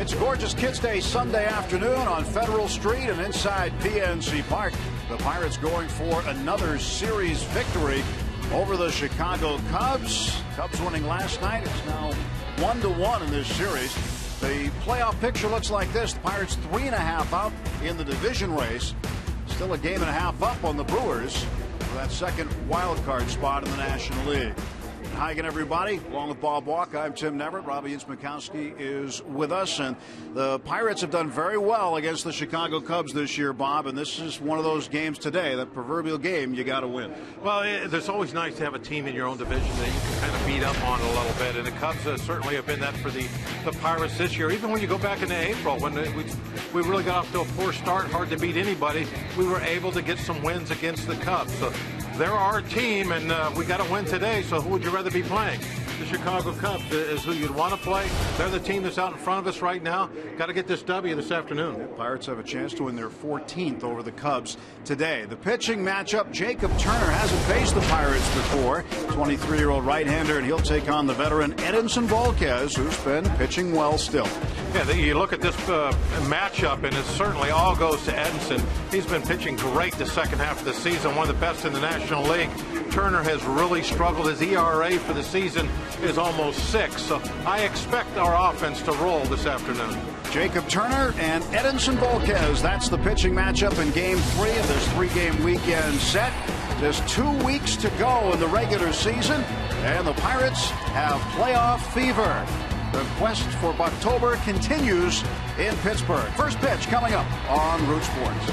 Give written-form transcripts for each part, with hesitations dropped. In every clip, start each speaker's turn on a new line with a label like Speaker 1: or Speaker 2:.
Speaker 1: It's a gorgeous Kids Day Sunday afternoon on Federal Street and inside PNC Park. The Pirates going for another series victory over the Chicago Cubs. Cubs winning last night. It's now 1-1 in this series. The playoff picture looks like this. The Pirates 3.5 out in the division race. Still a game and a half up on the Brewers for that second wild card spot in the National League. Hi again, everybody. Along with Bob Walk, I'm Tim Neverett. Robbie Ince-Mikowski is with us, and the Pirates have done very well against the Chicago Cubs this year, Bob, and this is one of those games today, that proverbial game you got to win.
Speaker 2: Well, it's always nice to have a team in your own division that you can kind of beat up on a little bit, and the Cubs certainly have been that for the Pirates this year. Even when you go back into April, when we really got off to a poor start, hard to beat anybody, we were able to get some wins against the Cubs. So they're our team, and we got to win today, so who would you rather be playing? The Chicago Cubs is who you'd want to play. They're the team that's out in front of us right now. Got to get this W this afternoon.
Speaker 1: The Pirates have a chance to win their 14th over the Cubs today. The pitching matchup, Jacob Turner hasn't faced the Pirates before. 23-year-old right-hander, and he'll take on the veteran Edinson Volquez, who's been pitching well still.
Speaker 2: Yeah, you look at this matchup, and it certainly all goes to Edinson. He's been pitching great the second half of the season, one of the best in the National League. Turner has really struggled. His ERA for the season is almost 6, so I expect our offense to roll this afternoon.
Speaker 1: Jacob Turner and Edinson Volquez, that's the pitching matchup in Game 3 of this 3-game weekend set. Just 2 weeks to go in the regular season, and the Pirates have playoff fever. The quest for October continues in Pittsburgh. First pitch coming up on Root Sports.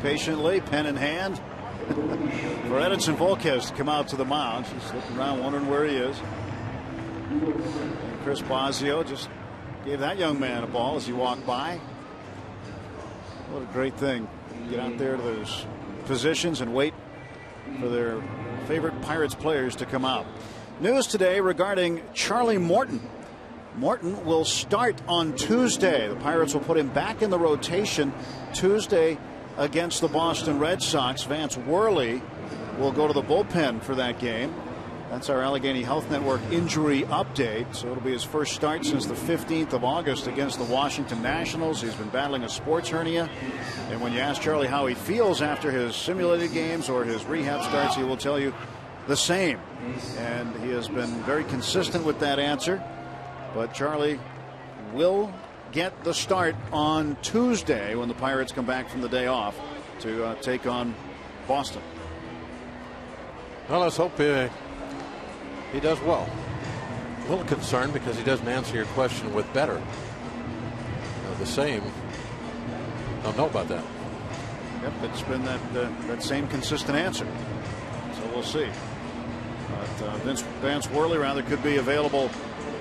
Speaker 1: Patiently, pen in hand, for Edinson Volquez to come out to the mound. He's looking around wondering where he is. And Chris Bosio just gave that young man a ball as he walked by. What a great thing. Get out there to those positions and wait for their favorite Pirates players to come out. News today regarding Charlie Morton. Morton will start on Tuesday. The Pirates will put him back in the rotation Tuesday against the Boston Red Sox. Vance Worley will go to the bullpen for that game. That's our Allegheny Health Network injury update. So it'll be his first start since the 15th of August against the Washington Nationals. He's been battling a sports hernia. And when you ask Charlie how he feels after his simulated games or his rehab starts, he will tell you the same. And he has been very consistent with that answer. But Charlie will get the start on Tuesday when the Pirates come back from the day off to take on Boston.
Speaker 2: Well, let's hope he does well. A little concerned because he doesn't answer your question with better. The same. Don't know about that.
Speaker 1: Yep, it's been that same consistent answer. So we'll see. But Vance Worley rather could be available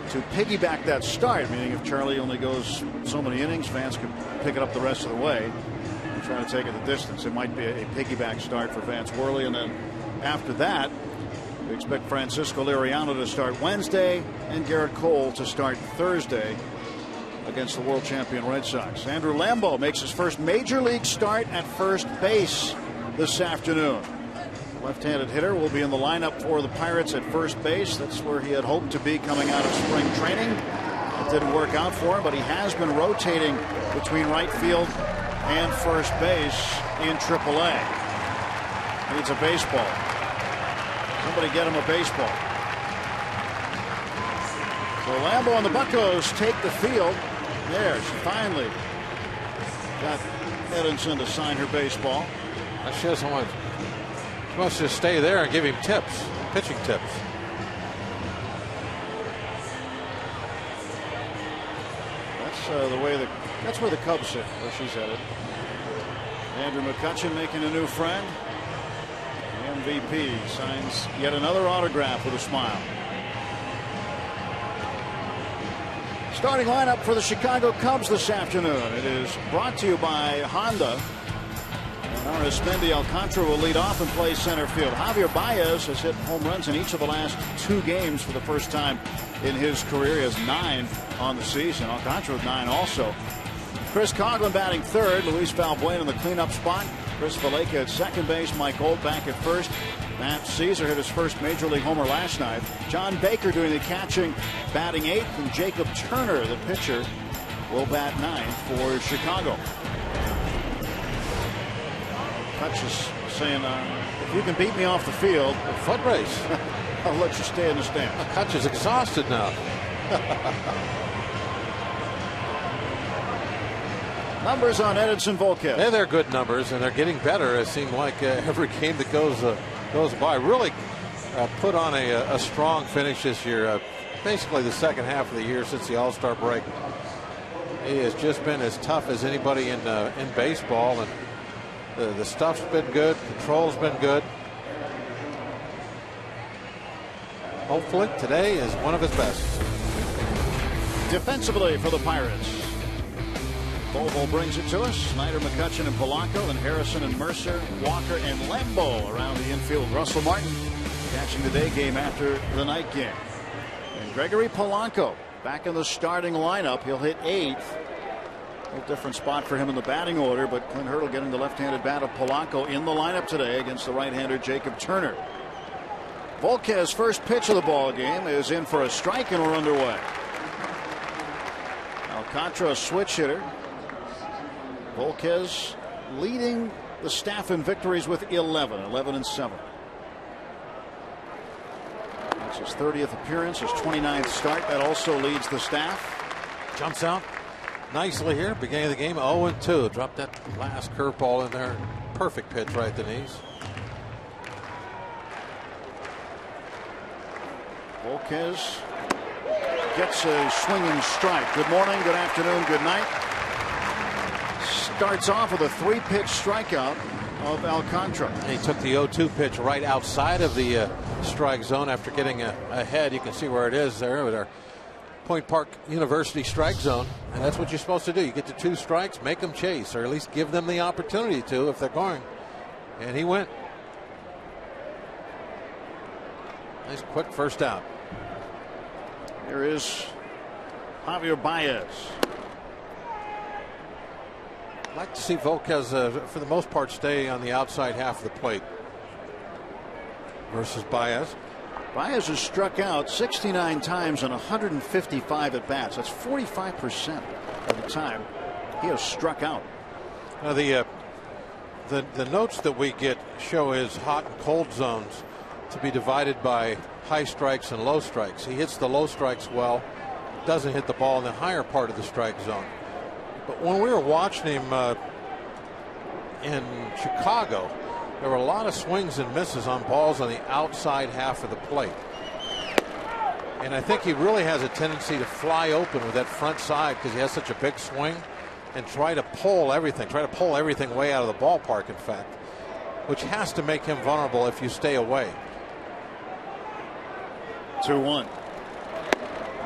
Speaker 1: to piggyback that start, meaning if Charlie only goes so many innings, Vance could pick it up the rest of the way and try to take it the distance. It might be a piggyback start for Vance Worley, and then after that, we expect Francisco Liriano to start Wednesday and Garrett Cole to start Thursday against the world champion Red Sox. Andrew Lambeau makes his first major league start at first base this afternoon. Left-handed hitter will be in the lineup for the Pirates at first base. That's where he had hoped to be coming out of spring training. It didn't work out for him, but he has been rotating between right field and first base in AAA. Needs a baseball. Somebody get him a baseball. So Lambeau and the Buccos take the field. There, she finally got Edinson to sign her baseball.
Speaker 2: She doesn't want. She wants to stay there and give him tips, pitching tips. That's where the Cubs sit, where she's headed. Andrew McCutchen making a new friend. The MVP signs yet another autograph with a smile. Starting lineup for the Chicago Cubs this afternoon. It is brought to you by Honda. And Arismendi Alcantara will lead off and play center field. Javier Baez has hit home runs in each of the last 2 games for the first time in his career. He has 9 on the season. Alcantara with 9 also. Chris Coghlan batting third. Luis Valbuena in the cleanup spot. Chris Valaika at second base. Mike Old back at first. Matt Caesar hit his first major league homer last night. John Baker doing the catching, batting 8th, and Jacob Turner, the pitcher, will bat 9th for Chicago. Hutch is saying, if you can beat me off the field, a foot race,
Speaker 1: I'll let you stay in the stands.
Speaker 2: Hutch is exhausted now.
Speaker 1: Numbers on Edinson Volquez.
Speaker 2: Yeah, they're good numbers, and they're getting better. It seemed like every game that goes by. Really put on a strong finish this year. Basically the second half of the year since the All-Star break. He has just been as tough as anybody in baseball, and the stuff's been good. Control's been good. Hopefully today is one of his best.
Speaker 1: Defensively for the Pirates, Bobo brings it to us. Snyder, McCutchen, and Polanco, and Harrison and Mercer, Walker and Lambeau around the infield. Russell Martin catching the day game after the night game. And Gregory Polanco back in the starting lineup. He'll hit 8th. A little different spot for him in the batting order, but Clint Hurdle getting the left-handed bat of Polanco in the lineup today against the right-hander Jacob Turner. Volquez's first pitch of the ball game is in for a strike, and we're underway. Alcantara, switch hitter. Volquez leading the staff in victories with 11-7. That's his 30th appearance, his 29th start. That also leads the staff.
Speaker 2: Jumps out nicely here. Beginning of the game, 0-2. Dropped that last curveball in there. Perfect pitch right at the knees.
Speaker 1: Volquez gets a swinging strike. Good morning, good afternoon, good night. Starts off with a 3-pitch strikeout of Alcantara.
Speaker 2: He took the 0-2 pitch right outside of the strike zone after getting ahead. You can see where it is there with our Point Park University strike zone, and that's what you're supposed to do. You get to 2 strikes, make them chase, or at least give them the opportunity to if they're going. And he went. Nice quick first out.
Speaker 1: Here is Javier Baez.
Speaker 2: I'd like to see Volquez, for the most part, stay on the outside half of the plate versus Baez.
Speaker 1: Baez has struck out 69 times on 155 at bats. That's 45% of the time he has struck out.
Speaker 2: Now the notes that we get show his hot and cold zones to be divided by high strikes and low strikes. He hits the low strikes well, doesn't hit the ball in the higher part of the strike zone. But when we were watching him in Chicago, there were a lot of swings and misses on balls on the outside half of the plate. And I think he really has a tendency to fly open with that front side because he has such a big swing and try to pull everything way out of the ballpark, in fact, which has to make him vulnerable if you stay away.
Speaker 1: 2-1.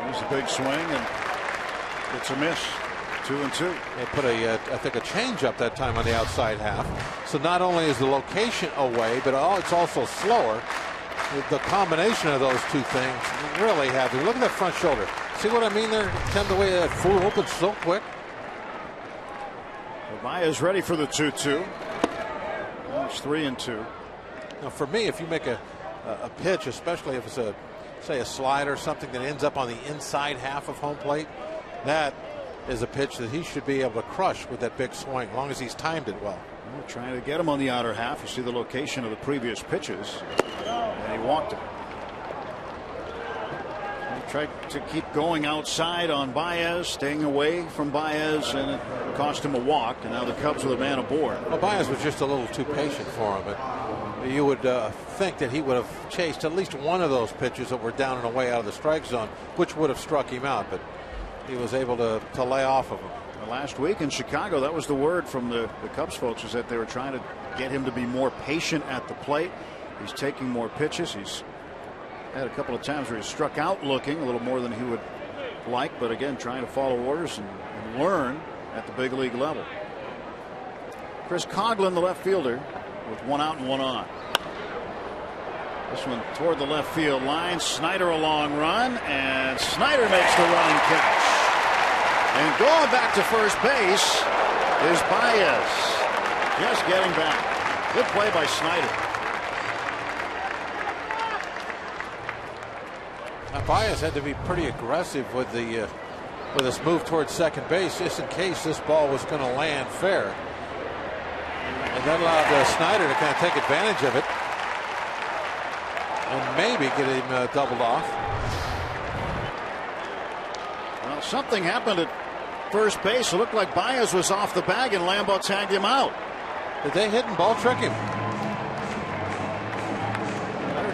Speaker 1: There's a big swing and it's a miss. 2-2.
Speaker 2: They put I think a change up that time on the outside half. So not only is the location away, but it's also slower. The combination of those two things really happy. Look at that front shoulder. See what I mean there, Tim? The way that flew open so quick.
Speaker 1: Baez ready for the 2-2. It's 3-2.
Speaker 2: Now for me, if you make a pitch, especially if it's say a slider or something that ends up on the inside half of home plate, that is a pitch that he should be able to crush with that big swing, as long as he's timed it well.
Speaker 1: Trying to get him on the outer half. You see the location of the previous pitches, and he walked it. He tried to keep going outside on Baez, staying away from Baez, and it cost him a walk. And now the Cubs with a man aboard.
Speaker 2: Well, Baez was just a little too patient for him, but you would think that he would have chased at least one of those pitches that were down and away out of the strike zone, which would have struck him out, but he was able to lay off of him.
Speaker 1: Last week in Chicago, that was the word from the Cubs folks, is that they were trying to get him to be more patient at the plate. He's taking more pitches. He's had a couple of times where he struck out looking a little more than he would like, but again, trying to follow orders and learn at the big league level. Chris Coghlan, the left fielder, with 1 out and 1 on. This one toward the left field line. Snyder a long run, and Snyder makes the running catch. And going back to first base is Baez. Just getting back. Good play by Snyder.
Speaker 2: Now Baez had to be pretty aggressive with his move towards second base, just in case this ball was going to land fair. And that allowed Snyder to kind of take advantage of it and maybe get him doubled off.
Speaker 1: Well, something happened at first base. It looked like Baez was off the bag and Lambeau tagged him out.
Speaker 2: Did they hit and ball trick him?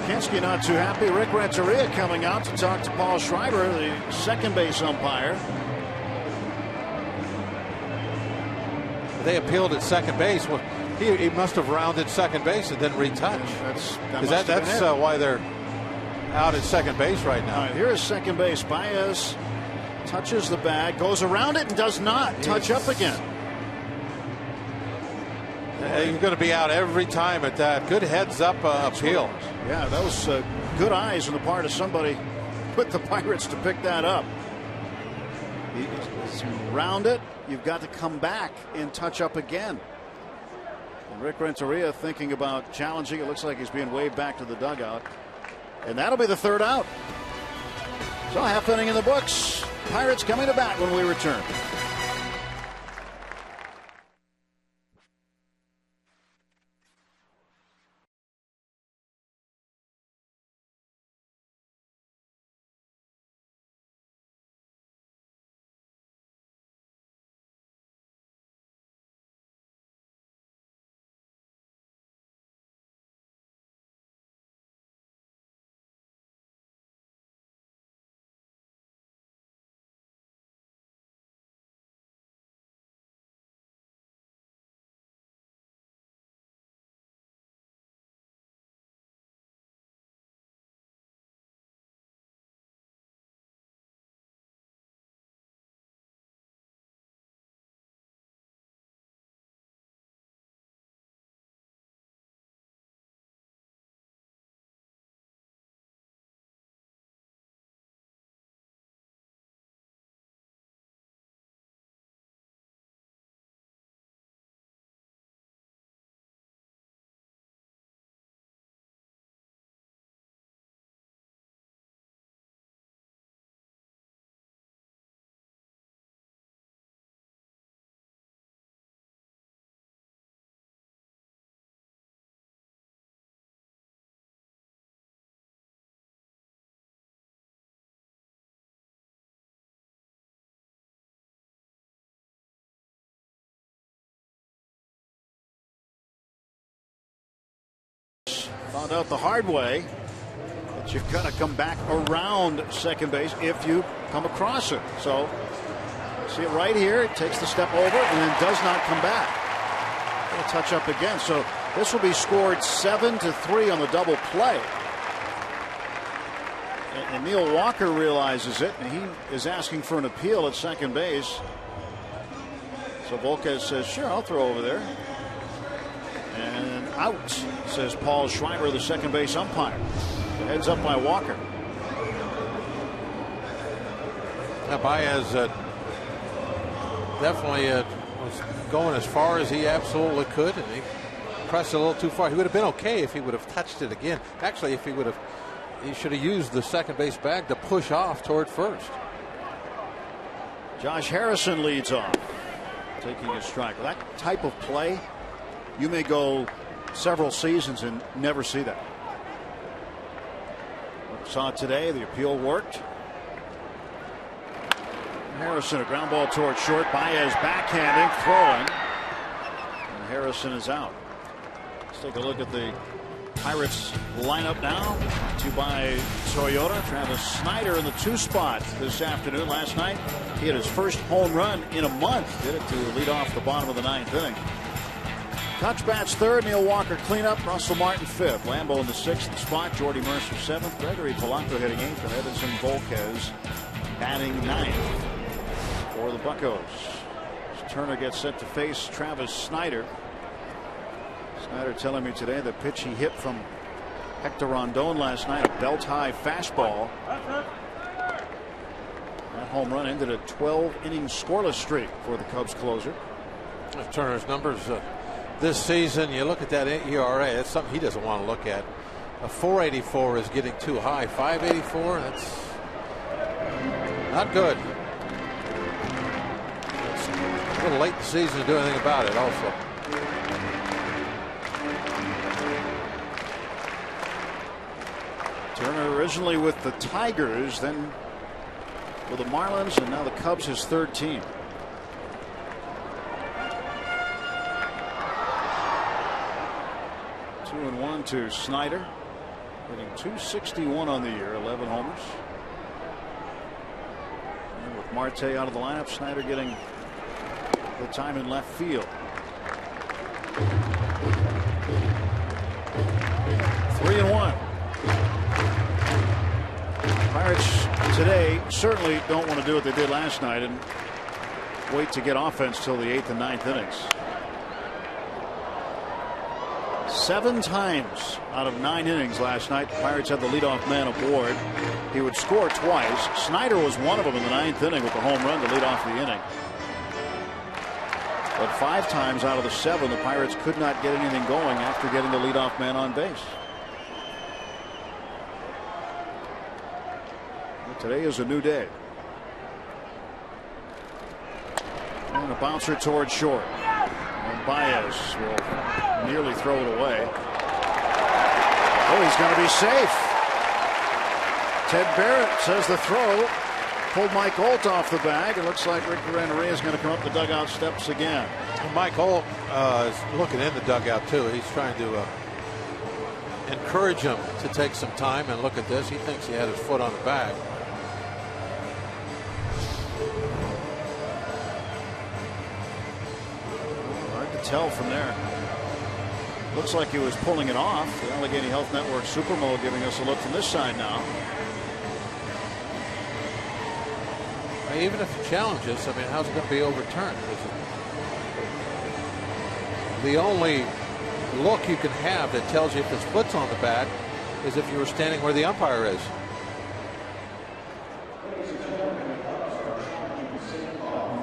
Speaker 1: Kinski not too happy. Rick Renteria coming out to talk to Paul Schreiber, the second base umpire.
Speaker 2: They appealed at second base. Well, he must have rounded second base and then retouched. That's why they're out at second base right now.
Speaker 1: All right, here is second base. Baez touches the bag, goes around it, and does not touch up again.
Speaker 2: You're going to be out every time at that. Good heads up appeal.
Speaker 1: Yeah, that was good eyes on the part of somebody with the Pirates to pick that up. He's round it. You've got to come back and touch up again. And Rick Renteria thinking about challenging. It looks like he's being waved back to the dugout. And that'll be the third out. So half inning in the books. Pirates coming to bat when we return. Found out the hard way that you've got to come back around second base if you come across it. So see it right here. It takes the step over and then does not come back. It'll touch up again. So this will be scored 7-3 on the double play. And Neil Walker realizes it, and he is asking for an appeal at second base. So Volquez says, sure, I'll throw over there. And out, says Paul Schreiber, the second base umpire. Heads up by Walker.
Speaker 2: Now Baez definitely was going as far as he absolutely could, and he pressed it a little too far. He would have been okay if he would have touched it again. Actually, if he would have, he should have used the second base bag to push off toward first.
Speaker 1: Josh Harrison leads off, taking a strike. That type of play, you may go several seasons and never see that. Saw it today. The appeal worked. Harrison, a ground ball towards short. Baez backhanding, throwing. And Harrison is out. Let's take a look at the Pirates lineup now. Brought to you by Toyota. Travis Snider in the 2 spot this afternoon. Last night, he had his first home run in a month. Did it to lead off the bottom of the 9th inning. Kutch bats 3rd. Neil Walker cleanup. Russell Martin 5th. Lambeau in the 6th spot. Jordy Mercer 7th. Gregory Polanco hitting 8th. And Edinson Volquez batting 9th for the Buccos. As Turner gets set to face Travis Snider. Snider telling me today the pitch he hit from Hector Rondon last night, a belt-high fastball. That home run ended a 12-inning scoreless streak for the Cubs closer.
Speaker 2: Turner's numbers this season, you look at that ERA, that's something he doesn't want to look at. A 4.84 is getting too high. 5.84, that's not good. It's a little late in the season to do anything about it also.
Speaker 1: Turner originally with the Tigers, then with the Marlins, and now the Cubs, his 3rd team. Two and 1 to Snider, hitting .261 on the year, 11 homers. And with Marte out of the lineup, Snider getting the time in left field. 3-1. Pirates today certainly don't want to do what they did last night and wait to get offense till the 8th and 9th innings. 7 times out of 9 innings last night, the Pirates had the leadoff man aboard. He would score twice. Snider was one of them in the 9th inning with the home run to lead off the inning. But 5 times out of the 7, the Pirates could not get anything going after getting the leadoff man on base. Today is a new day. And a bouncer towards short. And Baez will nearly throw it away. Oh, he's going to be safe. Ted Barrett says the throw pulled Mike Holt off the bag. It looks like Rick Renneria is going to come up the dugout steps again.
Speaker 2: Mike Holt is looking in the dugout too. He's trying to encourage him to take some time and look at this. He thinks he had his foot on the bag.
Speaker 1: Tell from there. Looks like he was pulling it off. The Allegheny Health Network Supermo giving us a look from this side now.
Speaker 2: Even if he challenges, I mean, how's it going to be overturned? The only look you can have that tells you if his foot's on the bag is if you were standing where the umpire is.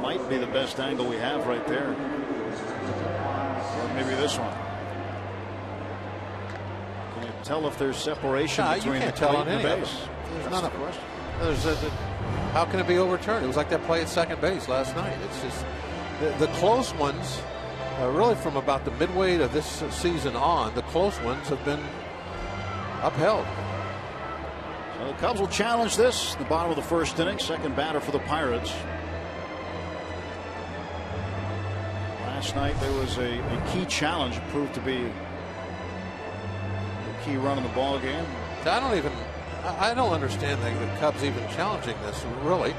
Speaker 1: Might be the best angle we have right there. Maybe this one. Can you tell if there's separation between the plate and the base?
Speaker 2: There's not a question. How can it be overturned? It was like that play at second base last night. It's just the close ones, really from about the midway of this season on, the close ones have been upheld.
Speaker 1: So the Cubs will challenge this in the bottom of the 1st inning. Second batter for the Pirates. Last night there was a key challenge. It proved to be a key run in the ball game.
Speaker 2: I don't understand the Cubs even challenging this. Really,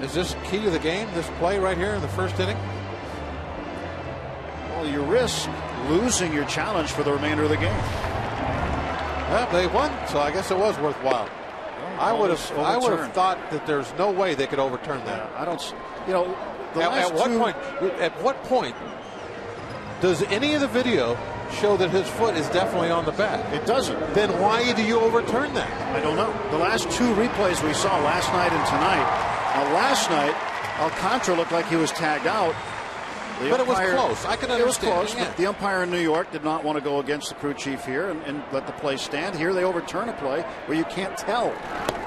Speaker 2: is this key to the game? This play right here in the first inning?
Speaker 1: Well, you risk losing your challenge for the remainder of the game.
Speaker 2: Well, they won, so I guess it was worthwhile. I would have thought that there's no way they could overturn that.
Speaker 1: I don't. You know,
Speaker 2: at what point does any of the video show that his foot is definitely on the bat?
Speaker 1: It doesn't.
Speaker 2: Then why do you overturn that?
Speaker 1: I don't know. The last two replays we saw last night and tonight. Now, last night, Alcantara looked like he was tagged out.
Speaker 2: But it was close. I can understand.
Speaker 1: It was close.
Speaker 2: Yeah.
Speaker 1: But the umpire in New York did not want to go against the crew chief here and let the play stand. Here they overturn a play where you can't tell.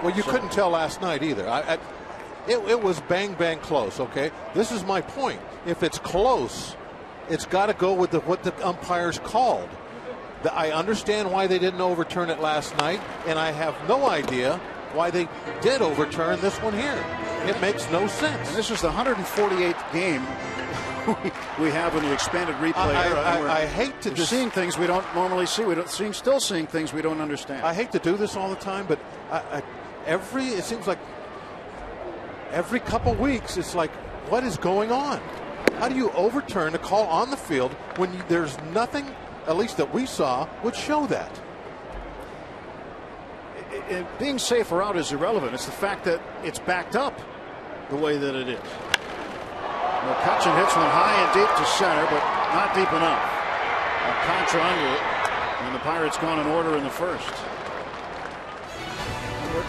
Speaker 2: Well, you couldn't tell last night either. It was bang, bang close, okay? This is my point. If it's close, it's got to go with what the umpires called. I understand why they didn't overturn it last night, and I have no idea why they did overturn this one here. It makes no sense.
Speaker 1: And this is the 148th game we have in the expanded replay era.
Speaker 2: I hate to just
Speaker 1: seeing things we don't normally see. Still seeing things we don't understand.
Speaker 2: I hate to do this all the time, but it seems like every couple weeks it's like, what is going on? How do you overturn a call on the field when there's nothing, at least that we saw, would show that?
Speaker 1: Being safe or out is irrelevant. It's the fact that it's backed up the way that it is. McCutchen hits one high and deep to center, but not deep enough. Alcantara under it, and the Pirates gone in order in the first.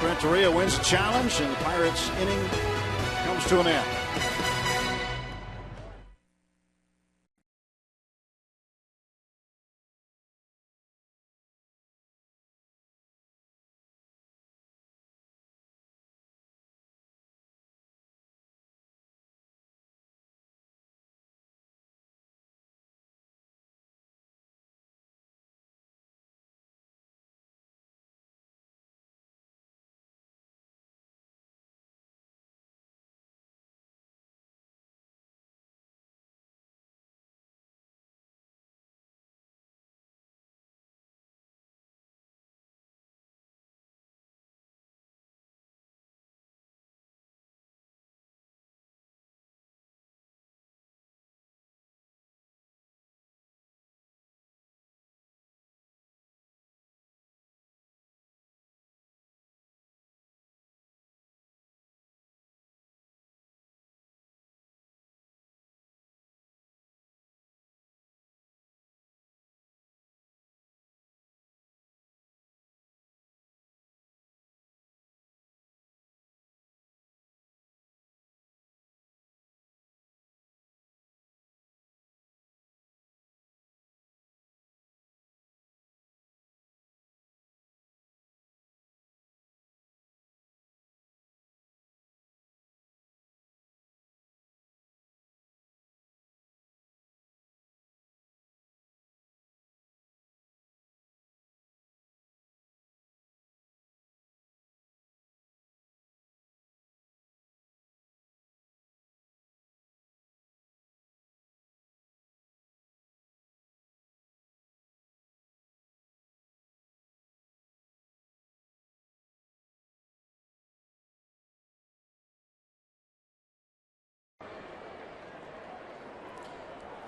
Speaker 1: Renteria wins the challenge, and the Pirates inning comes to an end.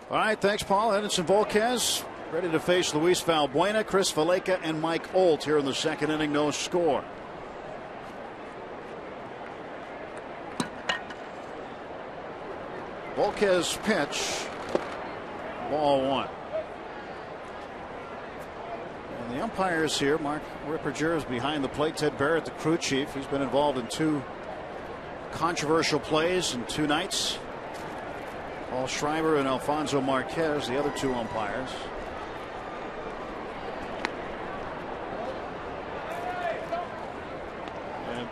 Speaker 1: All right, thanks, Paul. Edinson Volquez ready to face Luis Valbuena, Chris Valaika, and Mike Olt here in the second inning. No score. Volquez pitch. Ball one. And the umpires here, Mark Ripperger is behind the plate. Ted Barrett, the crew chief. He's been involved in two controversial plays in two nights. Paul Schreiber and Alfonso Marquez, the other two umpires. And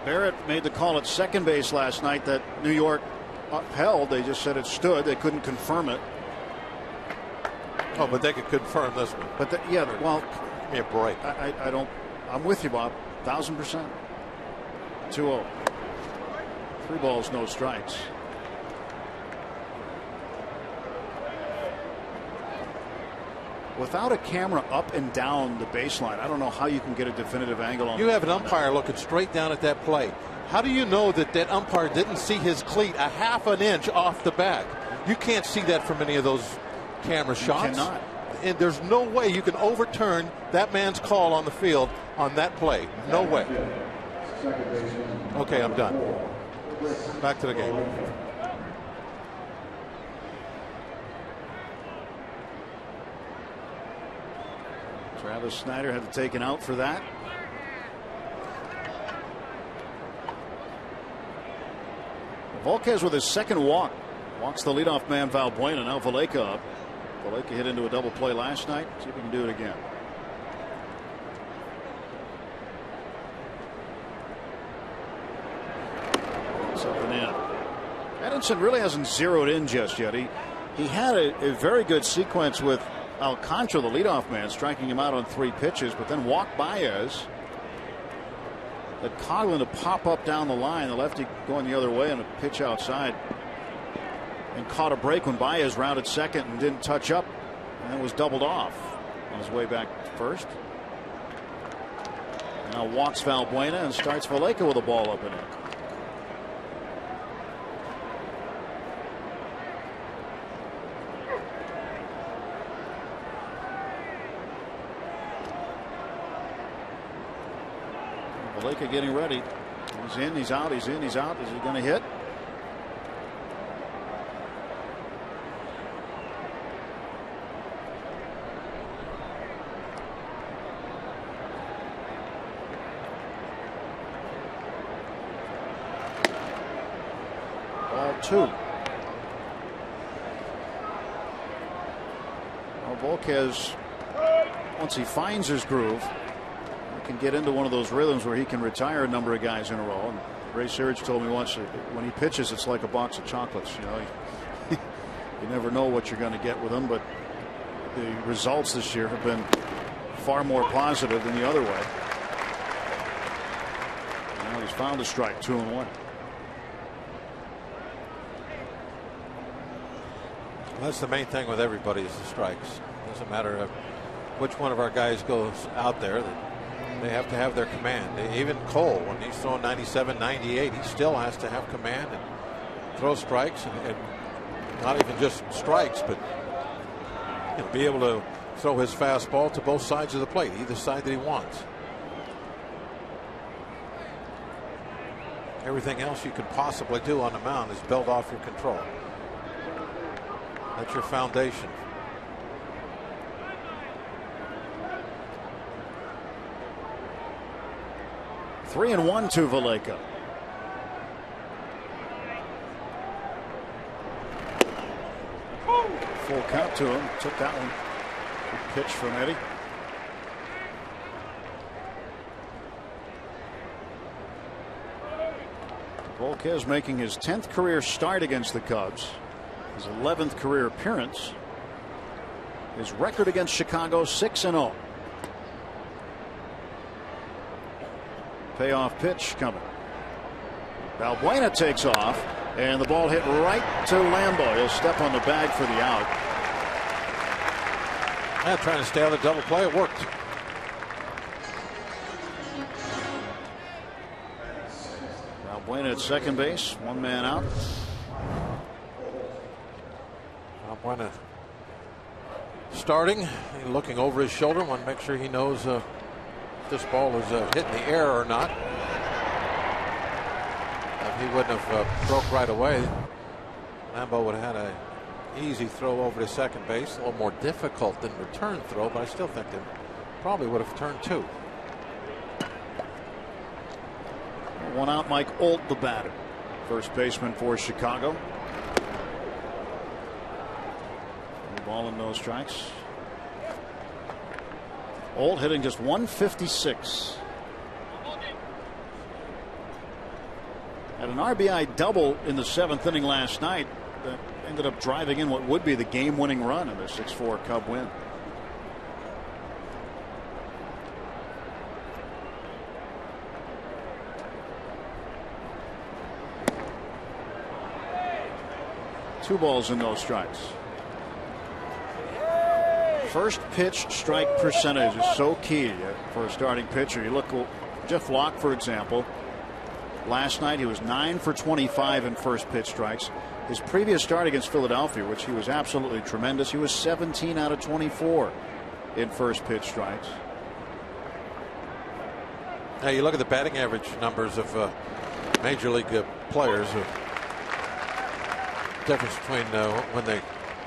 Speaker 1: Barrett made the call at second base last night that New York upheld. They just said it stood. They couldn't confirm it.
Speaker 2: Oh, but they could confirm this one.
Speaker 1: But yeah, well,
Speaker 2: give me a break.
Speaker 1: I don't. I'm with you, Bob. 1,000%. 2-0. 3 balls, no strikes. without a camera up and down the baseline, I don't know how you can get a definitive angle on.
Speaker 2: You have an umpire looking straight down at that play. How do you know that that umpire didn't see his cleat a half an inch off the back? You can't see that from any of those camera shots.
Speaker 1: You cannot.
Speaker 2: And there's no way you can overturn that man's call on the field on that play. No way. Okay, I'm done. Back to the game.
Speaker 1: Travis Snyder had to take an out for that. Volquez with his second walk. Walks the leadoff man Valbuena. Now Valleca up. Valleca hit into a double play last night. See if he can do it again. Something in. Edinson really hasn't zeroed in just yet. He had a very good sequence with Alcantara, the leadoff man, striking him out on 3 pitches, but then walked Baez. That Coghlan to pop up down the line, the lefty going the other way on a pitch outside, and caught a break when Baez rounded second and didn't touch up, and then was doubled off on his way back to first. Now walks Valbuena and starts Valleca with a ball up in it. Valleca getting ready. He's in, he's out, he's in, he's out. Is he going to hit? Ball 2. Well, Volquez, once he finds his groove, can get into one of those rhythms where he can retire a number of guys in a row. And Ray Searage told me once, when he pitches, it's like a box of chocolates. You know, you never know what you're going to get with him, but the results this year have been far more positive than the other way. Now he's found a strike, 2-1.
Speaker 2: That's the main thing with everybody is the strikes. Doesn't matter which one of our guys goes out there. They have to have their command. Even Cole, when he's throwing 97, 98, he still has to have command and throw strikes, and not even just strikes, but be able to throw his fastball to both sides of the plate, either side that he wants. Everything else you could possibly do on the mound is build off your control. That's your foundation.
Speaker 1: 3-1 to Valleca. Full count to him. Took that one. Good pitch from Eddie. Volquez making his 10th career start against the Cubs. His 11th career appearance. His record against Chicago, 6-0. Payoff pitch coming. Valbuena takes off, and the ball hit right to Lambeau. He'll step on the bag for the out.
Speaker 2: Yeah, trying to stay on the double play. It worked.
Speaker 1: Valbuena at second base. 1 man out.
Speaker 2: Valbuena starting, looking over his shoulder. Want to make sure he knows this ball is hit in the air or not. If he wouldn't have broke right away, Lambeau would have had an easy throw over to second base. A little more difficult than return throw, but I still think they probably would have turned 2.
Speaker 1: 1 out, Mike Olt, the batter. First baseman for Chicago. Ball and no strikes. Olt hitting just 156. Had an RBI double in the 7th inning last night that ended up driving in what would be the game-winning run in the 6-4 Cub win. Two balls and no strikes. First pitch strike percentage is so key for a starting pitcher. You look at Jeff Locke, for example. Last night he was 9 for 25 in first pitch strikes. His previous start against Philadelphia, which he was absolutely tremendous, he was 17 out of 24 in first pitch strikes.
Speaker 2: Now you look at the batting average numbers of major league players. Difference between when they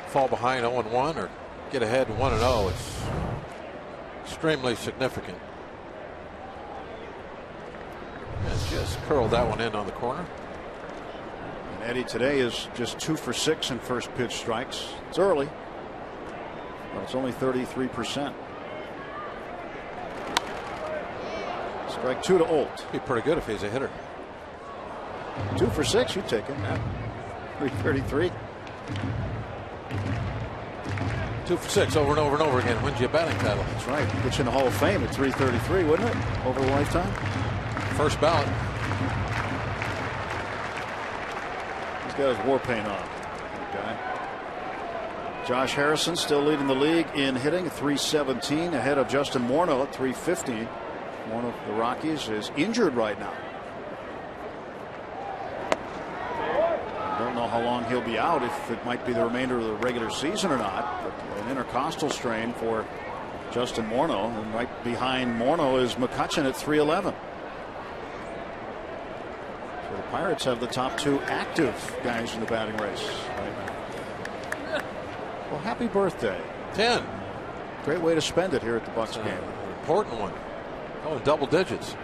Speaker 2: fall behind 0-1 or get ahead 1-0, it's extremely significant. And just curled that one in on the corner.
Speaker 1: And Eddie today is just 2 for 6 in first pitch strikes. It's early, but it's only 33%. Strike 2 to Olt.
Speaker 2: Be pretty good if he's a hitter.
Speaker 1: 2 for 6, you take him. 333.
Speaker 2: 2 for 6 over and over and over again wins you a batting title.
Speaker 1: That's right. Gets you in the Hall of Fame at 333, wouldn't it? Over a lifetime.
Speaker 2: First ballot.
Speaker 1: He's got his war paint on. Good guy. Josh Harrison still leading the league in hitting, 317, ahead of Justin Morneau at 350. One of the Rockies is injured right now. Don't know how long he'll be out, if it might be the remainder of the regular season or not. But an intercostal strain for Justin Morneau, and right behind Morneau is McCutchen at 311. So the Pirates have the top 2 active guys in the batting race right now. Well, happy birthday.
Speaker 2: 10.
Speaker 1: Great way to spend it here at the Bucs game.
Speaker 2: An important one. Oh, in double digits.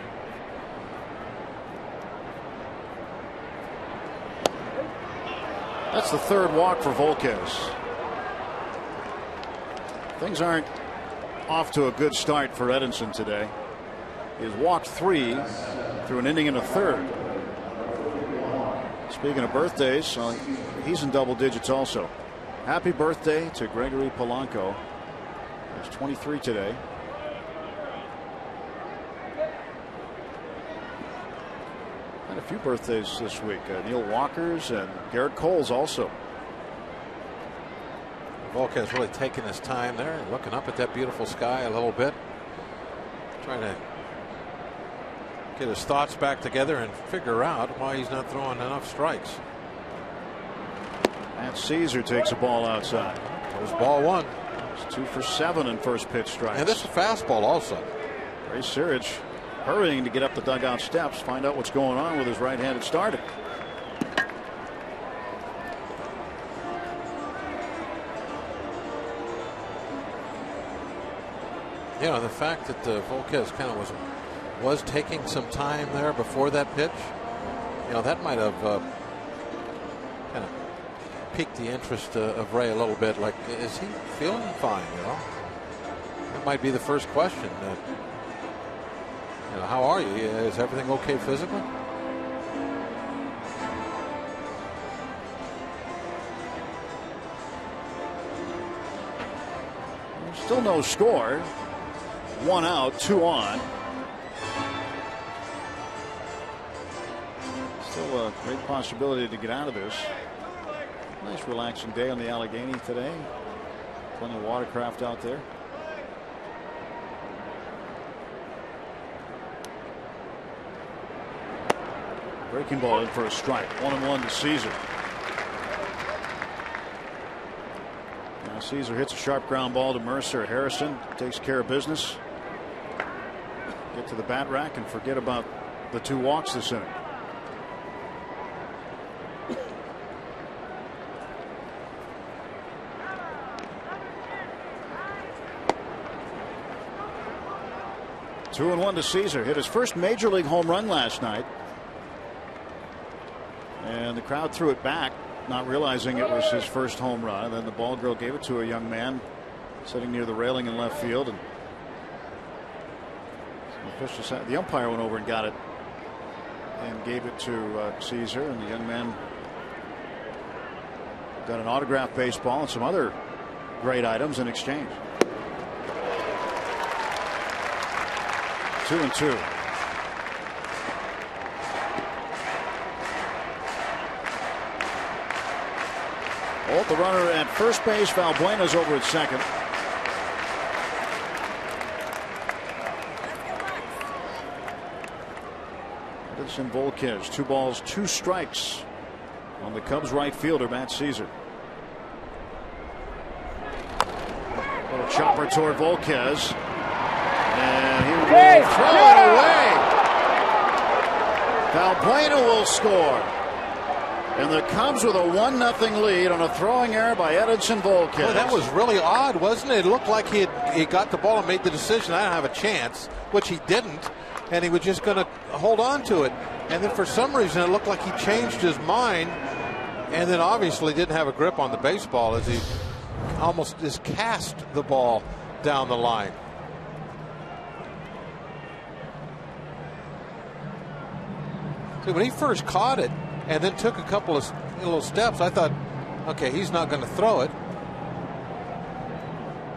Speaker 1: That's the third walk for Volquez. Things aren't off to a good start for Edinson today. He has walked 3 through an inning and a third. Speaking of birthdays, he's in double digits also. Happy birthday to Gregory Polanco. He's 23 today. Had a few birthdays this week. Neil Walker's and Garrett Cole's also.
Speaker 2: Volquez really taking his time there, looking up at that beautiful sky a little bit, trying to get his thoughts back together and figure out why he's not throwing enough strikes.
Speaker 1: Matt Caesar takes a ball outside.
Speaker 2: There's ball 1.
Speaker 1: It's 2 for 7 in first pitch strikes.
Speaker 2: And this is a fastball also.
Speaker 1: Ray Sirich hurrying to get up the dugout steps, find out what's going on with his right-handed starter.
Speaker 2: You know, the fact that Volquez kind of was taking some time there before that pitch, you know, that might have kind of piqued the interest of Ray a little bit. Like, is he feeling fine? You know, that might be the first question. You know, how are you? Is everything okay physically?
Speaker 1: Still no score. 1 out, 2 on. Still a great possibility to get out of this. Nice relaxing day on the Allegheny today. Plenty of watercraft out there. Breaking ball in for a strike. 1-1 to Caesar. Now Caesar hits a sharp ground ball to Mercer. Harrison takes care of business. Get to the bat rack and forget about the 2 walks this inning. Two and 1 to Caesar. Hit his first major league home run last night. And the crowd threw it back, not realizing it was his first home run. And then the ball girl gave it to a young man sitting near the railing in left field. And the umpire went over and got it and gave it to Caesar. And the young man got an autographed baseball and some other great items in exchange. 2-2. Olt, the runner at first base. Valbuena's over at second. Edinson Volquez, 2 balls, 2 strikes on the Cubs right fielder Matt Caesar. Little chopper toward Volquez, and he will throw it away. Valbuena will score, and the Cubs with a 1-0 lead on a throwing error by Edinson Volquez.
Speaker 2: Boy, that was really odd, wasn't it? It looked like he got the ball and made the decision. I don't have a chance, which he didn't, and he was just going to hold on to it. And then for some reason, it looked like he changed his mind, and then obviously didn't have a grip on the baseball as he almost just cast the ball down the line. See, when he first caught it and then took a couple of little steps, I thought, okay, he's not going to throw it.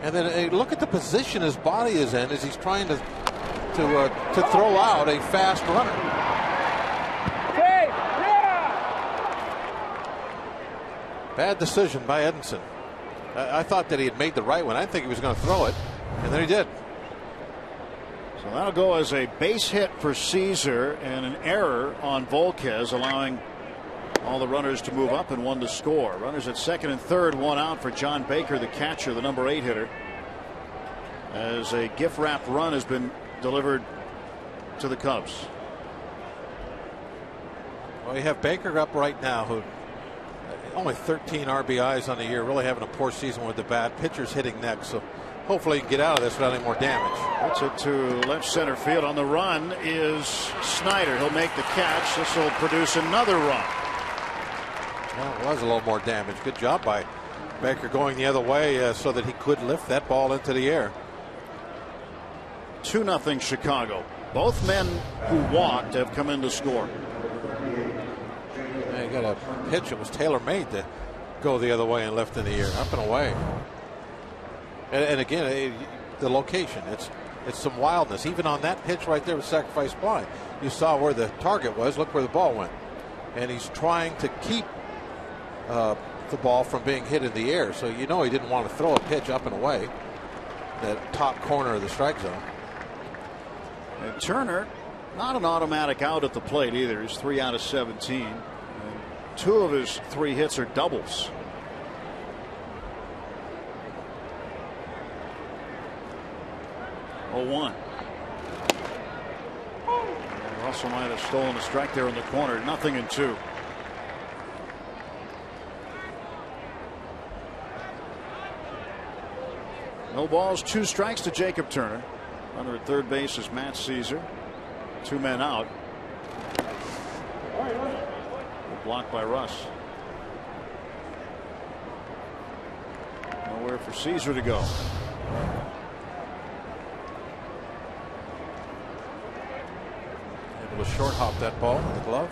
Speaker 2: And then look at the position his body is in as he's trying to throw out a fast runner. Bad decision by Edinson. I thought that he had made the right one. I didn't think he was going to throw it, and then he did.
Speaker 1: So that'll go as a base hit for Caesar and an error on Volquez, allowing all the runners to move up and 1 to score. Runners at second and third, 1 out for John Baker, the catcher, the number 8 hitter, as a gift wrap run has been delivered to the Cubs.
Speaker 2: Well, you have Baker up right now, who only 13 RBIs on the year, really having a poor season with the bat. Pitcher's hitting next, so hopefully he can get out of this without any more damage.
Speaker 1: Puts it to left center field. On the run is Snyder. He'll make the catch. This will produce another run.
Speaker 2: Well, it was a little more damage. Good job by Baker going the other way so that he could lift that ball into the air.
Speaker 1: 2-0 Chicago. Both men who walked have come in to score.
Speaker 2: You got a pitch that was tailor-made to go the other way and left in the air, up and away. And again, the location, it's some wildness. Even on that pitch right there with sacrifice fly, you saw where the target was. Look where the ball went, and he's trying to keep the ball from being hit in the air. So you know he didn't want to throw a pitch up and away, that top corner of the strike zone.
Speaker 1: And Turner, not an automatic out at the plate either. He's 3 out of 17. And 2 of his 3 hits are doubles. Oh, 1. Russell might have stolen a strike there in the corner. 0-2. No balls, 2 strikes to Jacob Turner. Runner at third base is Matt Caesar. 2 men out. Blocked by Russ. Nowhere for Caesar to go.
Speaker 2: Able to short hop that ball with the glove.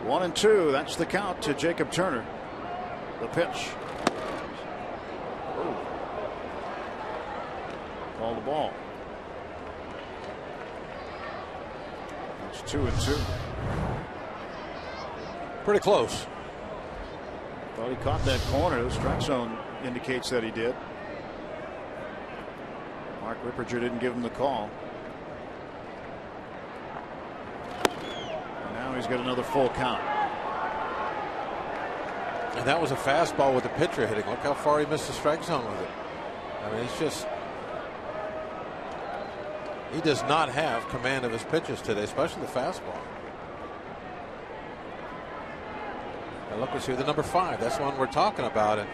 Speaker 1: One and 2. That's the count to Jacob Turner. The pitch. Call the ball. It's 2-2.
Speaker 2: Pretty close.
Speaker 1: Thought he caught that corner. The strike zone indicates that he did. Mark Ripperger didn't give him the call. And now he's got another full count.
Speaker 2: And that was a fastball with the pitcher hitting. Look how far he missed the strike zone with it. I mean, it's just, he does not have command of his pitches today, especially the fastball. And look, we see the number 5. That's the one we're talking about. And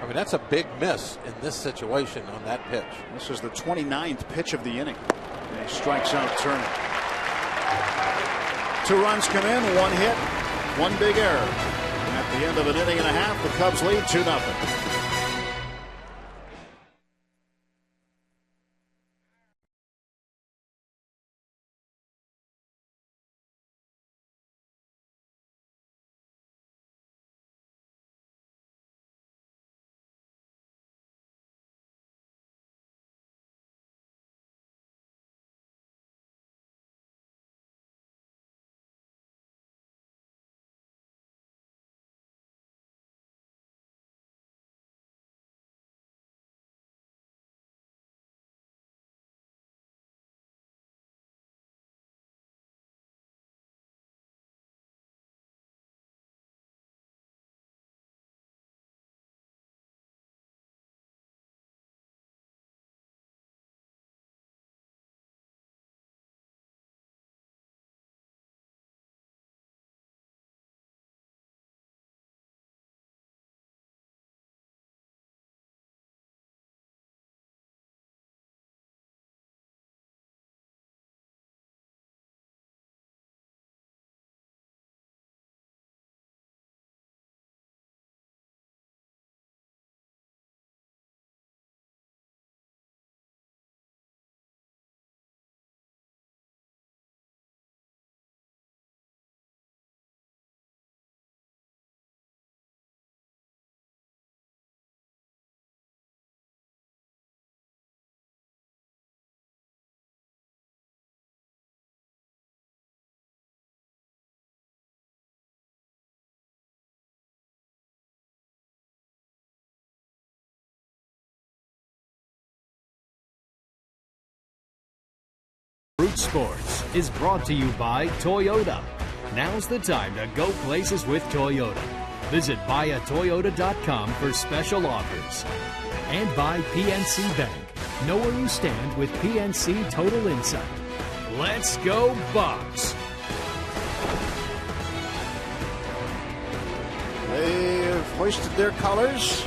Speaker 2: I mean, that's a big miss in this situation on that pitch.
Speaker 1: This is the 29th pitch of the inning. And he strikes out Turner. 2 runs come in, 1 hit, 1 big error. And at the end of an inning and a half, the Cubs lead 2-0.
Speaker 3: Root Sports is brought to you by Toyota. Now's the time to go places with Toyota. Visit buyatoyota.com for special offers. And by PNC Bank. Know where you stand with PNC Total Insight. Let's go Bucks!
Speaker 1: They have hoisted their colors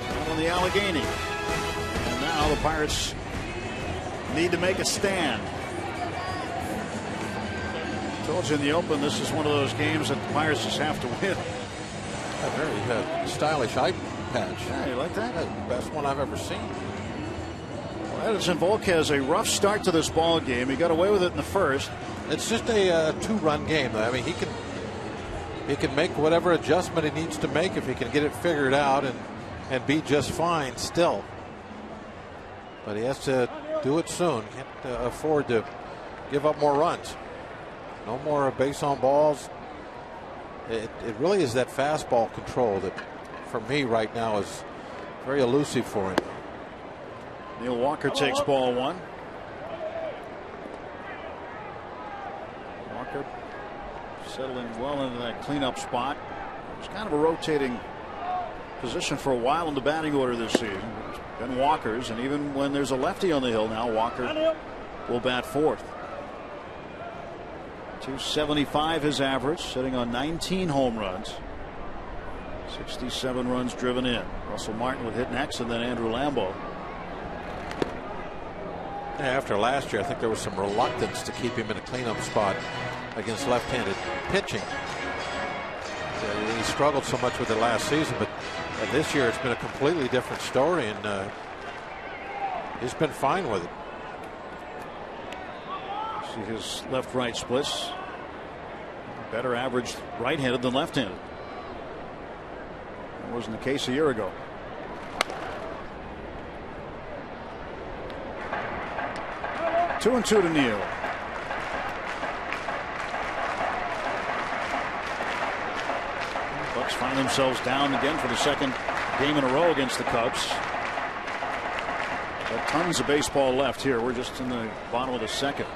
Speaker 1: out on the Allegheny. And now the Pirates need to make a stand. I told you in the open, this is one of those games that the Pirates just have to win.
Speaker 2: A very stylish eye patch.
Speaker 1: Yeah, you like that?
Speaker 2: That's the best one I've ever seen.
Speaker 1: Well, Edinson Volk has a rough start to this ball game. He got away with it in the first.
Speaker 2: It's just a two-run game. I mean, he can make whatever adjustment he needs to make if he can get it figured out and be just fine still. But he has to do it soon. Can't afford to give up more runs. No more base on balls. It really is that fastball control that, for me right now, is very elusive for him.
Speaker 1: Neil Walker takes ball one. Walker settling well into that cleanup spot. It's kind of a rotating position for a while in the batting order this season. It's been Walker's, and even when there's a lefty on the hill now, Walker will bat fourth. 275 his average, sitting on 19 home runs. 67 runs driven in. Russell Martin would hit next, and then Andrew Lambeau.
Speaker 2: After last year, I think there was some reluctance to keep him in a cleanup spot against left-handed pitching. He struggled so much with it last season, but this year it's been a completely different story, and he's been fine with it.
Speaker 1: See his left-right splits. Better average right-handed than left-handed. That wasn't the case a year ago. Two and two to Neal. Bucks find themselves down again for the second game in a row against the Cubs. Got tons of baseball left here. We're just in the bottom of the second.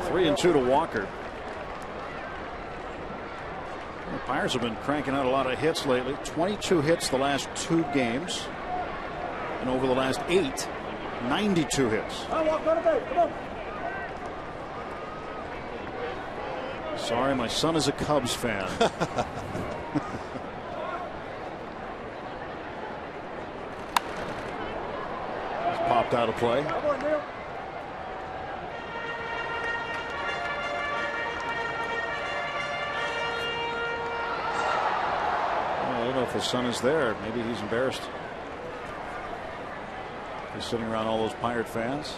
Speaker 1: Three and two to Walker. The Pirates have been cranking out a lot of hits lately. 22 hits the last two games. And over the last 8, 92 hits. Sorry, my son is a Cubs fan. Popped out of play. I don't know if his son is there. Maybe he's embarrassed. He's sitting around all those Pirate fans.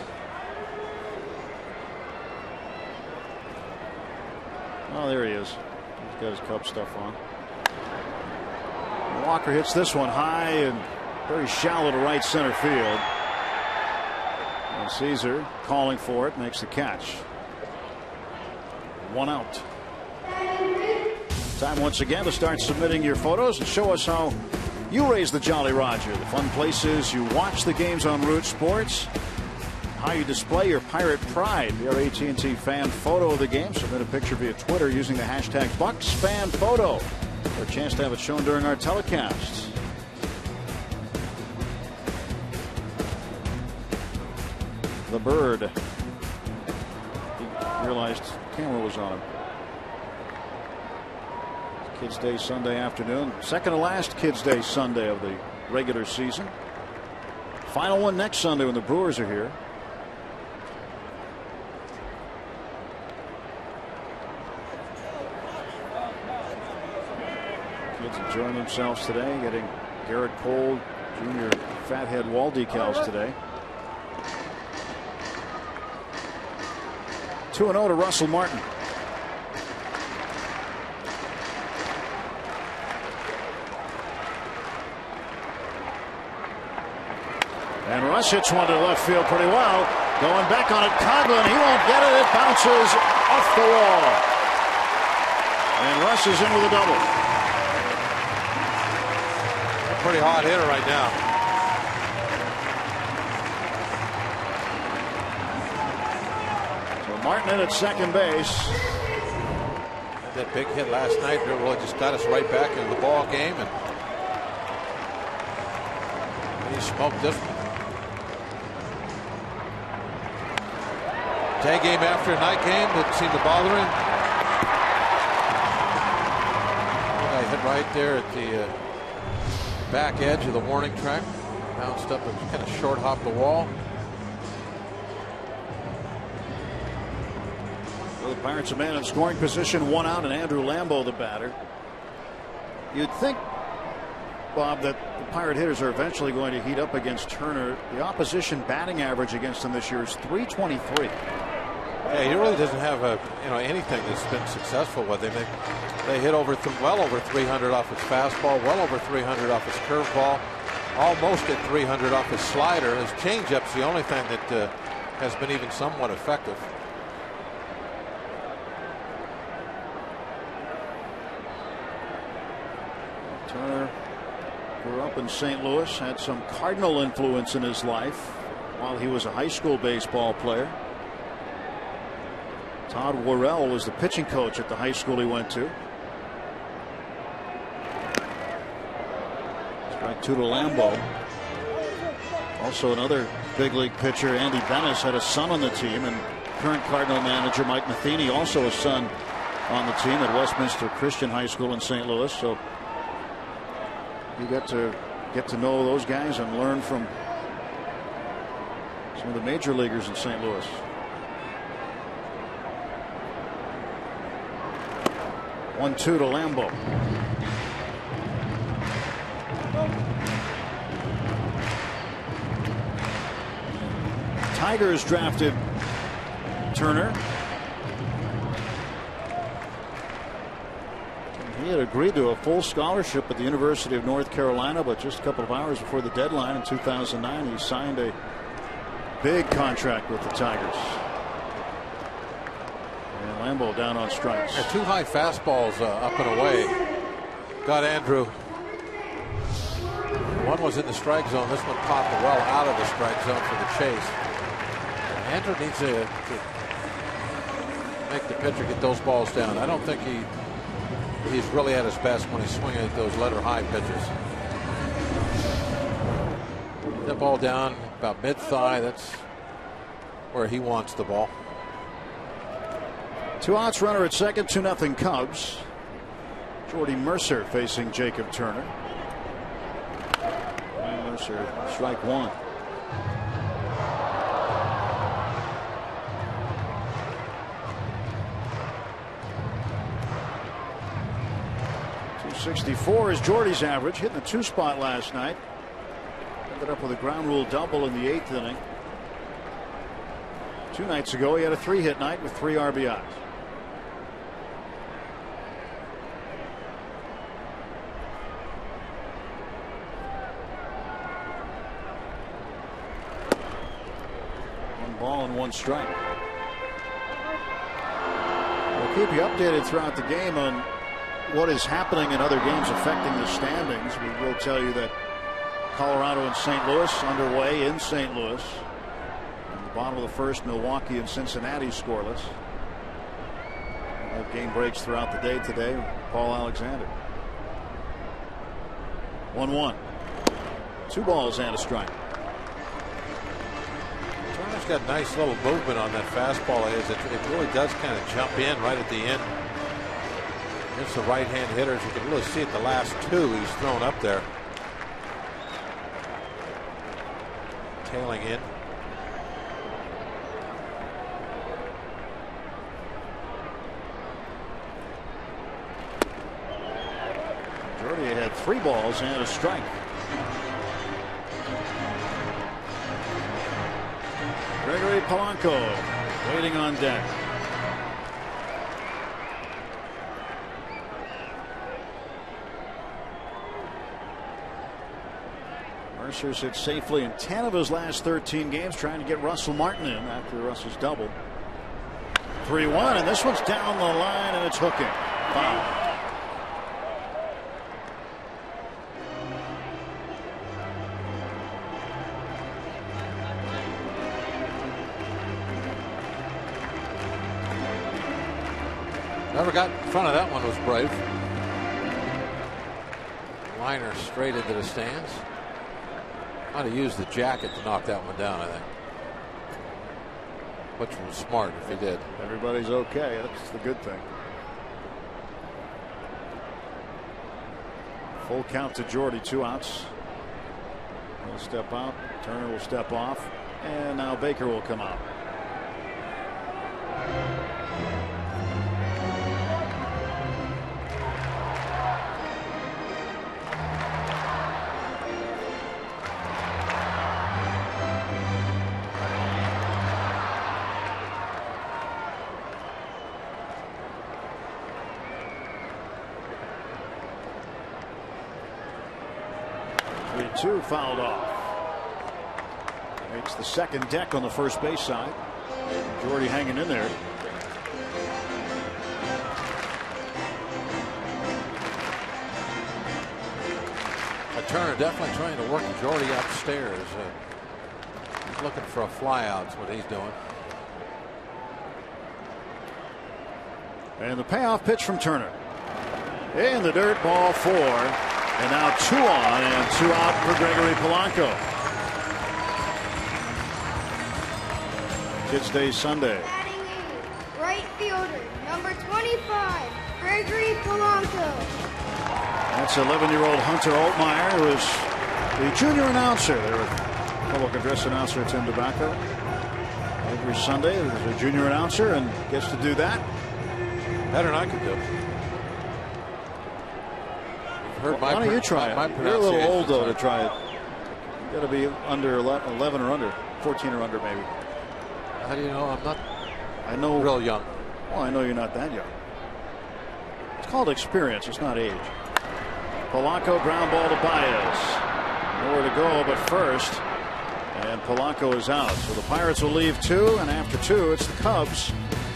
Speaker 1: Oh, there he is. He's got his Cub stuff on. Walker hits this one high and very shallow to right center field. And Caesar, calling for it, makes the catch. One out. Time once again to start submitting your photos and show us how you raise the Jolly Roger. The fun places you watch the games on Root Sports, how you display your Pirate pride. Your AT&T fan photo of the game. Submit a picture via Twitter using the hashtag BucksFanPhoto for a chance to have it shown during our telecasts. The Bird. He realized the camera was on him. Kids Day Sunday afternoon. Second to last Kids Day Sunday of the regular season. Final one next Sunday when the Brewers are here. Kids enjoying themselves today, getting Garrett Cole Jr. Fathead wall decals today. 2-0 to Russell Martin. And Russ hits one to left field pretty well. Going back on it, Coghlan. He won't get it. It bounces off the wall. And Russ is in with a double.
Speaker 2: pretty hot hitter right now.
Speaker 1: So Martin in at second base.
Speaker 2: That big hit last night really just got us right back into the ball game, and he smoked this one. Day game after night game didn't seem to bother him. I hit right there at the back edge of the warning track, bounced up and kind of short hopped the wall.
Speaker 1: The Pirates a man in scoring position, 1 out, and Andrew Lambeau the batter. You'd think, Bob, that the Pirate hitters are eventually going to heat up against Turner. The opposition batting average against him this year is .323.
Speaker 2: Yeah, he really doesn't have anything that's been successful with him. They hit well over 300 off his fastball, well over 300 off his curveball, almost at 300 off his slider. His changeup's the only thing that has been even somewhat effective.
Speaker 1: Turner grew up in St. Louis, had some Cardinal influence in his life while he was a high school baseball player. Todd Worrell was the pitching coach at the high school he went to. Strike 2 to Lambeau. Also another big league pitcher, Andy Bennis, had a son on the team, and current Cardinal manager Mike Matheny, also a son on the team at Westminster Christian High School in St. Louis. So you get to know those guys and learn from some of the major leaguers in St. Louis. 1-2 to Lambeau. Tigers drafted Turner. He had agreed to a full scholarship at the University of North Carolina, but just a couple of hours before the deadline in 2009, he signed a big contract with the Tigers. And Lambeau down on strikes.
Speaker 2: Yeah, 2 high fastballs up and away. Got Andrew. One was in the strike zone. This one popped well out of the strike zone for the chase. Andrew needs to make the pitcher get those balls down. I don't think he's really at his best when he's swinging at those letter high pitches. That ball down about mid-thigh. That's where he wants the ball.
Speaker 1: 2 outs, runner at second, 2-0 Cubs. Jordy Mercer facing Jacob Turner. And Mercer, strike 1. .264 is Jordy's average, hitting the 2 spot last night. Ended up with a ground rule double in the 8th inning. 2 nights ago, he had a 3-hit night with 3 RBIs. Ball and 1 strike. We'll keep you updated throughout the game on what is happening in other games affecting the standings. We will tell you that Colorado and St. Louis underway in St. Louis. In the bottom of the first, Milwaukee and Cincinnati scoreless. That game breaks throughout the day today. Paul Alexander. 1-1. 2 balls and a strike.
Speaker 2: Turner's got nice little movement on that fastball. It really does kind of jump in right at the end. It's the right-hand hitters. You can really see it the last 2 he's thrown up there. Tailing in.
Speaker 1: Jordy had 3 balls and a strike. Gregory Polanco waiting on deck. Mercer's hit safely in 10 of his last 13 games, trying to get Russell Martin in after Russell's double. 3-1, and this one's down the line, and it's hooking. Foul.
Speaker 2: Whoever got in front of that one was brave. Liner straight into the stands. Might have used the jacket to knock that one down, I think. Which was smart if he did.
Speaker 1: Everybody's okay. That's the good thing. Full count to Jordy, 2 outs. He'll step out. Turner will step off. And now Baker will come out. Two fouled off. Makes the second deck on the first base side. Jordy hanging in there.
Speaker 2: Turner definitely trying to work Jordy upstairs. He's looking for a fly out. Is what he's doing.
Speaker 1: And the payoff pitch from Turner. In the dirt, ball 4. And now 2 on and 2 out for Gregory Polanco. Kids Day Sunday.
Speaker 4: Batting in, right fielder, number 25, Gregory Polanco.
Speaker 1: That's 11-year-old Hunter Altmaier, who is the junior announcer there with public address announcer Tim DeBacco. Every Sunday there's a junior announcer and gets to do that.
Speaker 2: Better than I could do.
Speaker 1: Why don't you try it? You're a little old though to try it. You got to be under 11 or under, 14 or under maybe.
Speaker 2: How do you know I'm not?
Speaker 1: I know.
Speaker 2: Real young.
Speaker 1: Well, I know you're not that young. It's called experience. It's not age. Polanco ground ball to Baez. Nowhere to go but first. And Polanco is out. So the Pirates will leave 2, and after 2, it's the Cubs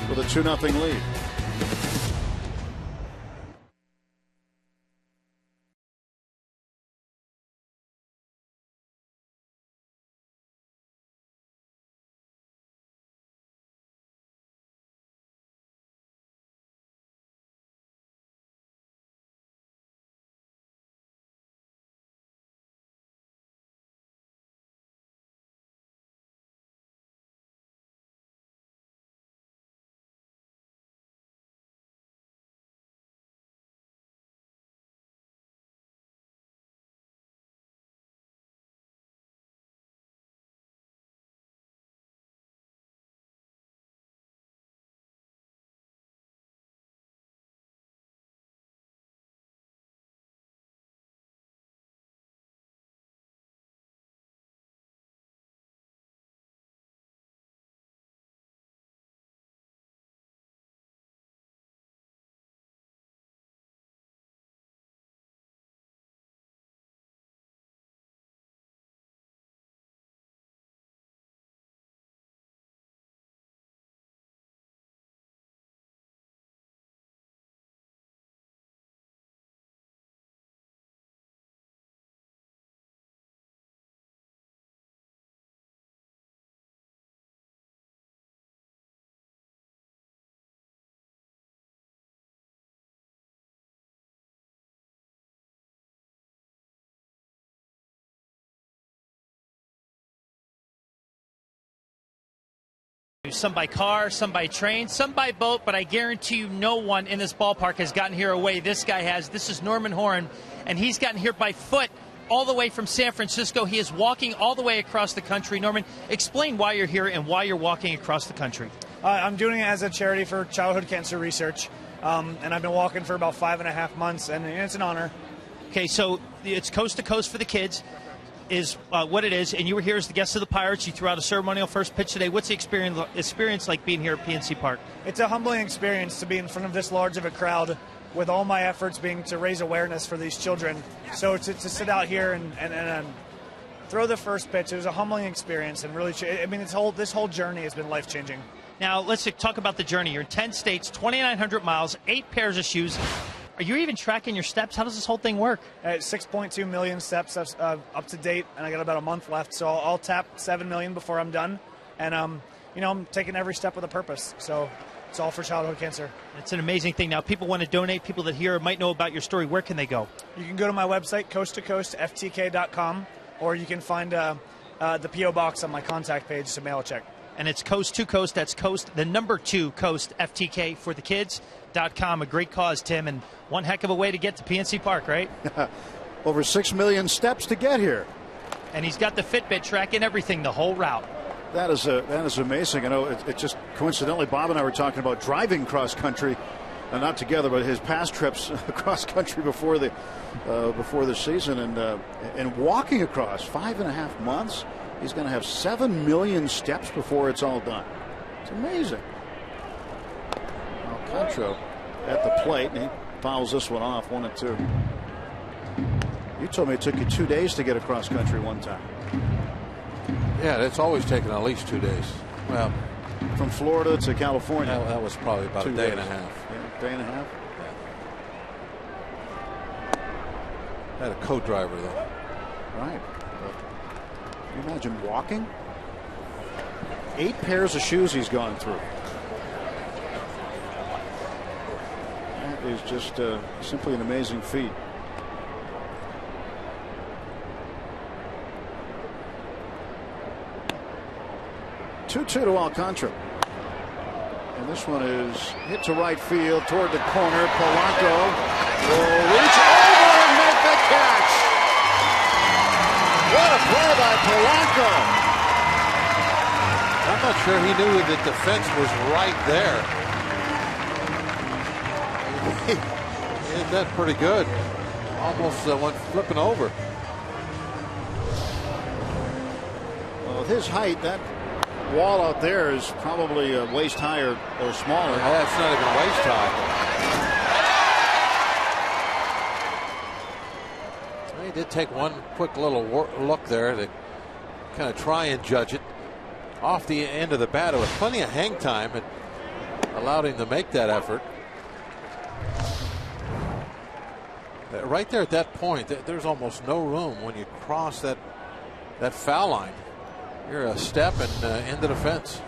Speaker 1: with a 2-0 lead.
Speaker 5: Some by car, some by train, some by boat, but I guarantee you no one in this ballpark has gotten here away. This guy has. This is Norman Horn, and he's gotten here by foot all the way from San Francisco. He is walking all the way across the country. Norman, explain why you're here and why you're walking across the country.
Speaker 6: I'm doing it as a charity for childhood cancer research, and I've been walking for about 5.5 months, and it's an honor.
Speaker 5: Okay, so it's coast to coast for the kids. Is what it is, and you were here as the guest of the Pirates. You threw out a ceremonial first pitch today. What's the experience like being here at PNC Park?
Speaker 6: It's a humbling experience to be in front of this large of a crowd, with all my efforts being to raise awareness for these children. So to sit out here and throw the first pitch, it was a humbling experience, and really, I mean, this whole journey has been life-changing.
Speaker 5: Now let's talk about the journey. You're in 10 states, 2,900 miles, 8 pairs of shoes. Are you even tracking your steps? How does this whole thing work?
Speaker 6: 6.2 million steps up to date, and I got about a month left, so I'll tap 7 million before I'm done. And I'm taking every step with a purpose. So It's all for childhood cancer.
Speaker 5: It's an amazing thing. Now, people want to donate, people that hear might know about your story. Where can they go?
Speaker 6: You can go to my website, coasttocoastftk.com, or you can find the P.O. box on my contact page to mail a check.
Speaker 5: And it's Coast to Coast. That's Coast, the number 2 Coast, FTK for the kids.com. A great cause, Tim, and one heck of a way to get to PNC Park, right?
Speaker 1: Over 6 million steps to get here.
Speaker 5: And he's got the Fitbit tracking everything, the whole route.
Speaker 1: That is amazing. I know it just coincidentally, Bob and I were talking about driving cross country, not together, but his past trips across country before the season, and walking across 5.5 months. He's going to have 7 million steps before it's all done. It's amazing. Alcantara at the plate, and he fouls this one off, 1-2. You told me it took you 2 days to get across country one time.
Speaker 2: Yeah, it's always taken at least 2 days. Well,
Speaker 1: from Florida to California.
Speaker 2: That was probably about
Speaker 1: 2
Speaker 2: a day
Speaker 1: days.
Speaker 2: and a half.
Speaker 1: Yeah, day and a half.
Speaker 2: Yeah. Had a co-driver though.
Speaker 1: Right. Can you imagine walking? 8 pairs of shoes he's gone through. That is just simply an amazing feat. Two-2 to Alcantara. And this one is hit to right field toward the corner. Polanco will reach over and make the catch. What a play by Polanco.
Speaker 2: I'm not sure he knew that the fence was right there. He did that pretty good. Almost went flipping over.
Speaker 1: Well, with his height, that wall out there is probably waist high or smaller.
Speaker 2: That's not even waist high. He did take one quick little look there to kind of try and judge it off the end of the bat. It was plenty of hang time. It allowed him to make that effort. Right there at that point, there's almost no room when you cross that foul line. You're a step and into the fence.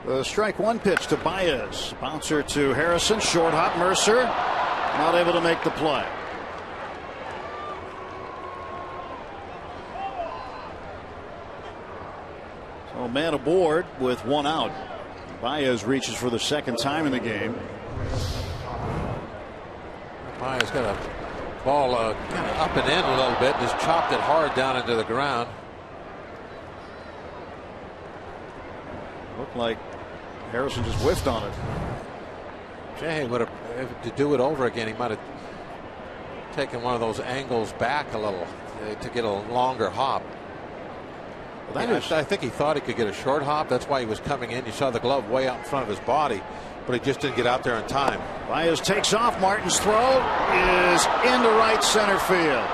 Speaker 1: The strike one pitch to Baez. Bouncer to Harrison. Short hop. Mercer not able to make the play. So man aboard with 1 out. Baez reaches for the second time in the game.
Speaker 2: Baez got a ball kind of up and in a little bit, just chopped it hard down into the ground.
Speaker 1: Looked like Harrison just whiffed on it.
Speaker 2: Jay would have, to do it over again, he might have taken one of those angles back a little to get a longer hop. Well, I think he thought he could get a short hop. That's why he was coming in. You saw the glove way out in front of his body, but he just didn't get out there in time.
Speaker 1: Baez takes off. Martin's throw is into right center field.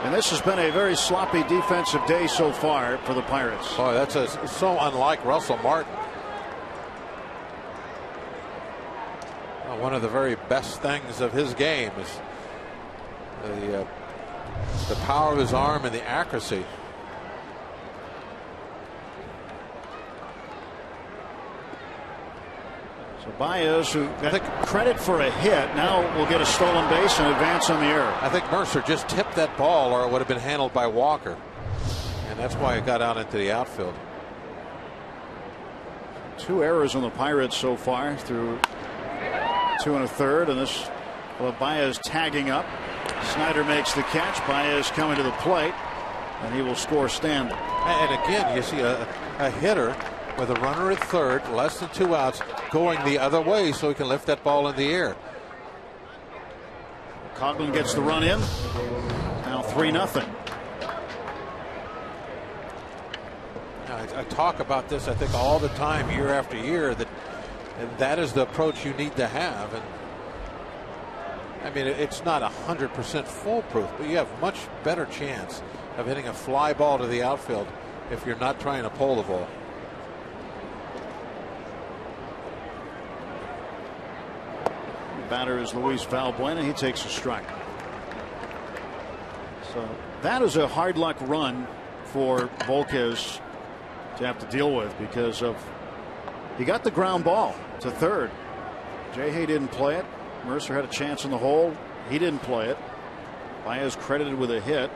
Speaker 1: And this has been a very sloppy defensive day so far for the Pirates.
Speaker 2: Boy, that's so unlike Russell Martin. Well, one of the very best things of his game is the power of his arm and the accuracy.
Speaker 1: So Baez, who got credit for a hit, now will get a stolen base and advance on the error.
Speaker 2: I think Mercer just tipped that ball, or it would have been handled by Walker, and that's why it got out into the outfield.
Speaker 1: 2 errors on the Pirates so far through 2 1/3, and this Baez tagging up. Snyder makes the catch. Baez coming to the plate, and he will score Stanley.
Speaker 2: And again, you see a hitter with a runner at third, less than 2 outs, going the other way so he can lift that ball in the air.
Speaker 1: Coughlin gets the run in. Now 3-0.
Speaker 2: I talk about this, I think, all the time, year after year, that is the approach you need to have. And I mean, it's not 100% foolproof, but you have much better chance of hitting a fly ball to the outfield if you're not trying to pull the ball.
Speaker 1: Batter is Luis Valbuena. He takes a strike. So that is a hard luck run for Volquez to have to deal with because of He got the ground ball to third. J-Hay didn't play it. Mercer had a chance in the hole. He didn't play it. Baez credited with a hit.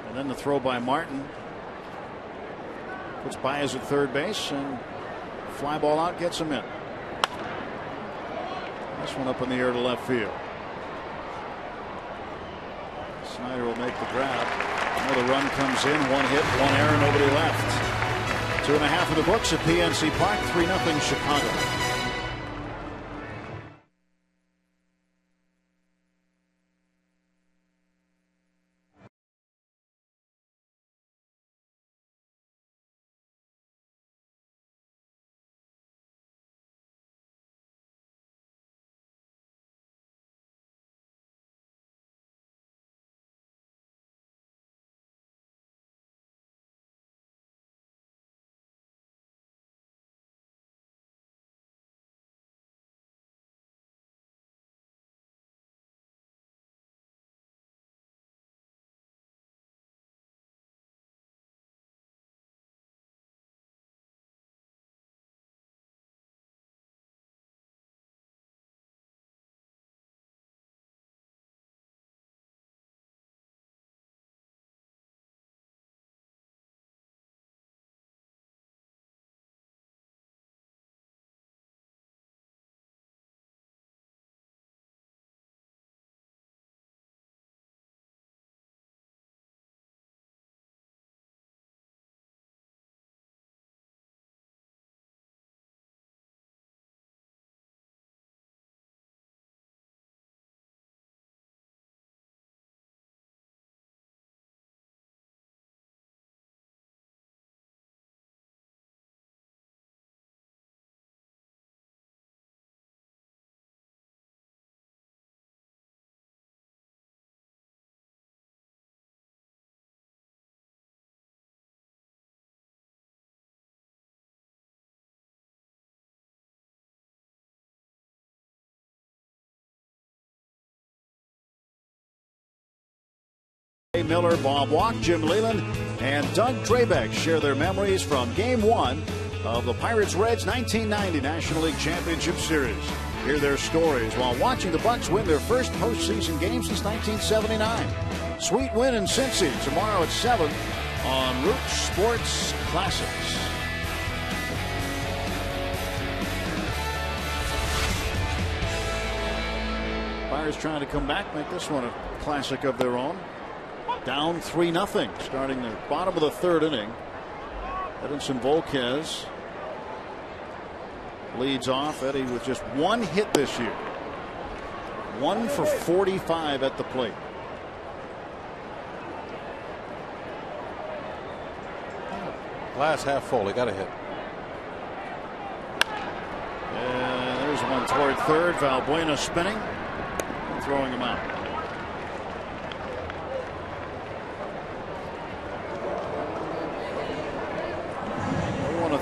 Speaker 1: And then the throw by Martin puts Baez at third base, and fly ball out gets him in. This one up in the air to left field. Snyder will make the grab. Another run comes in. One hit, one error, nobody left. 2.5 in the books at PNC Park. 3-0 Chicago. Miller, Bob Walk, Jim Leland, and Doug Drabeck share their memories from Game 1 of the Pirates-Reds 1990 National League Championship Series. Hear their stories while watching the Bucs win their first postseason game since 1979. Sweet win in Cincy tomorrow at 7 on Root Sports Classics. Pirates trying to come back, make this one a classic of their own. Down 3-0 starting the bottom of the third inning. Edinson Volquez leads off. Eddie with just one hit this year. 1 for 45 at the plate.
Speaker 2: Glass half full. He got a hit.
Speaker 1: And there's one toward third. Valbuena spinning and throwing him out.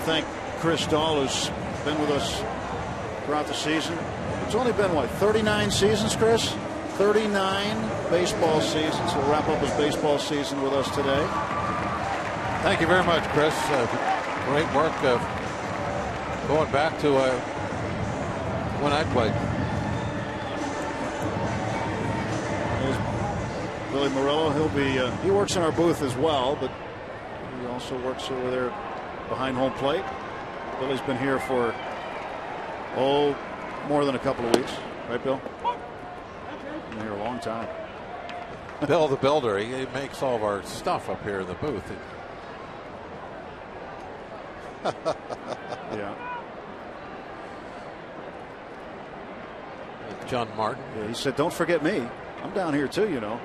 Speaker 1: Thank Chris Dahl, who's been with us throughout the season. It's only been, what, 39 seasons, Chris? 39 baseball seasons. He'll wrap up his baseball season with us today.
Speaker 2: Thank you very much, Chris. Great work going back to when I played.
Speaker 1: There's Billy Morello. He works in our booth as well, but he also works over there behind home plate. Billy's been here for more than a couple of weeks, right, Bill? Been here a long time.
Speaker 2: Bill the Builder, he makes all of our stuff up here in the booth.
Speaker 1: Yeah.
Speaker 2: John Martin.
Speaker 1: Yeah, he said, "Don't forget me. I'm down here too, you know."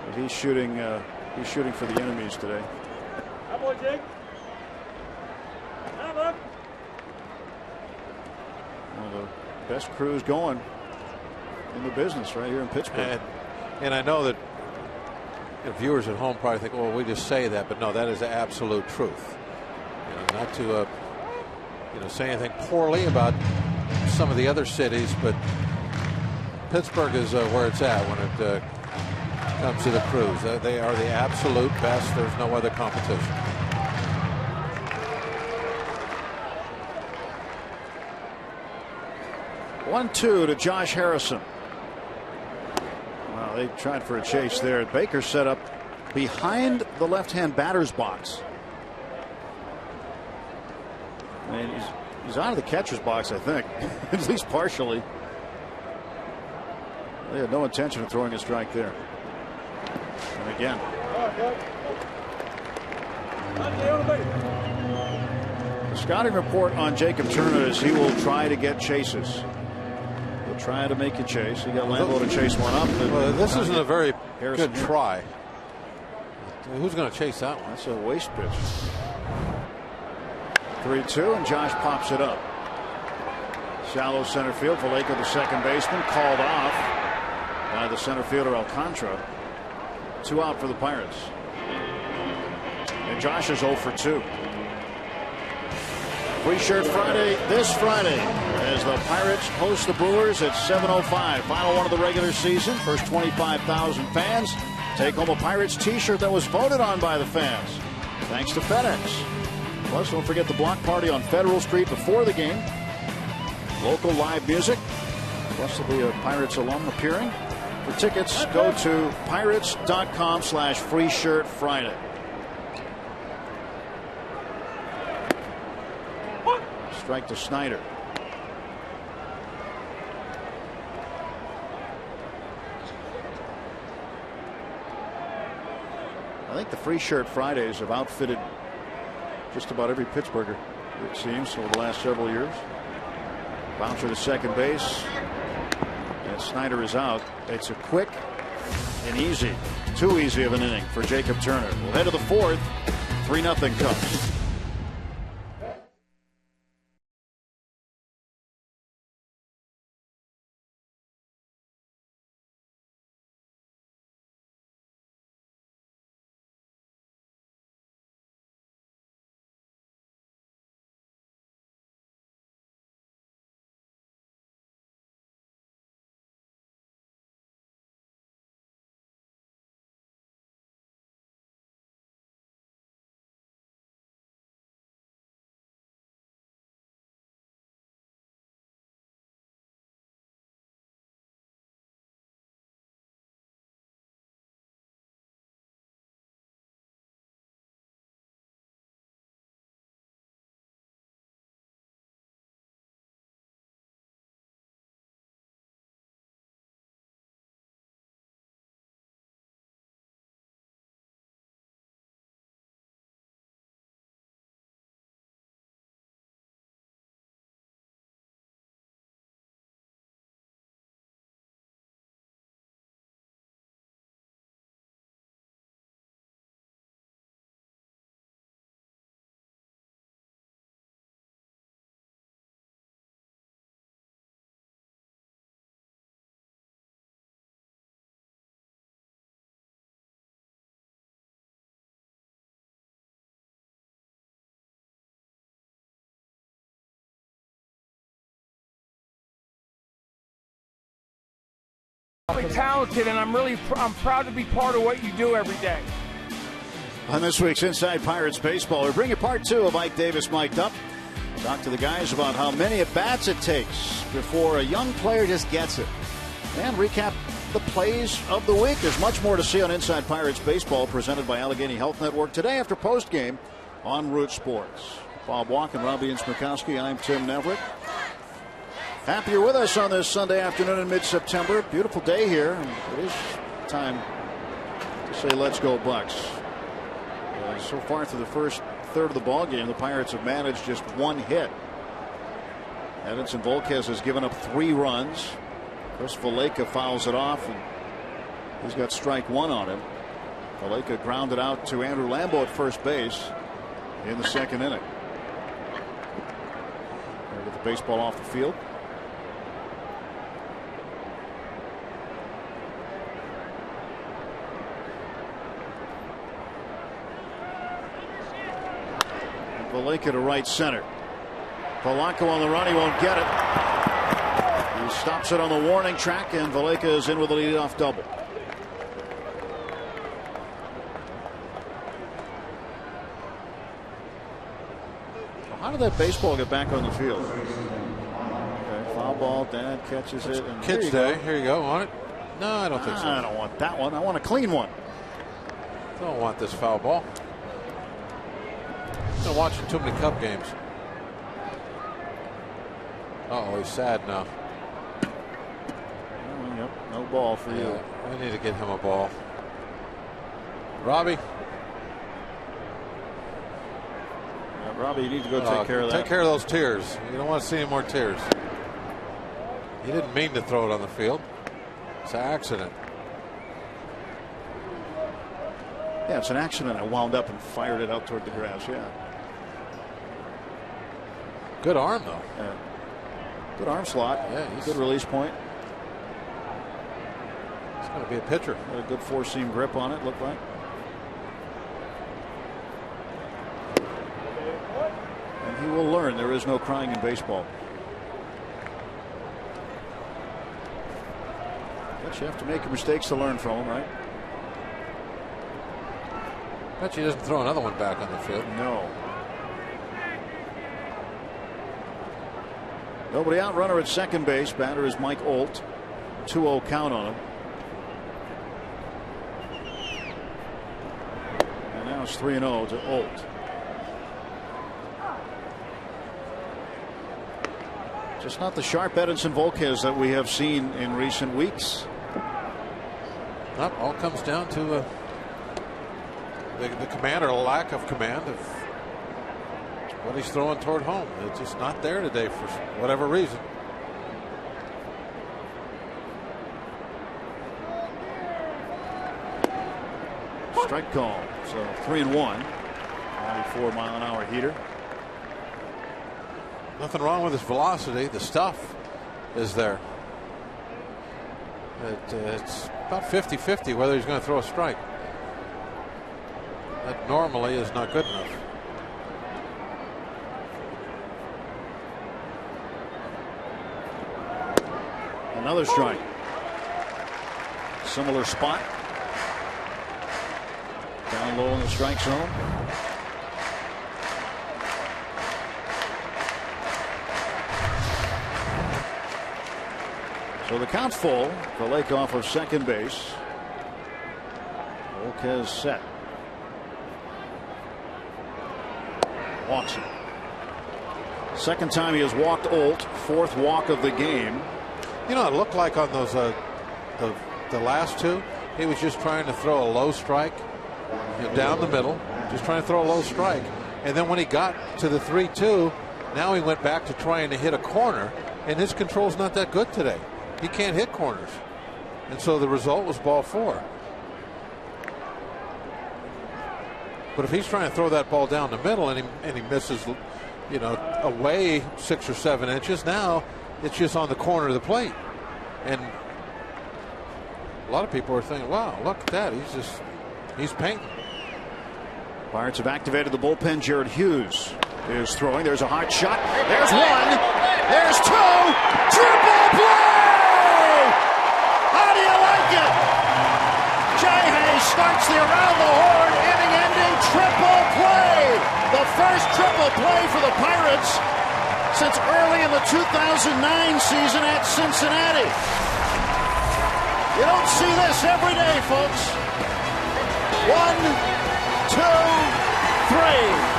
Speaker 1: But he's shooting. He's shooting for the enemies today.
Speaker 7: Hi, boy, Jake.
Speaker 1: One of the best crews going in the business right here in Pittsburgh.
Speaker 2: And I know that viewers at home probably think, well, we just say that, but no, that is the absolute truth. Not to say anything poorly about some of the other cities, but Pittsburgh is where it's at when it comes to the crews. They are the absolute best. There's no other competition.
Speaker 1: 1-2 to Josh Harrison. Well, they tried for a chase there. Baker set up behind the left-hand batter's box. And he's out of the catcher's box, I think, at least partially. They had no intention of throwing a strike there. And again. The scouting report on Jacob Turner is he will try to get chases. He'll try to make a chase. He got Lambeau to chase one up.
Speaker 2: Well, this isn't a very
Speaker 1: Harrison
Speaker 2: good try. Who's going to chase that one?
Speaker 1: That's a waste pitch. 3-2, and Josh pops it up. Shallow center field. Vallejo, the second baseman, called off by the center fielder Alcantara. 2 out for the Pirates. And Josh is 0 for 2. Free Shirt Friday this Friday as the Pirates host the Brewers at 7:05. Final one of the regular season. First 25,000 fans take home a Pirates t-shirt that was voted on by the fans. Thanks to FedEx. Plus, don't forget the block party on Federal Street before the game. Local live music. Plus, there'll be a Pirates alum appearing. For tickets, go to pirates.com/freeshirtfriday. Strike to Snyder. I think the Free Shirt Fridays have outfitted just about every Pittsburgher, it seems, over the last several years. Bouncer to second base. And Snyder is out. It's a quick and easy, too easy of an inning for Jacob Turner. We'll head to the fourth. 3-0 Cubs.
Speaker 7: Talented, and I'm proud to be part of what you do every day.
Speaker 1: On this week's Inside Pirates Baseball, we bring you part 2 of Ike Davis Mic'd Up. Talk to the guys about how many at-bats it takes before a young player just gets it. And recap the plays of the week. There's much more to see on Inside Pirates Baseball, presented by Allegheny Health Network, today after postgame on Root Sports. Bob Walk and Robbie Inchmikowski. I'm Tim Neverick. Happy you're with us on this Sunday afternoon in mid-September. Beautiful day here. And it is time to say let's go Bucks. So far through the first third of the ball game, the Pirates have managed just 1 hit. Edinson Volquez has given up 3 runs. Chris Vallejo fouls it off, and he's got strike 1 on him. Vallejo grounded out to Andrew Lambeau at first base in the second inning. There with the baseball off the field. Vallejo to right center. Polanco on the run. He won't get it. He stops it on the warning track, and Vallejo is in with a leadoff double. How did that baseball get back on the field? Okay. Foul ball. Dad catches it. And
Speaker 2: Kids Day. Here you go. Want it? No, I don't think so.
Speaker 1: I don't want that one. I want a clean one.
Speaker 2: Don't want this foul ball. Been watching too many Cub games. Oh, he's sad now.
Speaker 1: Yep, no ball for you.
Speaker 2: I need to get him a ball. Robbie.
Speaker 1: Robbie, you need to go take care of that.
Speaker 2: Take care of those tears. You don't want to see any more tears. He didn't mean to throw it on the field. It's an accident.
Speaker 1: Yeah, it's an accident. I wound up and fired it out toward the grass. Yeah.
Speaker 2: Good arm, though.
Speaker 1: Yeah. Good arm slot.
Speaker 2: Yeah,
Speaker 1: good release point.
Speaker 2: He's going to be a pitcher.
Speaker 1: Got a good four-seam grip on it, looked like. And he will learn there is no crying in baseball. But you have to make your mistakes to learn from them, right?
Speaker 2: Bet you doesn't throw another one back on the field.
Speaker 1: No. Nobody out. Runner at second base. Batter is Mike Olt. 2-0 count on him. And now it's 3-0 to Olt. Just not the sharp Edinson Volquez that we have seen in recent weeks.
Speaker 2: Nope, all comes down to the command or lack of command of what he's throwing toward home. It's just not there today for whatever reason.
Speaker 1: Strike call. So 3-1. 94-mile-an-hour heater.
Speaker 2: Nothing wrong with his velocity. The stuff is there. It's about 50-50 whether he's going to throw a strike. That normally is not good enough.
Speaker 1: Another strike. Similar spot. Down low in the strike zone. So the count's full. The Lake off of second base. Volquez set. Walks him. Second time he has walked Olt. Fourth walk of the game.
Speaker 2: You know, it looked like on those the last two, he was just trying to throw a low strike, down the middle, just trying to throw a low strike. And then when he got to the 3-2, now he went back to trying to hit a corner, and his control's not that good today. He can't hit corners. And so the result was ball 4. But if he's trying to throw that ball down the middle and he misses, you know, away 6 or 7 inches, now it's just on the corner of the plate. And a lot of people are thinking, wow, look at that. He's painting.
Speaker 1: Pirates have activated the bullpen. Jared Hughes is throwing. There's a hard shot. There's one. There's two. Triple play! How do you like it? Jay Hayes starts the around the horn inning-ending triple play. The first triple play for the Pirates since early in the 2009 season at Cincinnati. You don't see this every day, folks. 1, 2, 3.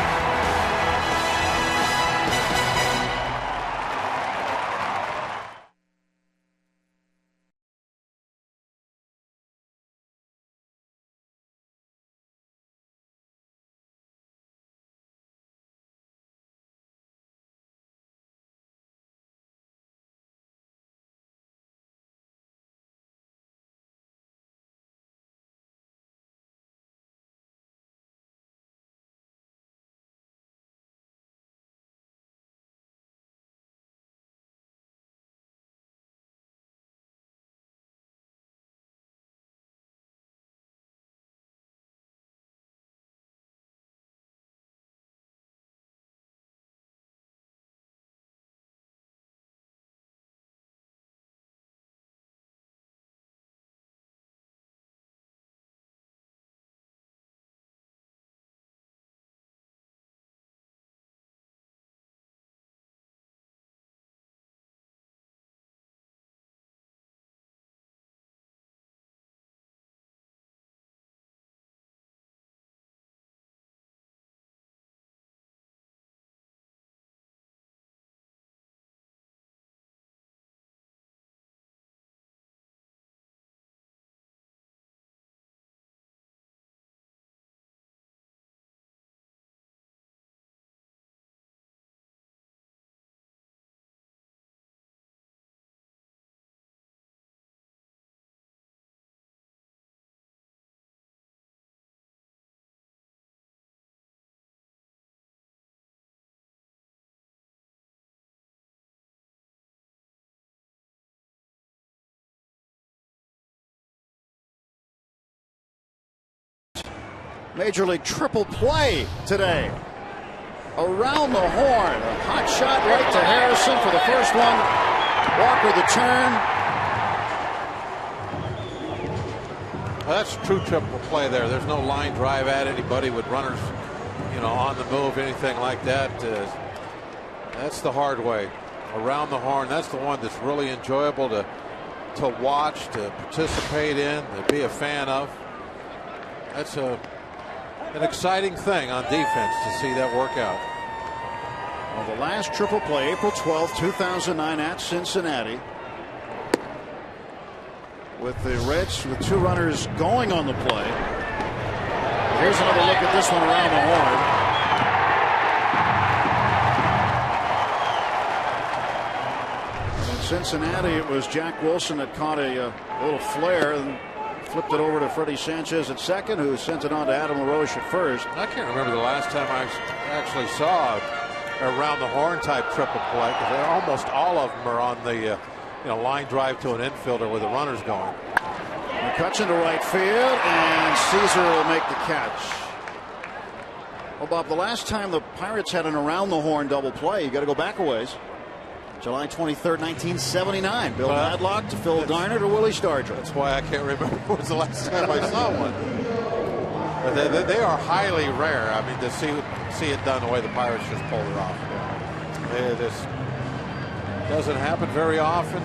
Speaker 1: Major League triple play today. Around the horn, a hot shot right to Harrison for the first one. Walker the turn.
Speaker 2: Well, that's true triple play there. There's no line drive at anybody with runners, on the move, anything like that. That's the hard way. Around the horn, that's the one that's really enjoyable to watch, to participate in, to be a fan of. That's an exciting thing on defense to see that work out.
Speaker 1: Well, the last triple play, April 12th, 2009 at Cincinnati. With the Reds with 2 runners going on the play. Here's another look at this one around the horn. In Cincinnati, it was Jack Wilson that caught a little flare and flipped it over to Freddie Sanchez at second, who sent it on to Adam LaRoche at first.
Speaker 2: I can't remember the last time I actually saw around the horn type triple play, because almost all of them are on the line drive to an infielder where the runner's going.
Speaker 1: He cuts into right field, and Caesar will make the catch. Well, Bob, the last time the Pirates had an around the horn double play, you got to go back a ways. July 23rd, 1979. Bill Madlock to Phil Darner to Willie Stargell.
Speaker 2: That's why I can't remember when was the last time I saw one. But they are highly rare. I mean, to see it done the way the Pirates just pulled it off. This doesn't happen very often.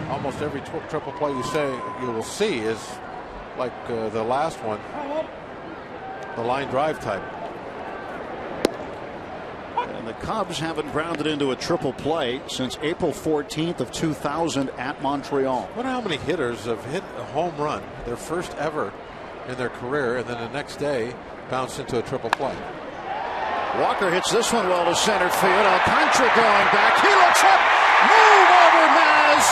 Speaker 2: Almost every triple play you will see is like the last one, the line drive type.
Speaker 1: And the Cubs haven't grounded into a triple play since April 14th of 2000 at Montreal.
Speaker 2: I wonder how many hitters have hit a home run, their first ever in their career, and then the next day bounced into a triple play.
Speaker 1: Walker hits this one well to center field. Alcantara going back. He looks up. Move over Maz.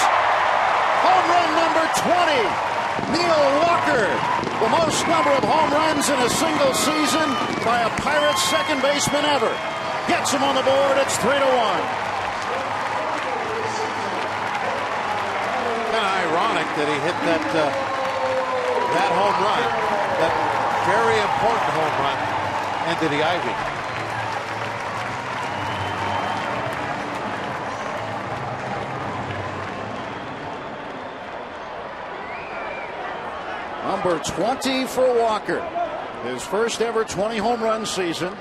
Speaker 1: Home run number 20. Neil Walker. The most number of home runs in a single season by a Pirates second baseman ever. Gets him on the board. It's 3-1.
Speaker 2: Kind of ironic that he hit that home run, that very important home run, into the ivy.
Speaker 1: Number 20 for Walker. His first ever 20 home run season.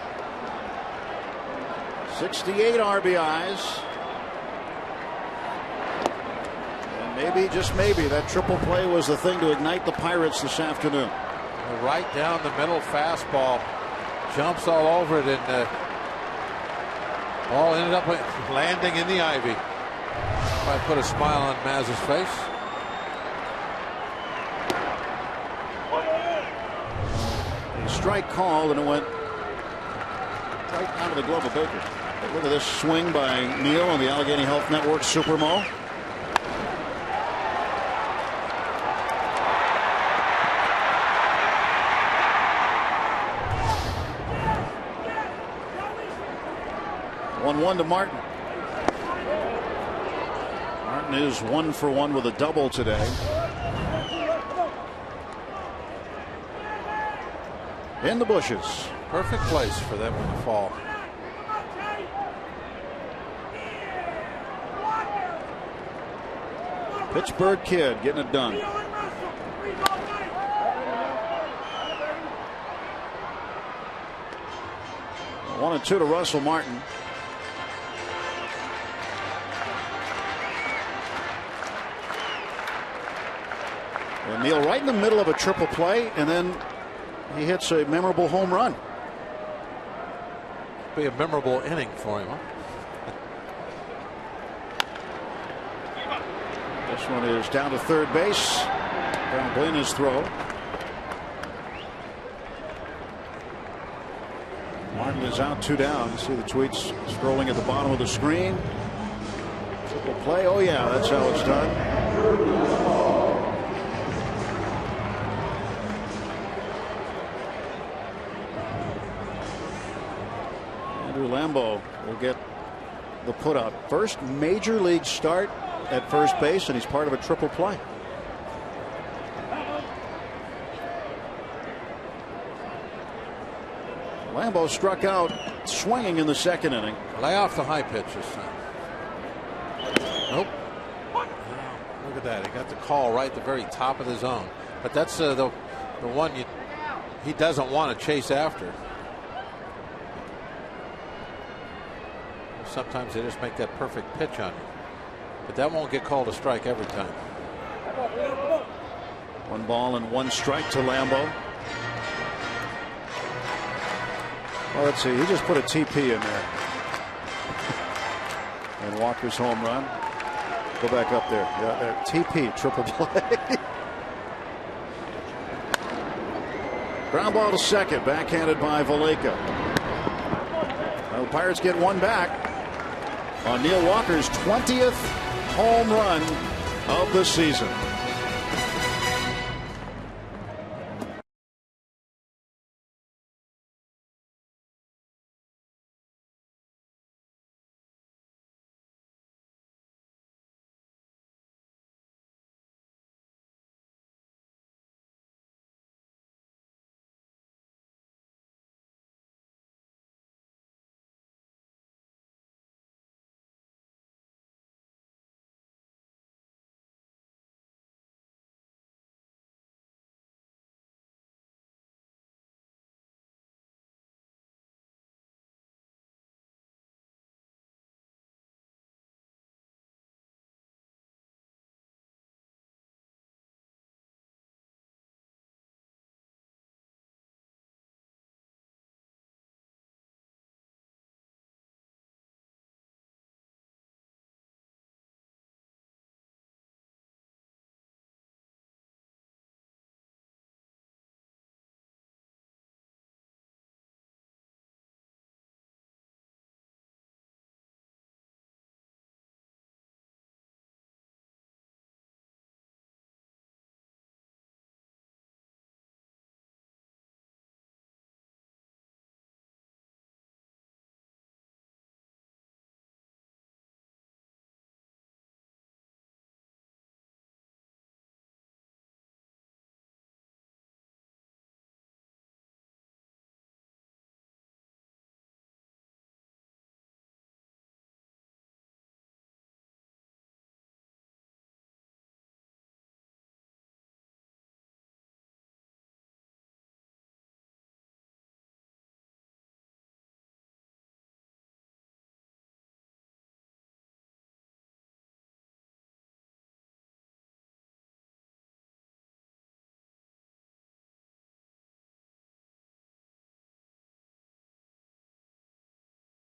Speaker 1: 68 RBIs. And maybe, just maybe, that triple play was the thing to ignite the Pirates this afternoon.
Speaker 2: Right down the middle fastball. Jumps all over it, and ball ended up landing in the ivy. Might put a smile on Maz's face.
Speaker 1: A strike called, and it went right out of the glove of Baker. But look at this swing by Neal on the Allegheny Health Network Supermo. One to Martin. Martin is 1 for 1 with a double today. In the bushes.
Speaker 2: Perfect place for that one to fall.
Speaker 1: Pittsburgh kid getting it done. 1-2 to Russell Martin. And Neal right in the middle of a triple play, and then he hits a memorable home run.
Speaker 2: Be a memorable inning for him. Huh?
Speaker 1: This one is down to third base. Down Glenna's throw. Martin is out, 2 down. You see the tweets scrolling at the bottom of the screen. Triple play. Oh yeah, that's how it's done. Andrew Lambeau will get the put up. First major league start at first base, and he's part of a triple play. Lambeau struck out swinging in the second inning.
Speaker 2: Lay off the high pitch this time. Nope. Look at that. He got the call right at the very top of the zone. But that's the one he doesn't want to chase after. Sometimes they just make that perfect pitch on you. But that won't get called a strike every time.
Speaker 1: 1 ball and 1 strike to Lambeau. Well, let's see. He just put a TP in there. And Walker's home run. Go back up there. Yeah, TP, triple play. Ground ball to second, backhanded by Valleca. Well, the Pirates get 1 back on Neil Walker's 20th home run of the season.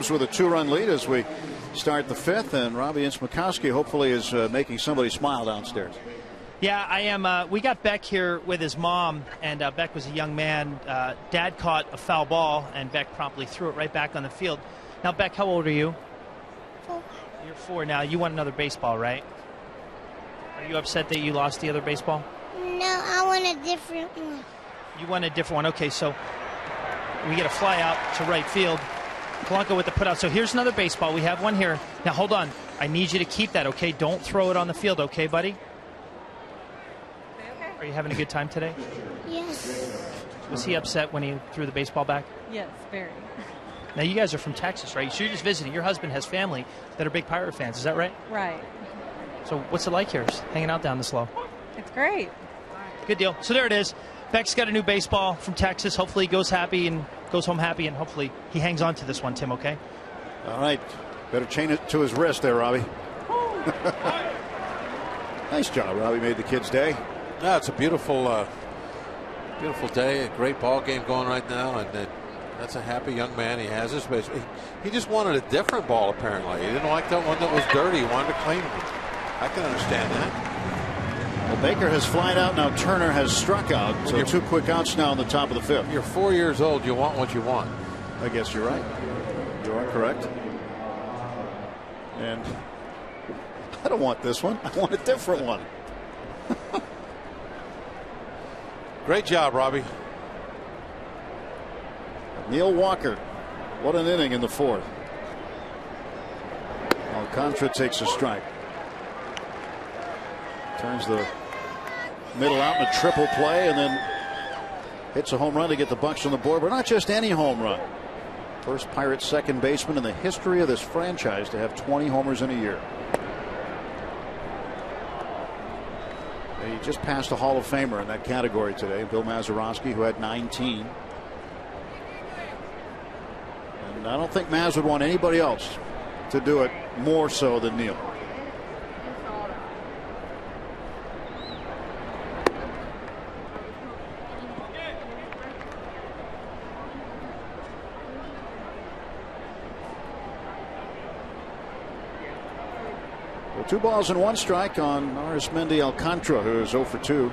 Speaker 1: With a 2-run lead as we start the 5th, and Robbie Ince-McCoskey hopefully is making somebody smile downstairs.
Speaker 5: Yeah, I am. We got Beck here with his mom, and Beck was a young man. Dad caught a foul ball, and Beck promptly threw it right back on the field. Now, Beck, how old are you?
Speaker 4: 4.
Speaker 5: You're 4 now. You want another baseball, right? Are you upset that you lost the other baseball?
Speaker 4: No, I want a different one.
Speaker 5: You want a different one. Okay, so we get a fly out to right field. Polanco with the put out. So here's another baseball. We have one here. Now, hold on. I need you to keep that, okay? Don't throw it on the field, okay, buddy? Are you having a good time today?
Speaker 4: Yes.
Speaker 5: Was he upset when he threw the baseball back?
Speaker 8: Yes, very.
Speaker 5: Now, you guys are from Texas, right? So you're just visiting. Your husband has family that are big Pirate fans. Is that right?
Speaker 8: Right.
Speaker 5: So what's it like here, hanging out down this low?
Speaker 8: It's great.
Speaker 5: Good deal. So there it is. Beck's got a new baseball from Texas. Hopefully he goes happy and goes home happy, and hopefully he hangs on to this one, Tim, okay?
Speaker 1: All right. Better chain it to his wrist there, Robbie. Nice job, Robbie. Made the kid's day.
Speaker 2: Yeah, it's a beautiful, beautiful day. A great ball game going right now, and that's a happy young man. He has his base. He just wanted a different ball, apparently. He didn't like that one that was dirty. He wanted to clean it. I can understand that.
Speaker 1: Well, Baker has flied out. Now Turner has struck out. So 2 quick outs now in the top of the 5th.
Speaker 2: You're 4 years old. You want what you want.
Speaker 1: I guess you're right. You are correct. And I don't want this one. I want a different one.
Speaker 2: Great job, Robbie.
Speaker 1: Neil Walker. What an inning in the 4th. Alcantara takes a strike. Turns the middle out in a triple play and then hits a home run to get the Bucks on the board. But not just any home run. First Pirates second baseman in the history of this franchise to have 20 homers in a year. He just passed a Hall of Famer in that category today, Bill Mazeroski, who had 19. And I don't think Maz would want anybody else to do it more so than Neil. Well, 2 balls and 1 strike on Arismendi Alcantara, who is 0 for 2.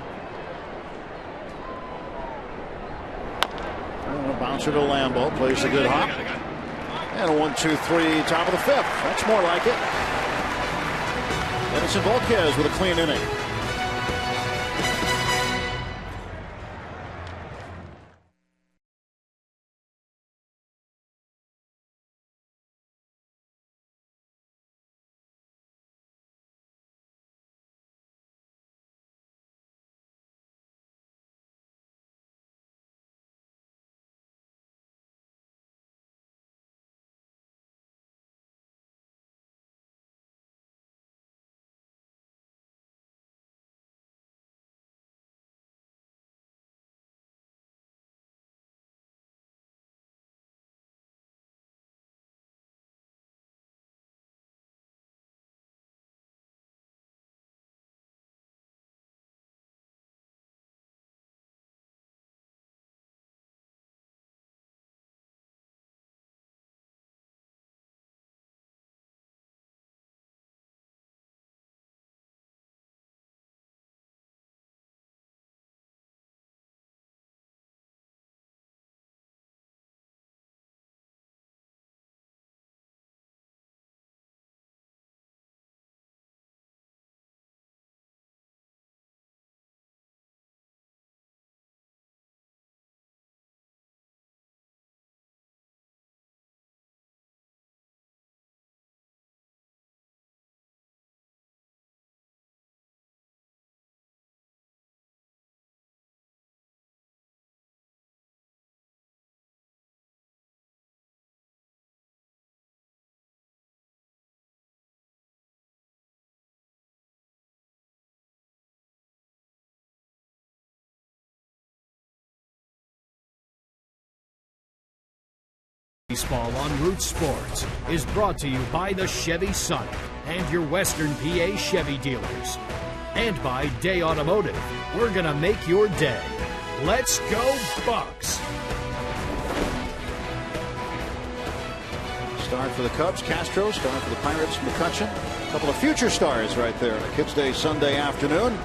Speaker 1: And a bouncer to Lambeau, plays a good hop. And a 1-2-3, top of the 5th. That's more like it. Edinson Volquez with a clean inning.
Speaker 3: Baseball on Root Sports is brought to you by the Chevy Sonic and your Western PA Chevy dealers. And by Day Automotive. We're going to make your day. Let's go Bucks!
Speaker 1: Start for the Cubs, Castro. Start for the Pirates, McCutchen. A couple of future stars right there on a Kids Day Sunday afternoon.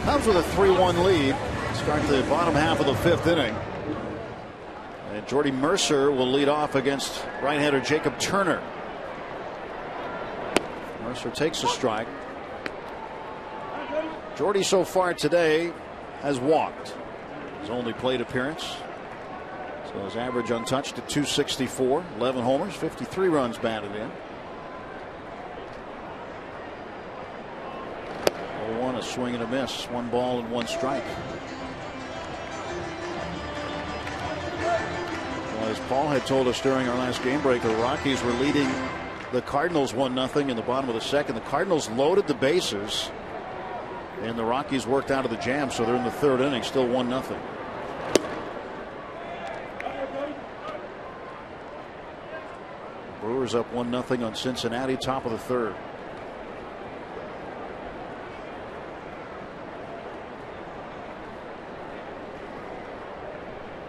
Speaker 1: Cubs with a 3-1 lead. Start the bottom half of the 5th inning. And Jordy Mercer will lead off against right-hander Jacob Turner. Mercer takes a strike. Jordy so far today has walked. His only plate appearance. So his average untouched at 264. 11 homers, 53 runs batted in. 0-1, a swing and a miss. 1 ball and 1 strike. As Paul had told us during our last game break, the Rockies were leading the Cardinals 1-0 in the bottom of the 2nd. The Cardinals loaded the bases, and the Rockies worked out of the jam, so they're in the 3rd inning, still 1-0. Brewers up 1-0 on Cincinnati, top of the 3rd.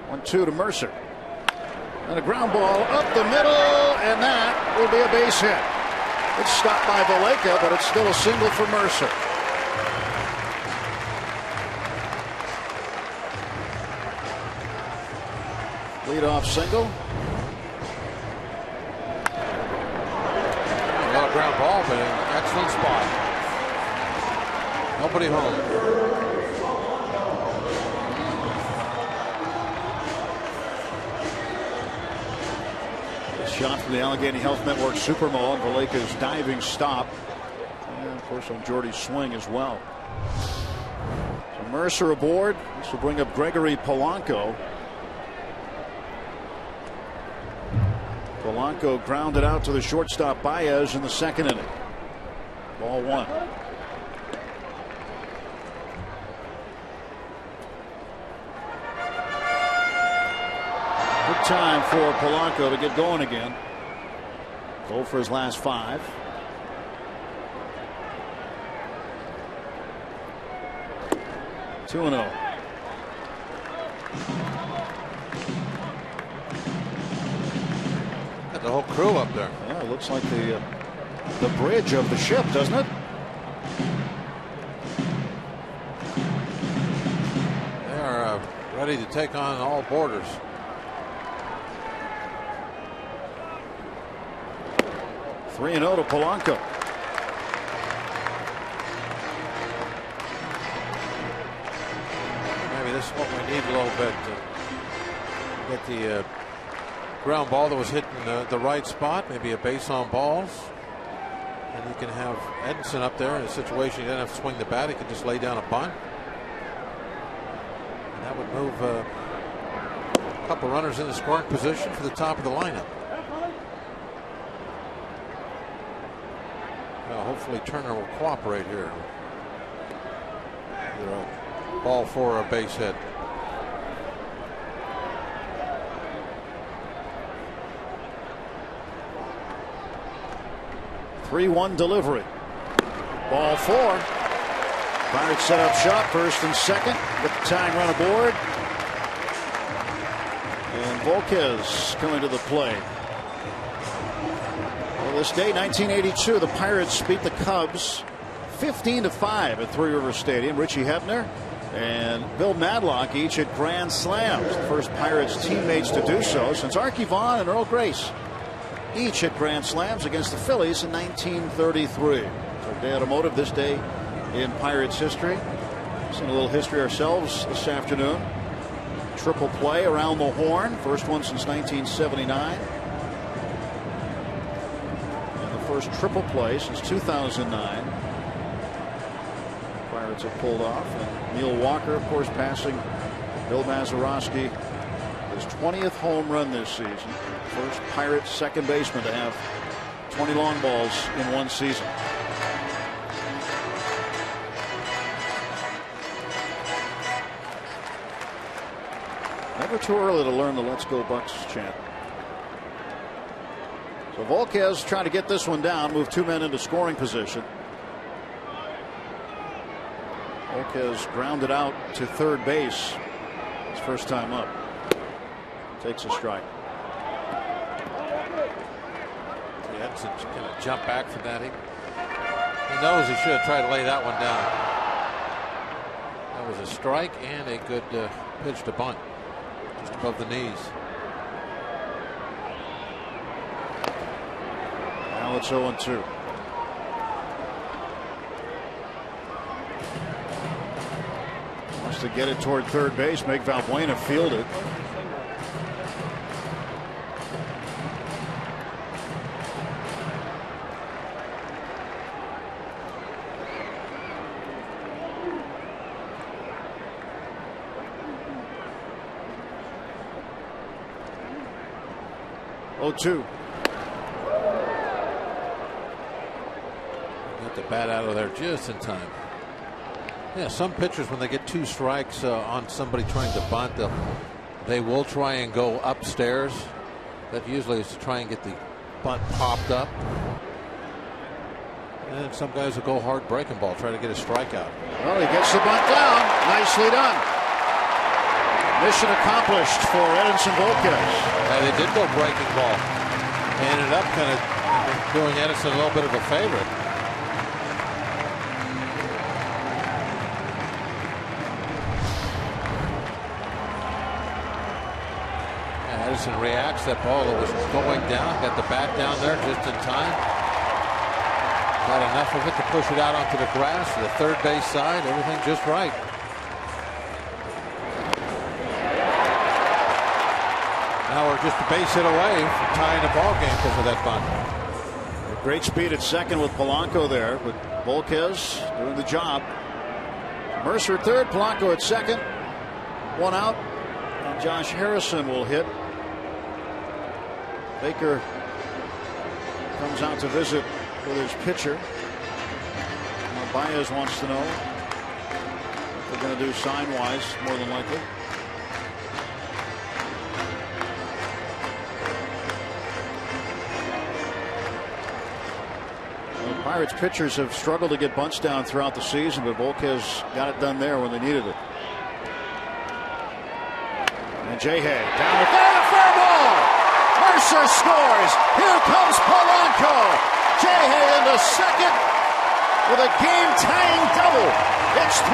Speaker 1: One-two to Mercer. And a ground ball up the middle, and that will be a base hit. It's stopped by Valleca, but it's still a single for Mercer. Leadoff single.
Speaker 2: Not a ground ball, but an excellent spot. Nobody home.
Speaker 1: Shot from the Allegheny Health Network Supermall. Valleca's diving stop. And of course on Jordy's swing as well. So Mercer aboard. This will bring up Gregory Polanco. Polanco grounded out to the shortstop Baez in the second inning. Ball one. Good time for Polanco to get going again. Go for his last 5. Two and 0.
Speaker 2: Got the whole crew up there.
Speaker 1: Yeah, it looks like the bridge of the ship, doesn't it?
Speaker 2: They are ready to take on all borders.
Speaker 1: Three and 0 to Polanco.
Speaker 2: Maybe this is what we need a little bit to get the ground ball that was hitting the right spot. Maybe a base on balls. And you can have Edinson up there in a situation he doesn't have to swing the bat. He can just lay down a bunt. And that would move a couple runners in the scoring position for the top of the lineup. Well, hopefully Turner will cooperate here. Ball for a base hit.
Speaker 1: Three-one delivery. Ball 4. Pirates set up shop, first and second. Get the tying run aboard. And Volquez coming to the plate. Well, this day, 1982, the Pirates beat the Cubs 15-5 at Three Rivers Stadium. Richie Hebner and Bill Madlock each hit grand slams. The first Pirates teammates to do so since Archie Vaughan and Earl Grace each hit grand slams against the Phillies in 1933. So day automotive this day in Pirates history. Seeing a little history ourselves this afternoon. Triple play around the horn. First one since 1979. And the first triple play since 2009. Pirates have pulled off. And Neil Walker, of course, passing Bill Mazeroski. His 20th home run this season. First Pirates second baseman to have 20 long balls in one season. Never too early to learn the "Let's Go Bucks" chant. So Volquez trying to get this one down, move 2 men into scoring position. Volquez grounded out to third base. His first time up. Takes a strike.
Speaker 2: Edson's going to jump back from that. He knows he should have tried to lay that one down. That was a strike and a good pitch to bunt. Just above the knees.
Speaker 1: Now it's 0-2. Wants to get it toward third base, make Valbuena field it. Got
Speaker 2: the bat out of there just in time. Yeah, some pitchers, when they get 2 strikes on somebody trying to bunt, they will try and go upstairs. That usually is to try and get the bunt popped up. And some guys will go hard breaking ball, try to get a strikeout.
Speaker 1: Well, he gets the bunt down. Nicely done. Mission accomplished for Edinson Volquez.
Speaker 2: Yeah, they did go breaking ball. They ended up kind of doing Edinson a little bit of a favor. Yeah, Edinson reacts. That ball that was going down, got the bat down there just in time. Got enough of it to push it out onto the grass to the third base side. Everything just right. Now we're just a base hit away from tying the ball game because of that bunt.
Speaker 1: Great speed at second with Polanco there, but Volquez doing the job. Mercer at third, Polanco at second. One out, and Josh Harrison will hit. Baker comes out to visit with his pitcher. Baez wants to know what they're going to do sign-wise, more than likely. The Pirates pitchers have struggled to get bunts down throughout the season, but Volquez got it done there when they needed it. And J. Hay down the fair ball. Mercer scores. Here comes Polanco. J. Hay into second with a game-tying double. It's 3-3.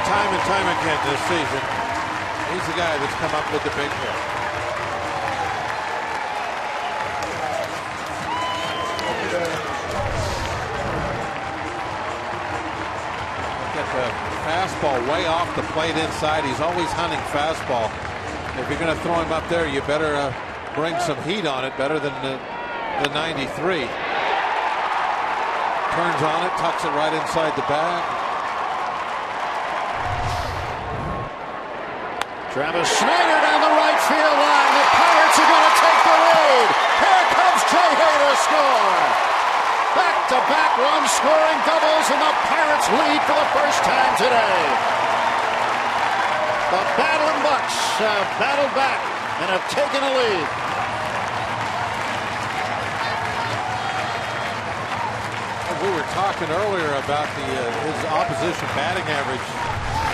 Speaker 2: Time and time again this season, he's the guy that's come up with the big hit. Get the fastball way off the plate inside. He's always hunting fastball. If you're going to throw him up there, you better bring some heat on it, better than the 93. Turns on it, tucks it right inside the bag.
Speaker 1: Travis Snyder down the right field line. The Pirates are going to take the lead. Here comes J. Hay to score. Back-to-back run-scoring doubles, and the Pirates lead for the first time today. The battling Bucks have battled back and have taken a lead.
Speaker 2: We were talking earlier about his opposition batting average.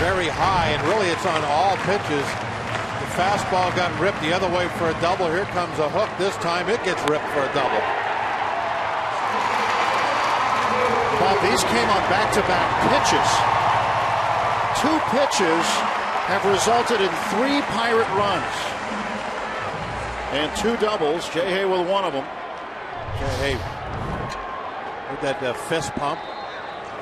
Speaker 2: Very high, and really it's on all pitches. The fastball got ripped the other way for a double. Here comes a hook. This time it gets ripped for a double.
Speaker 1: Bob, these came on back-to-back pitches. 2 pitches have resulted in 3 Pirate runs. And 2 doubles. J. Hay with one of them.
Speaker 2: J. Hay with that fist pump.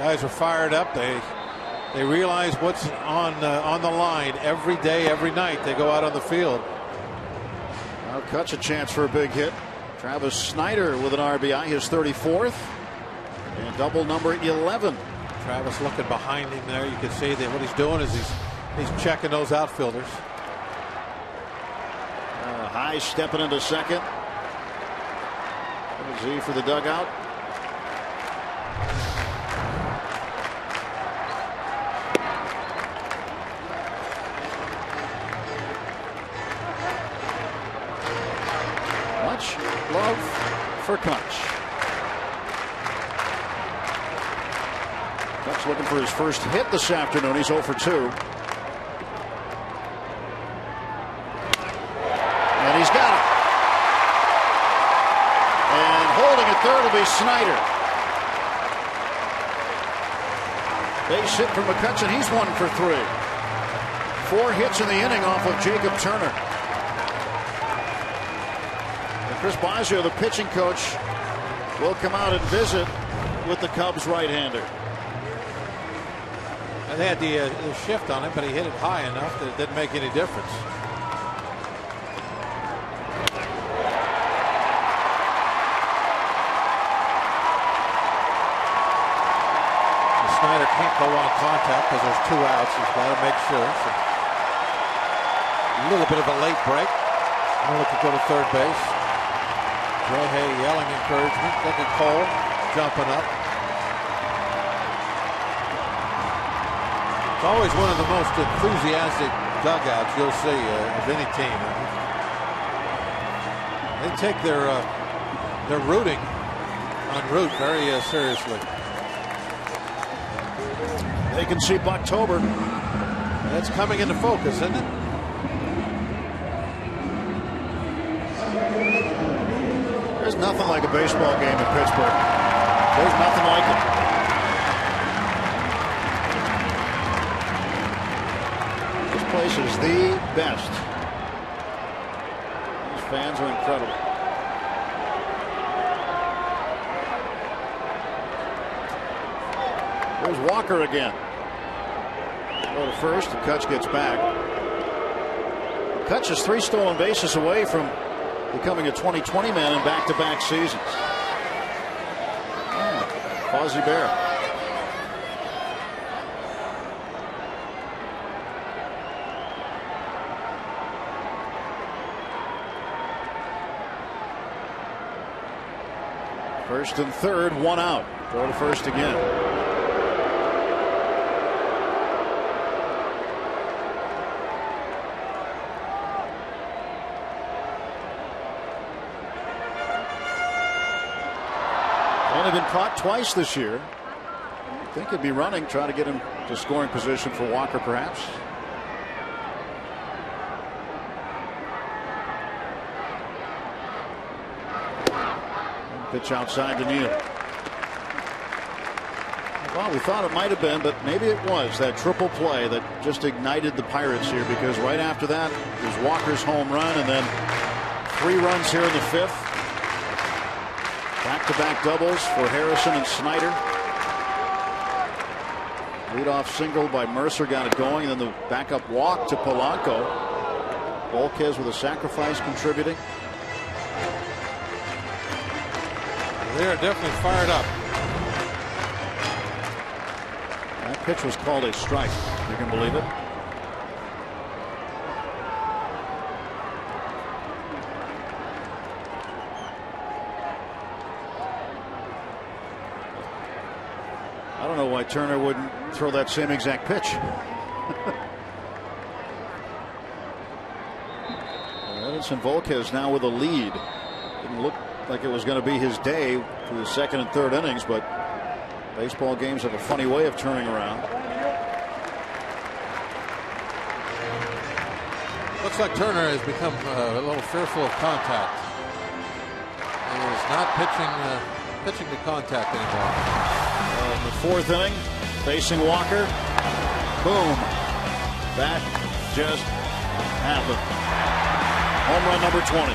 Speaker 2: Guys are fired up. They realize what's on the line every day, every night. They go out on the field.
Speaker 1: Now Kutch a chance for a big hit. Travis Snyder with an RBI, his 34th, and double number 11.
Speaker 2: Travis looking behind him there. You can see that what he's doing is he's checking those outfielders.
Speaker 1: High stepping into second. Z for the dugout. Love for Kutch. Kutch looking for his first hit this afternoon. He's 0 for 2. And he's got it. And holding at third will be Snyder. Base hit from McCutcheon. He's 1 for 3. 4 hits in the inning off of Jacob Turner. Chris Bosio, the pitching coach, will come out and visit with the Cubs right-hander.
Speaker 2: And they had the shift on it, but he hit it high enough that it didn't make any difference. Snyder can't go on contact because there's 2 outs. He's got to make sure. So a little bit of a late break. Miller could go to third base. J. Hay yelling encouragement. Look at Cole jumping up. It's always one of the most enthusiastic dugouts you'll see of any team. They take their rooting en route very seriously.
Speaker 1: They can see Bucktober.
Speaker 2: That's coming into focus, isn't it?
Speaker 1: There's nothing like a baseball game in Pittsburgh. There's nothing like it. This place is the best. These fans are incredible. There's Walker again. Go to first, and Kutch gets back. Kutch is 3 stolen bases away from becoming a 20-20 man in back-to-back seasons. Fozzie Bear. First and third, one out. Throw to first again. Only been caught twice this year. I think he'd be running, trying to get him to scoring position for Walker, perhaps. Pitch outside to Neal. Well, we thought it might have been, but maybe it was that triple play that just ignited the Pirates here, because right after that was Walker's home run, and then 3 runs here in the 5th. Back-to-back doubles for Harrison and Snyder. Leadoff single by Mercer got it going, and then the backup walk to Polanco. Volquez with a sacrifice contributing.
Speaker 2: They are definitely fired up.
Speaker 1: That pitch was called a strike. You can believe it. I don't know why Turner wouldn't throw that same exact pitch. Edinson Volquez now with a lead. Didn't look like it was going to be his day for the 2nd and 3rd innings, but baseball games have a funny way of turning around.
Speaker 2: Looks like Turner has become a little fearful of contact. He is not pitching to contact anymore.
Speaker 1: In the 4th inning, facing Walker. Boom. That just happened. Home run number 20.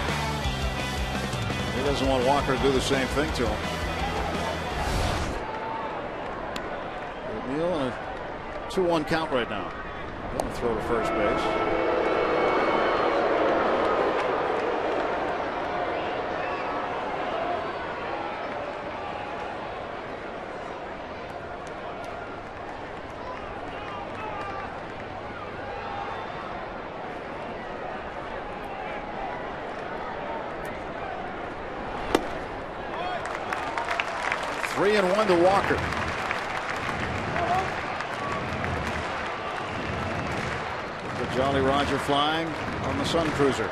Speaker 1: He doesn't want Walker to do the same thing to him. Neal on a 2-1 count right now. Going to throw to first base. Three and 1 to Walker. The Jolly Roger flying on the Sun Cruiser.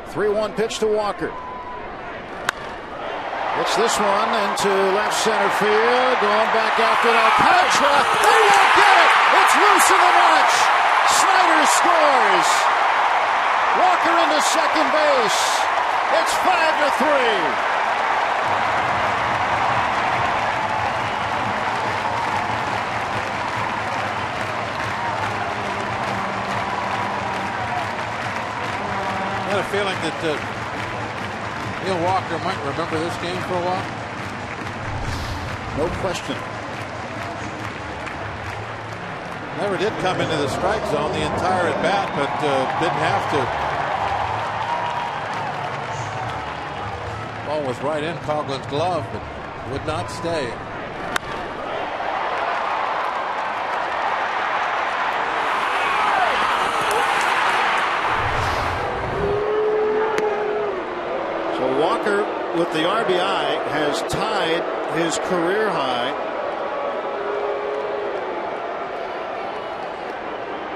Speaker 1: Three-one pitch to Walker. It's this one into left center field. Going back after Alcantara. They won't get it. It's loose in the notch. Snyder scores. Walker into second base. It's 5-3.
Speaker 2: I had a feeling that Neil Walker might remember this game for a while.
Speaker 1: No question.
Speaker 2: Never did come into the strike zone the entire at bat, but didn't have to. Ball was right in Coughlin's glove, but would not stay.
Speaker 1: So Walker with the RBI has tied his career high.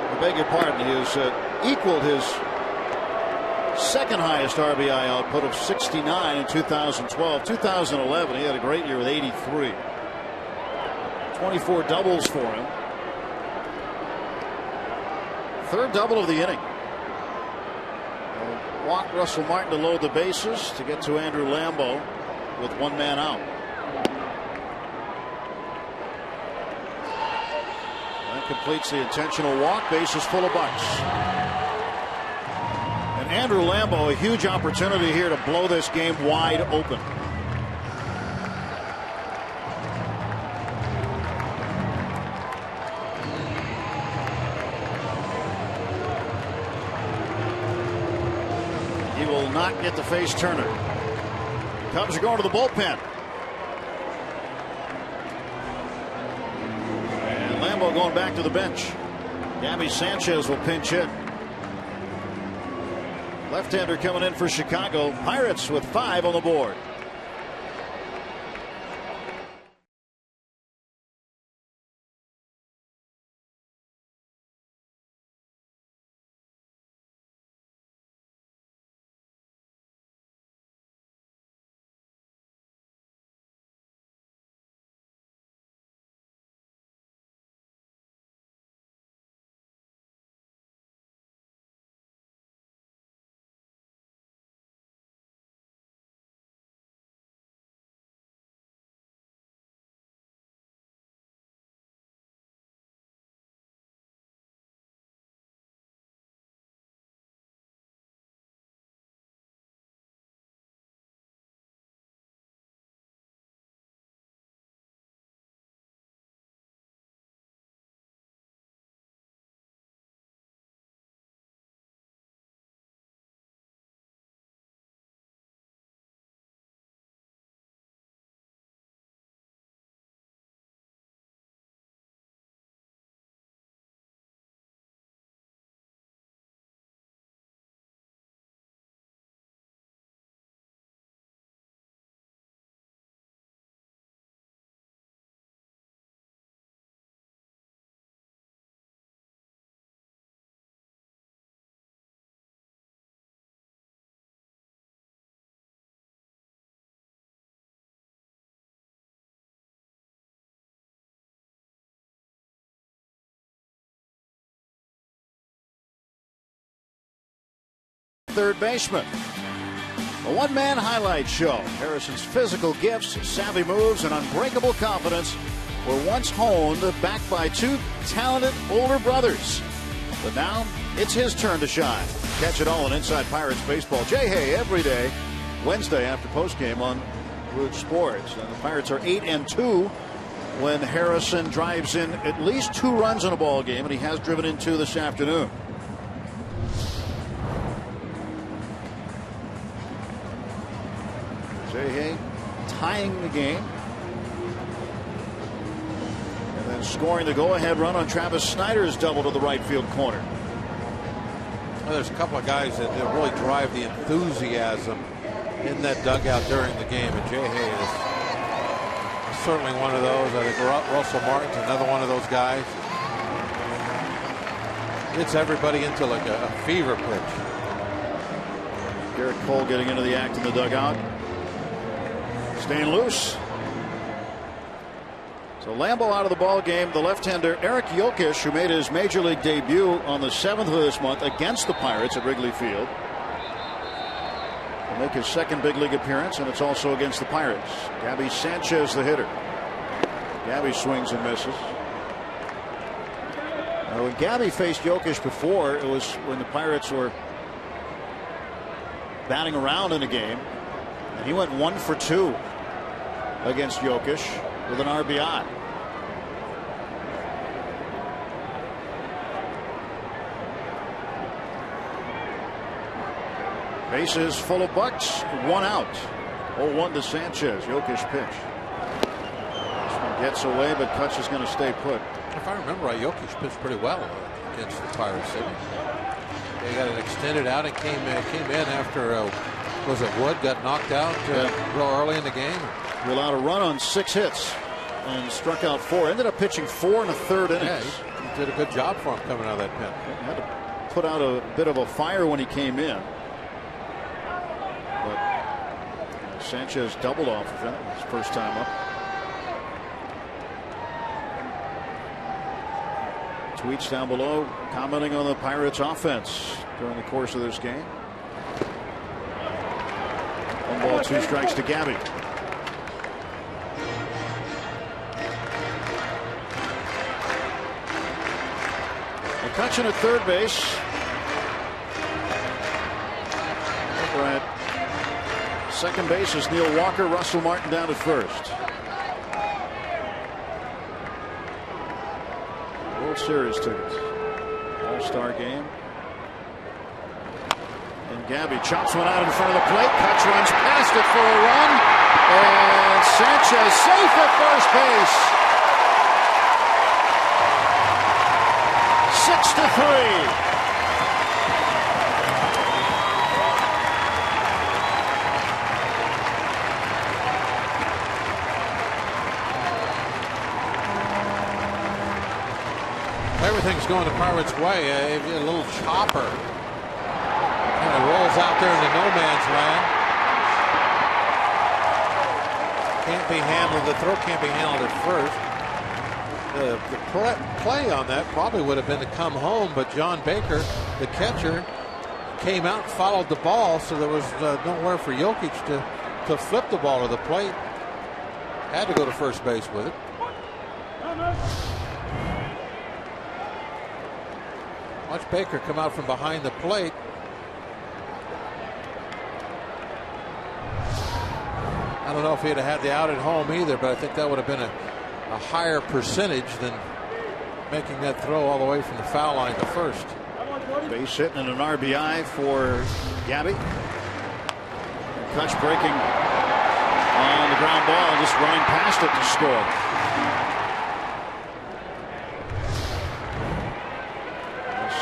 Speaker 1: I beg your pardon, he has equaled his second highest RBI output of 69 in 2012. 2011, he had a great year with 83. 24 doubles for him. Third double of the inning. Walk Russell Martin to load the bases to get to Andrew Lambeau with one man out. That completes the intentional walk. Bases full of Bucks. And Andrew Lambeau, a huge opportunity here to blow this game wide open. He will not get to face Turner. Cubs are going to the bullpen. going back to the bench. Gabby Sanchez will pinch hit. Left-hander coming in for Chicago. Pirates with 5 on the board. Third baseman. A one-man highlight show. Harrison's physical gifts, savvy moves, and unbreakable confidence were once honed, backed by 2 talented older brothers. But now it's his turn to shine. Catch it all on Inside Pirates Baseball. Jay Hay every day, Wednesday after postgame on Root Sports. And the Pirates are 8-2 when Harrison drives in at least 2 runs in a ball game, and he has driven in 2 this afternoon. Jay Hay tying the game and then scoring the go-ahead run on Travis Snyder's double to the right field corner.
Speaker 2: Well, there's a couple of guys that really drive the enthusiasm in that dugout during the game, and Jay Hay is certainly one of those. I think Russell Martin's another one of those guys. It's everybody into like a fever pitch.
Speaker 1: Garrett Cole getting into the act in the dugout. Staying loose. So Lambeau out of the ball game. The left-hander Eric Jokic, who made his major league debut on the 7th of this month against the Pirates at Wrigley Field, will make his second big league appearance, and it's also against the Pirates. Gabby Sanchez, the hitter. Gabby swings and misses. Now, when Gabby faced Jokic before, it was when the Pirates were batting around in a game, and he went 1 for 2 against Jokic with an RBI. Bases full of bucks, 1 out. 0-1 to Sanchez. Jokic pitch. This one gets away, but Kutch is going to stay put.
Speaker 2: If I remember right, Jokic pitched pretty well against the Pirates. They got an extended out and came in after was it Wood got knocked out real early in the game.
Speaker 1: He allowed a run on 6 hits and struck out 4. Ended up pitching 4 1/3 innings.
Speaker 2: Yeah, he did a good job for him coming out of that pen.
Speaker 1: He had to put out a bit of a fire when he came in. But Sanchez doubled off of it his first time up. Tweets down below commenting on the Pirates offense during the course of this game. 1 ball, 2 strikes to Gabby. McCutchen at third base. Over at second base is Neil Walker. Russell Martin down at first. World Series tickets. All-Star game. And Gabby chops one out in front of the plate. Kutch runs past it for a run. And Sanchez safe at first base. 6-3.
Speaker 2: Everything's going the Pirates' way. A little chopper kind of rolls out there into no man's land. Can't be handled. The throw can't be handled at first. The play on that probably would have been to come home, but John Baker, the catcher, came out and followed the ball, so there was nowhere for Jokic to flip the ball to the plate. Had to go to first base with it. Watch Baker come out from behind the plate. I don't know if he'd have had the out at home either, but I think that would have been a higher percentage than making that throw all the way from the foul line to first.
Speaker 1: Base hit and an RBI for Gabby. Kutch breaking on the ground ball and just running past it to score.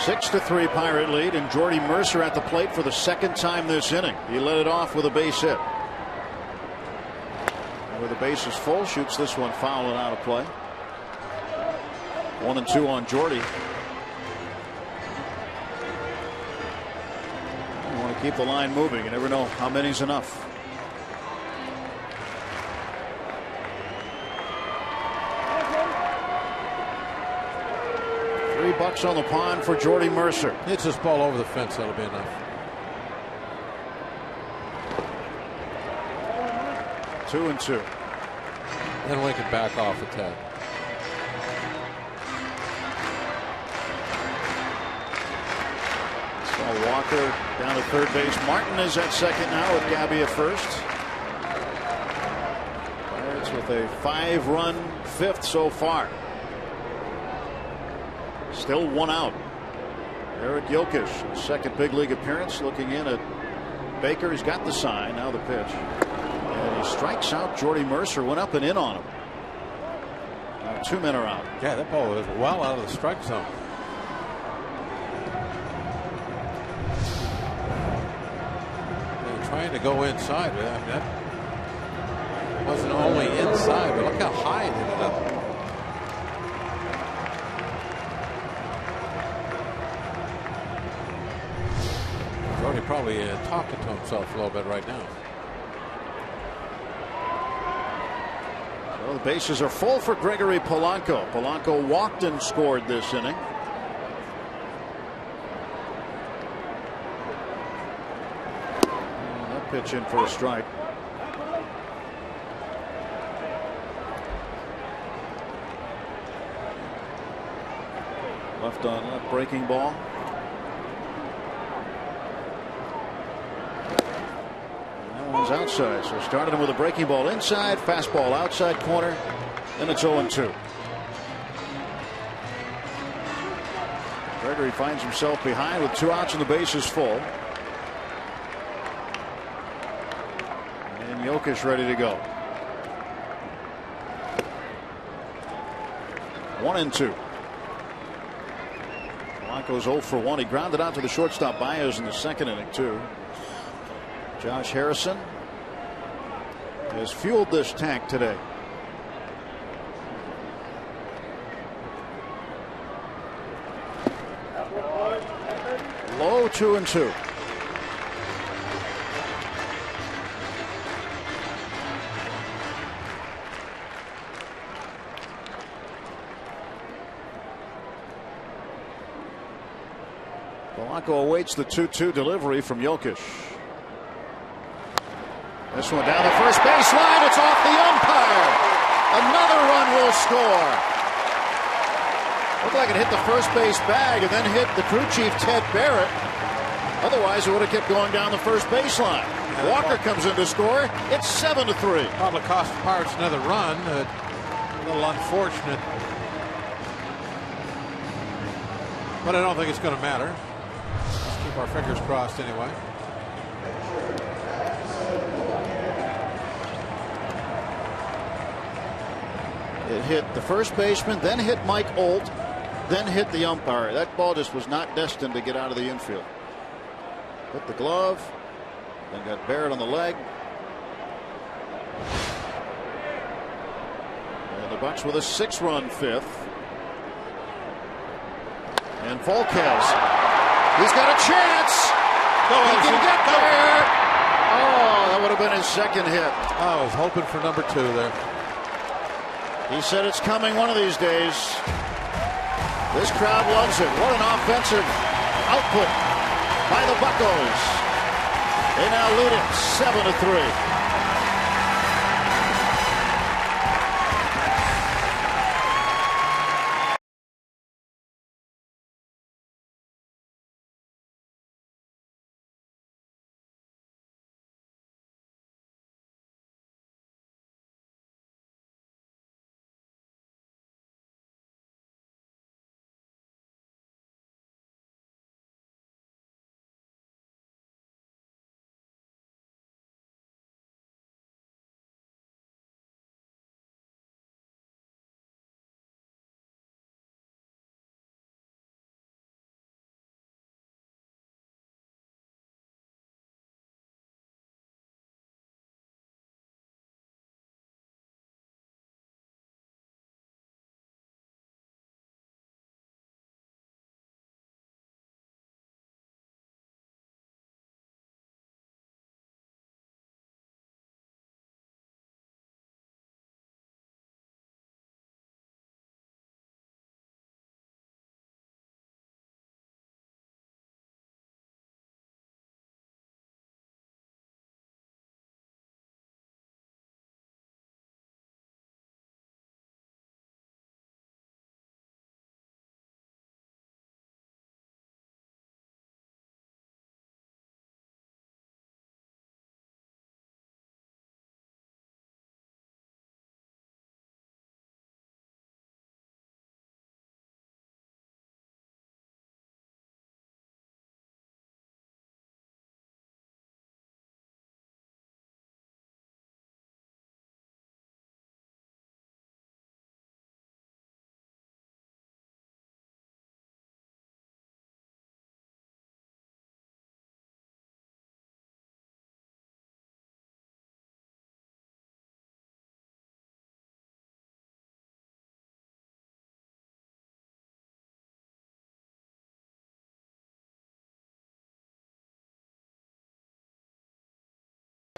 Speaker 1: 6-3 Pirate lead, and Jordy Mercer at the plate for the second time this inning. He led it off with a base hit. And with the bases full, shoots this one foul and out of play. 1-2 on Jordy. You want to keep the line moving. You never know how many's enough. $3 on the pond for Jordy Mercer.
Speaker 2: Hits this ball over the fence, that'll be enough.
Speaker 1: 2-2.
Speaker 2: Then we can back off a tad.
Speaker 1: So Walker down to third base. Martin is at second now with Gabby at first. Pirates with a 5-run fifth so far. Still one out. Eric Jokic, second big league appearance, looking in at Baker. He's got the sign. Now the pitch. And he strikes out Jordy Mercer. Went up and in on him. Now 2 men are out.
Speaker 2: Yeah, that ball was well out of the strike zone. They're trying to go inside. That wasn't only inside, but look how high it ended up. Jordy probably talking to himself a little bit right now.
Speaker 1: So the bases are full for Gregory Polanco. Polanco walked and scored this inning. And that pitch in for a strike. Left on left breaking ball. Outside, so started him with a breaking ball inside, fastball outside corner, and it's 0-2. Gregory finds himself behind with 2 outs and the bases full. And Jokic ready to go. 1-2. Polanco's 0 for 1. He grounded out to the shortstop Baez in the second inning too. Josh Harrison has fueled this tank today. Low 2-2. Polanco awaits the 2-2 delivery from Jokic. This one down the first baseline. It's off the umpire. Another run will score. Looked like it hit the first base bag and then hit the crew chief Ted Barrett. Otherwise, it would have kept going down the first baseline. Walker comes in to score. It's 7-3.
Speaker 2: Probably cost the Pirates another run. A little unfortunate. But I don't think it's going to matter. Let's keep our fingers crossed anyway.
Speaker 1: It hit the first baseman, then hit Mike Olt, then hit the umpire. That ball just was not destined to get out of the infield. Hit the glove, then got Barrett on the leg. And the Bucs with a 6-run fifth. And Volquez, he's got a chance. He can get there. Oh, that would have been his second hit.
Speaker 2: I was hoping for number 2 there.
Speaker 1: He said it's coming one of these days. This crowd loves it. What an offensive output by the Buccos. They now lead it 7-3.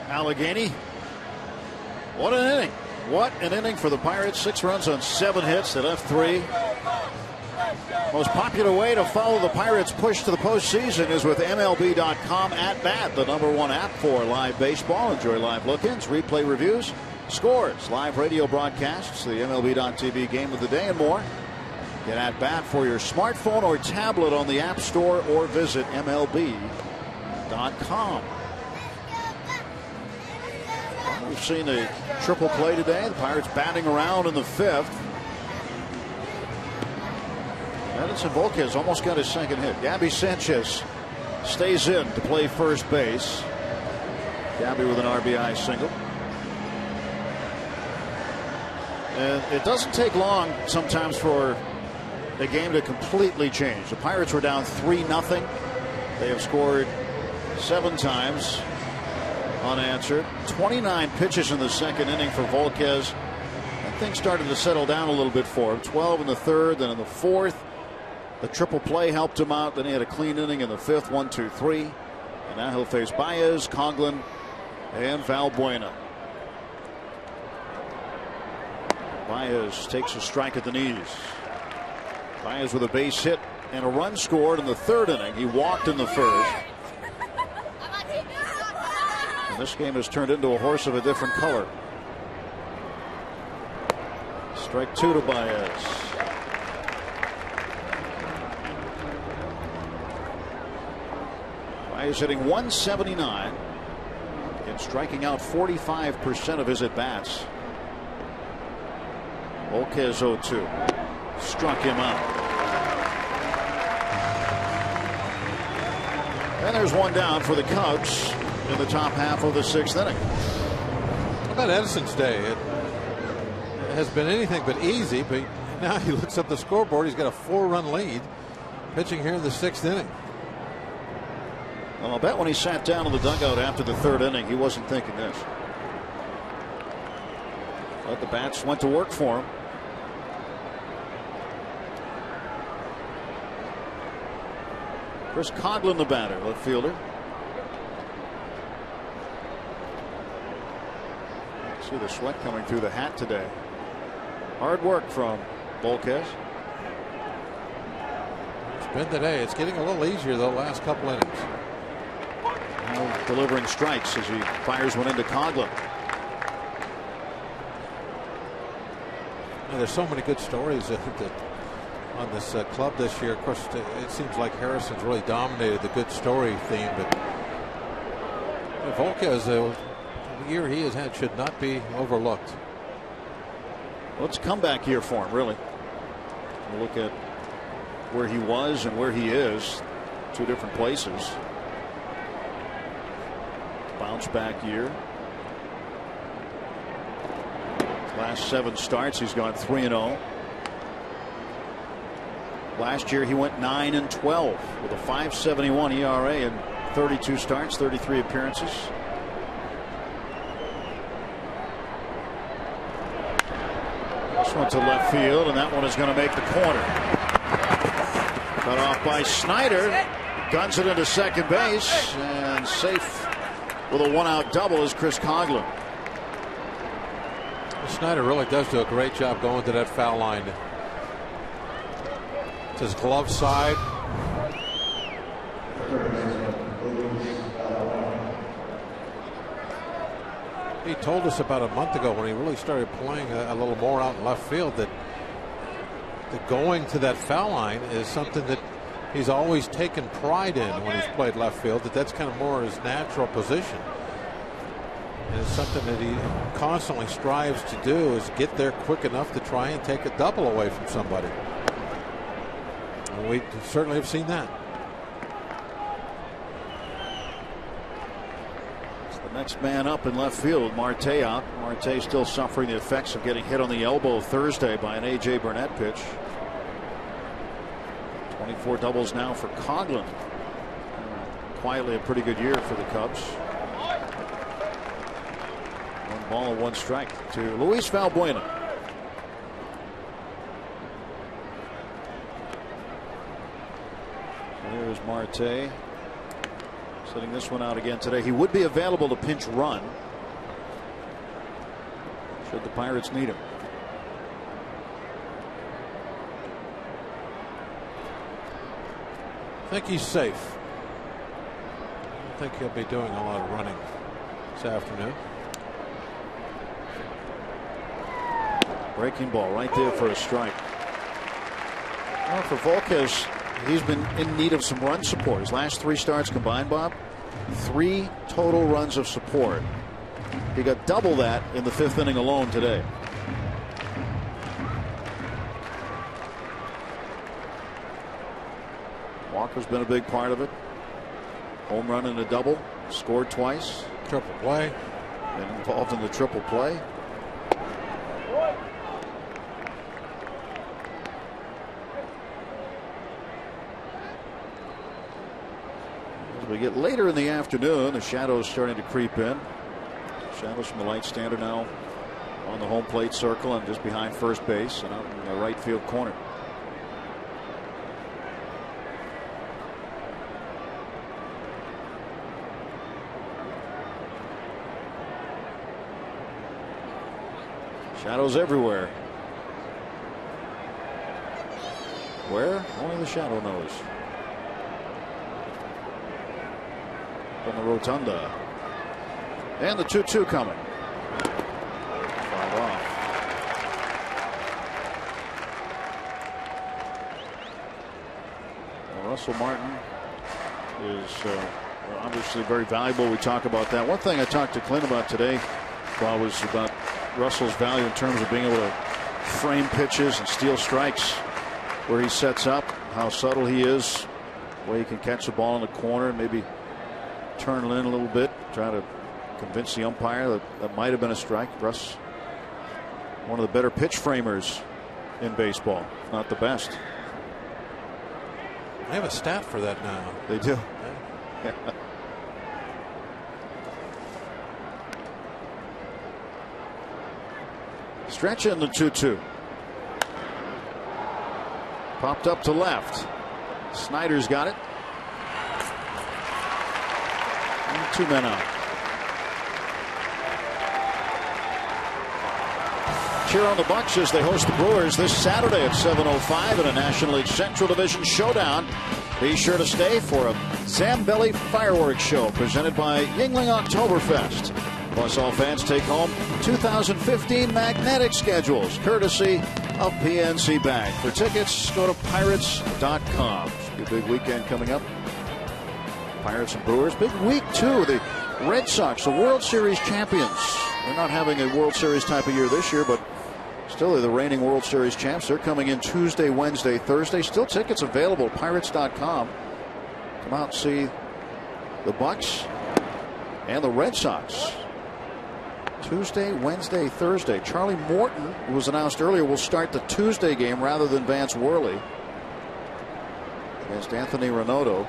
Speaker 1: Allegheny. What an inning. What an inning for the Pirates. 6 runs on 7 hits. They left 3. Most popular way to follow the Pirates' push to the postseason is with MLB.com At Bat, the #1 app for live baseball. Enjoy live look-ins, replay reviews, scores, live radio broadcasts, the MLB.tv game of the day, and more. Get At Bat for your smartphone or tablet on the App Store or visit MLB.com. We've seen a triple play today. The Pirates batting around in the 5th. Edinson Volquez almost got his second hit. Gabby Sanchez stays in to play first base. Gabby with an RBI single. And it doesn't take long sometimes for the game to completely change. The Pirates were down 3-0. They have scored 7 times unanswered. 29 pitches in the second inning for Volquez. And things started to settle down a little bit for him. 12 in the 3rd, then in the 4th. The triple play helped him out. Then he had a clean inning in the 5th, 1-2-3. And now he'll face Baez, Coghlan, and Valbuena. Baez takes a strike at the knees. Baez with a base hit and a run scored in the 3rd inning. He walked in the 1st. And this game has turned into a horse of a different color. Strike 2 to Baez. Baez hitting .179 and striking out 45% of his at-bats. Volquez 0-2. Struck him out. And there's one down for the Cubs in the top half of the 6th inning.
Speaker 2: How about Edison's day? It has been anything but easy, but Now he looks at the scoreboard. He's got a 4-run lead, pitching here in the 6th inning.
Speaker 1: Well, I'll bet when he sat down in the dugout after the 3rd inning, he wasn't thinking this. But the bats went to work for him. Chris Coghlan, the batter, left fielder. See the sweat coming through the hat today. Hard work from Volquez.
Speaker 2: It's been today. It's getting a little easier though last couple innings.
Speaker 1: Now delivering strikes as he fires one into Coghlan.
Speaker 2: There's so many good stories on this club this year. Of course, it seems like Harrison's really dominated the good story theme, but Volquez, the year he has had should not be overlooked.
Speaker 1: Well, it's a comeback year for him, really. You look at where he was and where he is, 2 different places. Bounce back year. Last 7 starts, he's gone 3-0. Last year, he went 9-12 with a 5.71 ERA in 32 starts, 33 appearances. This one to left field, and that one is going to make the corner. Cut off by Snyder. Guns it into second base, and safe with a 1-out double is Chris Coghlan.
Speaker 2: Snyder really does do a great job going to that foul line. It's his glove side. He told us about a month ago when he really started playing a little more out in left field that going to that foul line is something that he's always taken pride in when he's played left field, that's kind of more his natural position. And it's something that he constantly strives to do, is get there quick enough to try and take a double away from somebody. And we certainly have seen that.
Speaker 1: It's the next man up in left field, Marte out. Marte still suffering the effects of getting hit on the elbow Thursday by an A.J. Burnett pitch. 24 doubles now for Coghlan. Quietly a pretty good year for the Cubs. 1 ball and 1 strike to Luis Valbuena. Here's Marte setting this one out again today. He would be available to pinch run should the Pirates need him.
Speaker 2: I think he's safe. I think he'll be doing a lot of running this afternoon.
Speaker 1: Breaking ball right there for a strike. Well, for Volquez, he's been in need of some run support. His last 3 starts combined, Bob, 3 total runs of support. He got double that in the 5th inning alone today. Walker's been a big part of it. Home run and a double. Scored twice.
Speaker 2: Triple play.
Speaker 1: Been involved in the triple play. As we get later in the afternoon, the shadows starting to creep in. Shadows from the light standard now on the home plate circle and just behind first base and out in the right field corner. Shadows everywhere. Where? Only the shadow knows. From the rotunda. And the 2-2 coming. Fouled off. Well, Russell Martin is obviously very valuable. We talk about that. One thing I talked to Clint about today, Bob, was about Russell's value in terms of being able to frame pitches and steal strikes where he sets up, how subtle he is, where he can catch the ball in the corner and maybe turn it in a little bit, try to convince the umpire that that might have been a strike. Russ, one of the better pitch framers in baseball, not the best.
Speaker 2: They have a stat for that now.
Speaker 1: They do. Yeah. Stretch in the 2-2. Popped up to left. Snyder's got it. And 2 men out. Cheer on the Bucks as they host the Brewers this Saturday at 7:05 in a National League Central Division showdown. Be sure to stay for a Zambelli fireworks show presented by Yingling Oktoberfest. Plus, all fans take home 2015 magnetic schedules, courtesy of PNC Bank. For tickets, go to Pirates.com. It's a big weekend coming up. Pirates and Brewers. Big week, too. The Red Sox, the World Series champions. They're not having a World Series type of year this year, but still they're the reigning World Series champs. They're coming in Tuesday, Wednesday, Thursday. Still tickets available at Pirates.com. Come out and see the Bucks and the Red Sox. Tuesday, Wednesday, Thursday. Charlie Morton, who was announced earlier, will start the Tuesday game rather than Vance Worley against Anthony Rinaudo.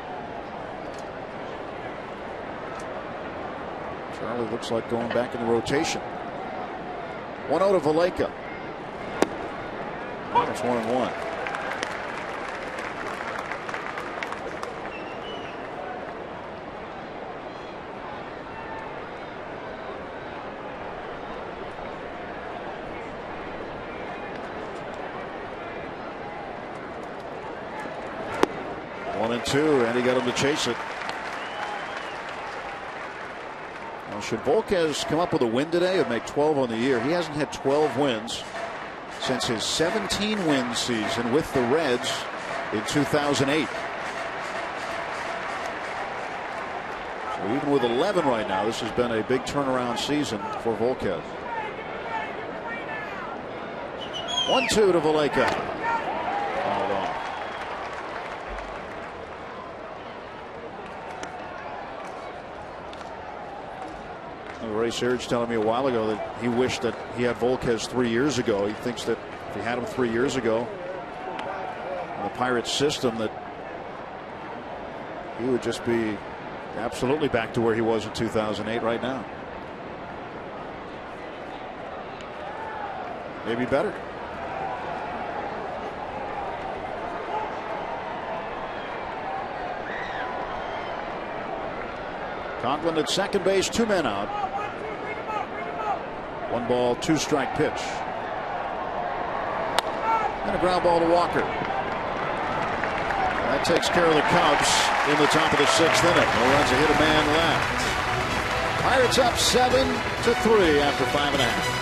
Speaker 1: Charlie looks like going back in the rotation. 1-0 to Valleca. It's 1-1. One and two, and he got him to chase it. Now, should Volquez come up with a win today, it'd make 12 on the year. He hasn't had 12 wins since his 17-win season with the Reds in 2008. So even with 11 right now, this has been a big turnaround season for Volquez. 1-2 to Valleca. Fouled off. Ray Serge telling me a while ago that he wished that he had Volquez 3 years ago. He thinks that if he had him 3 years ago in the Pirates system, that he would just be absolutely back to where he was in 2008 right now. Maybe better. Conklin at second base, 2 men out. 1 ball, 2 strike pitch. And a ground ball to Walker. That takes care of the Cubs in the top of the 6th inning. No runs, a hit, a man left. Pirates up 7-3 after 5.5.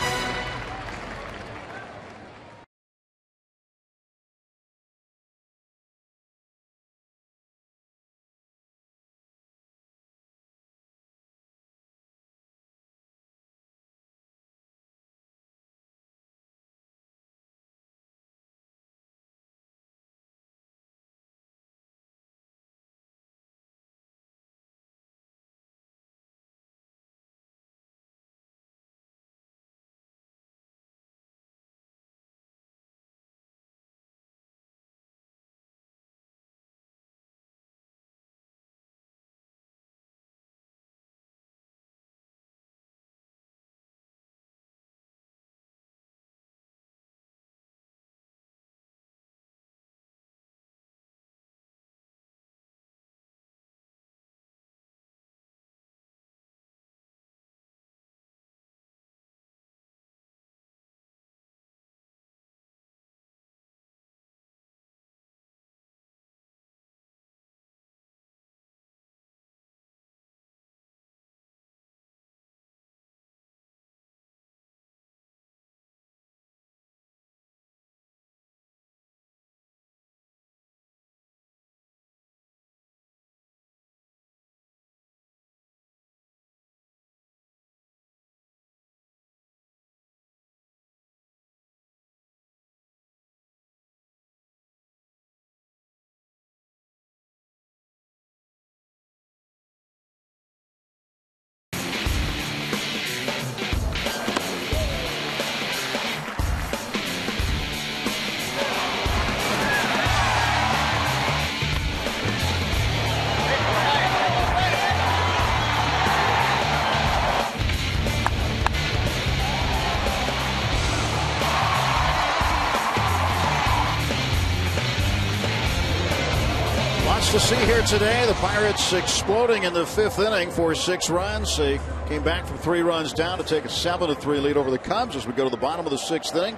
Speaker 1: to see here today. The Pirates exploding in the 5th inning for 6 runs. They came back from 3 runs down to take a 7-3 lead over the Cubs as we go to the bottom of the 6th inning.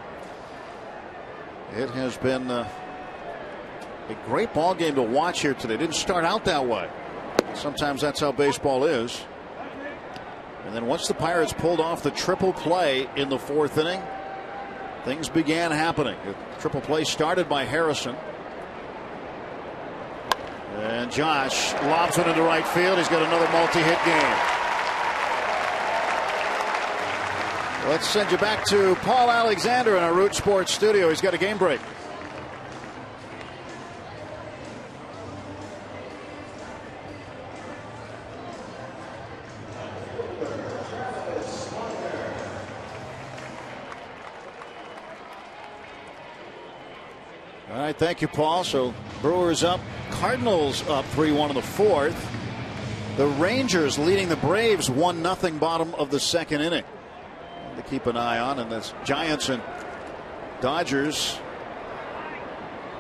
Speaker 1: It has been a great ball game to watch here today. It didn't start out that way. Sometimes that's how baseball is. And then once the Pirates pulled off the triple play in the 4th inning, things began happening. The triple play started by Harrison. And Josh lobs it into right field. He's got another multi-hit game. Let's send you back to Paul Alexander in our Root Sports studio. He's got a game break. All right, thank you, Paul. So Brewers up, Cardinals up 3-1 in the 4th. The Rangers leading the Braves 1-0 bottom of the 2nd inning. To keep an eye on, and that's Giants and Dodgers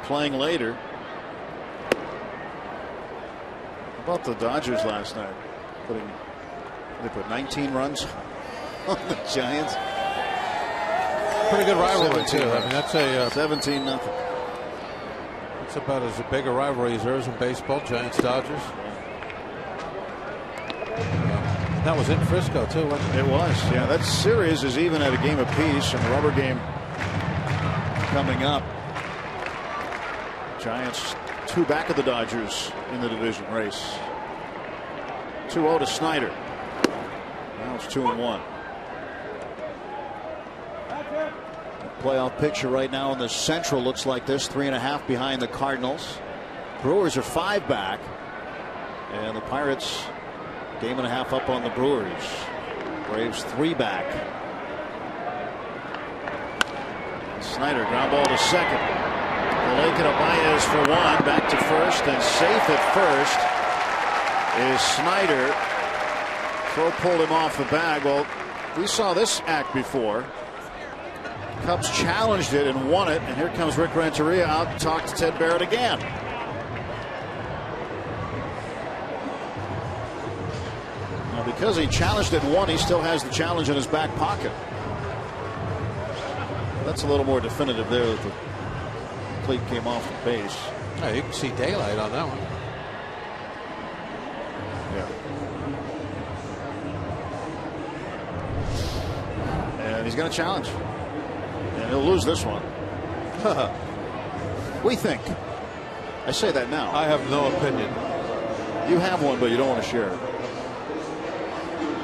Speaker 1: playing later. How about the Dodgers last night? They put 19 runs on the Giants.
Speaker 2: Pretty good rivalry too. I mean, that's a
Speaker 1: 17-0.
Speaker 2: It's about as big a rivalry as there is in baseball. Giants Dodgers. That was in Frisco too, wasn't it?
Speaker 1: It was. Yeah, that series is even at a game apiece, and the rubber game coming up. Giants 2 back of the Dodgers in the division race. 2-0 to Snyder. Now it's 2-1. Playoff picture right now in the Central looks like this: 3.5 behind the Cardinals. Brewers are 5 back, and the Pirates game and a half up on the Brewers. Braves 3 back. Snyder ground ball to second. Malek Baez for 1, back to first, and safe at first is Snyder. Throw pulled him off the bag. Well, we saw this act before. Cubs challenged it and won it, and here comes Rick Renteria out to talk to Ted Barrett again. Now, because he challenged it and won, he still has the challenge in his back pocket. That's a little more definitive there that the cleat came off the base.
Speaker 2: Yeah, you can see daylight on that one.
Speaker 1: Yeah. And he's going to challenge. And he'll lose this one. We think. I say that now.
Speaker 2: I have no opinion.
Speaker 1: You have one, but you don't want to share it.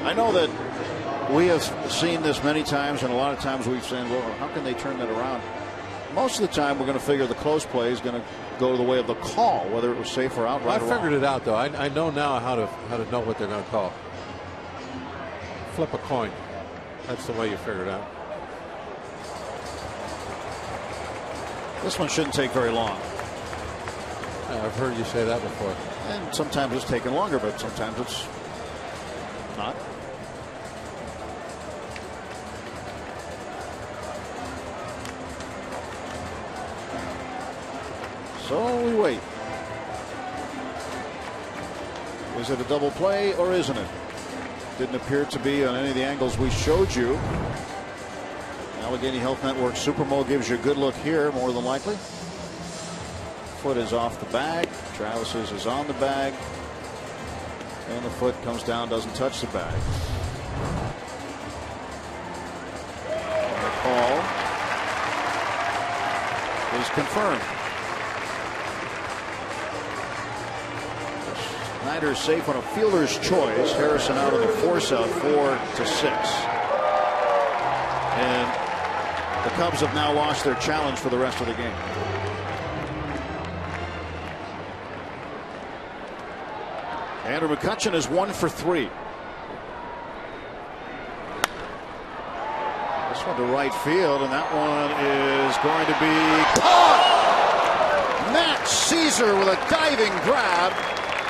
Speaker 1: I know that we have seen this many times, and a lot of times we've said, well, how can they turn that around? Most of the time, we're going to figure the close play is going to go the way of the call, whether it was safe or outright.
Speaker 2: I figured it out, though. I know now how to know what they're going to call. Flip a coin. That's the way you figure it out.
Speaker 1: This one shouldn't take very long.
Speaker 2: Yeah, I've heard you say that before.
Speaker 1: And sometimes it's taken longer, but sometimes it's not. So we wait. Is it a double play or isn't it? Didn't appear to be on any of the angles we showed you. Allegheny Health Network Supermo gives you a good look here, more than likely. Foot is off the bag. Travis's is on the bag. And the foot comes down, doesn't touch the bag. And the call is confirmed. Snyder safe on a fielder's choice. Harrison out on the force out, 4-6. And the Cubs have now lost their challenge for the rest of the game. Andrew McCutchen is 1 for 3. This one to right field, and that one is going to be caught. Matt Caesar with a diving grab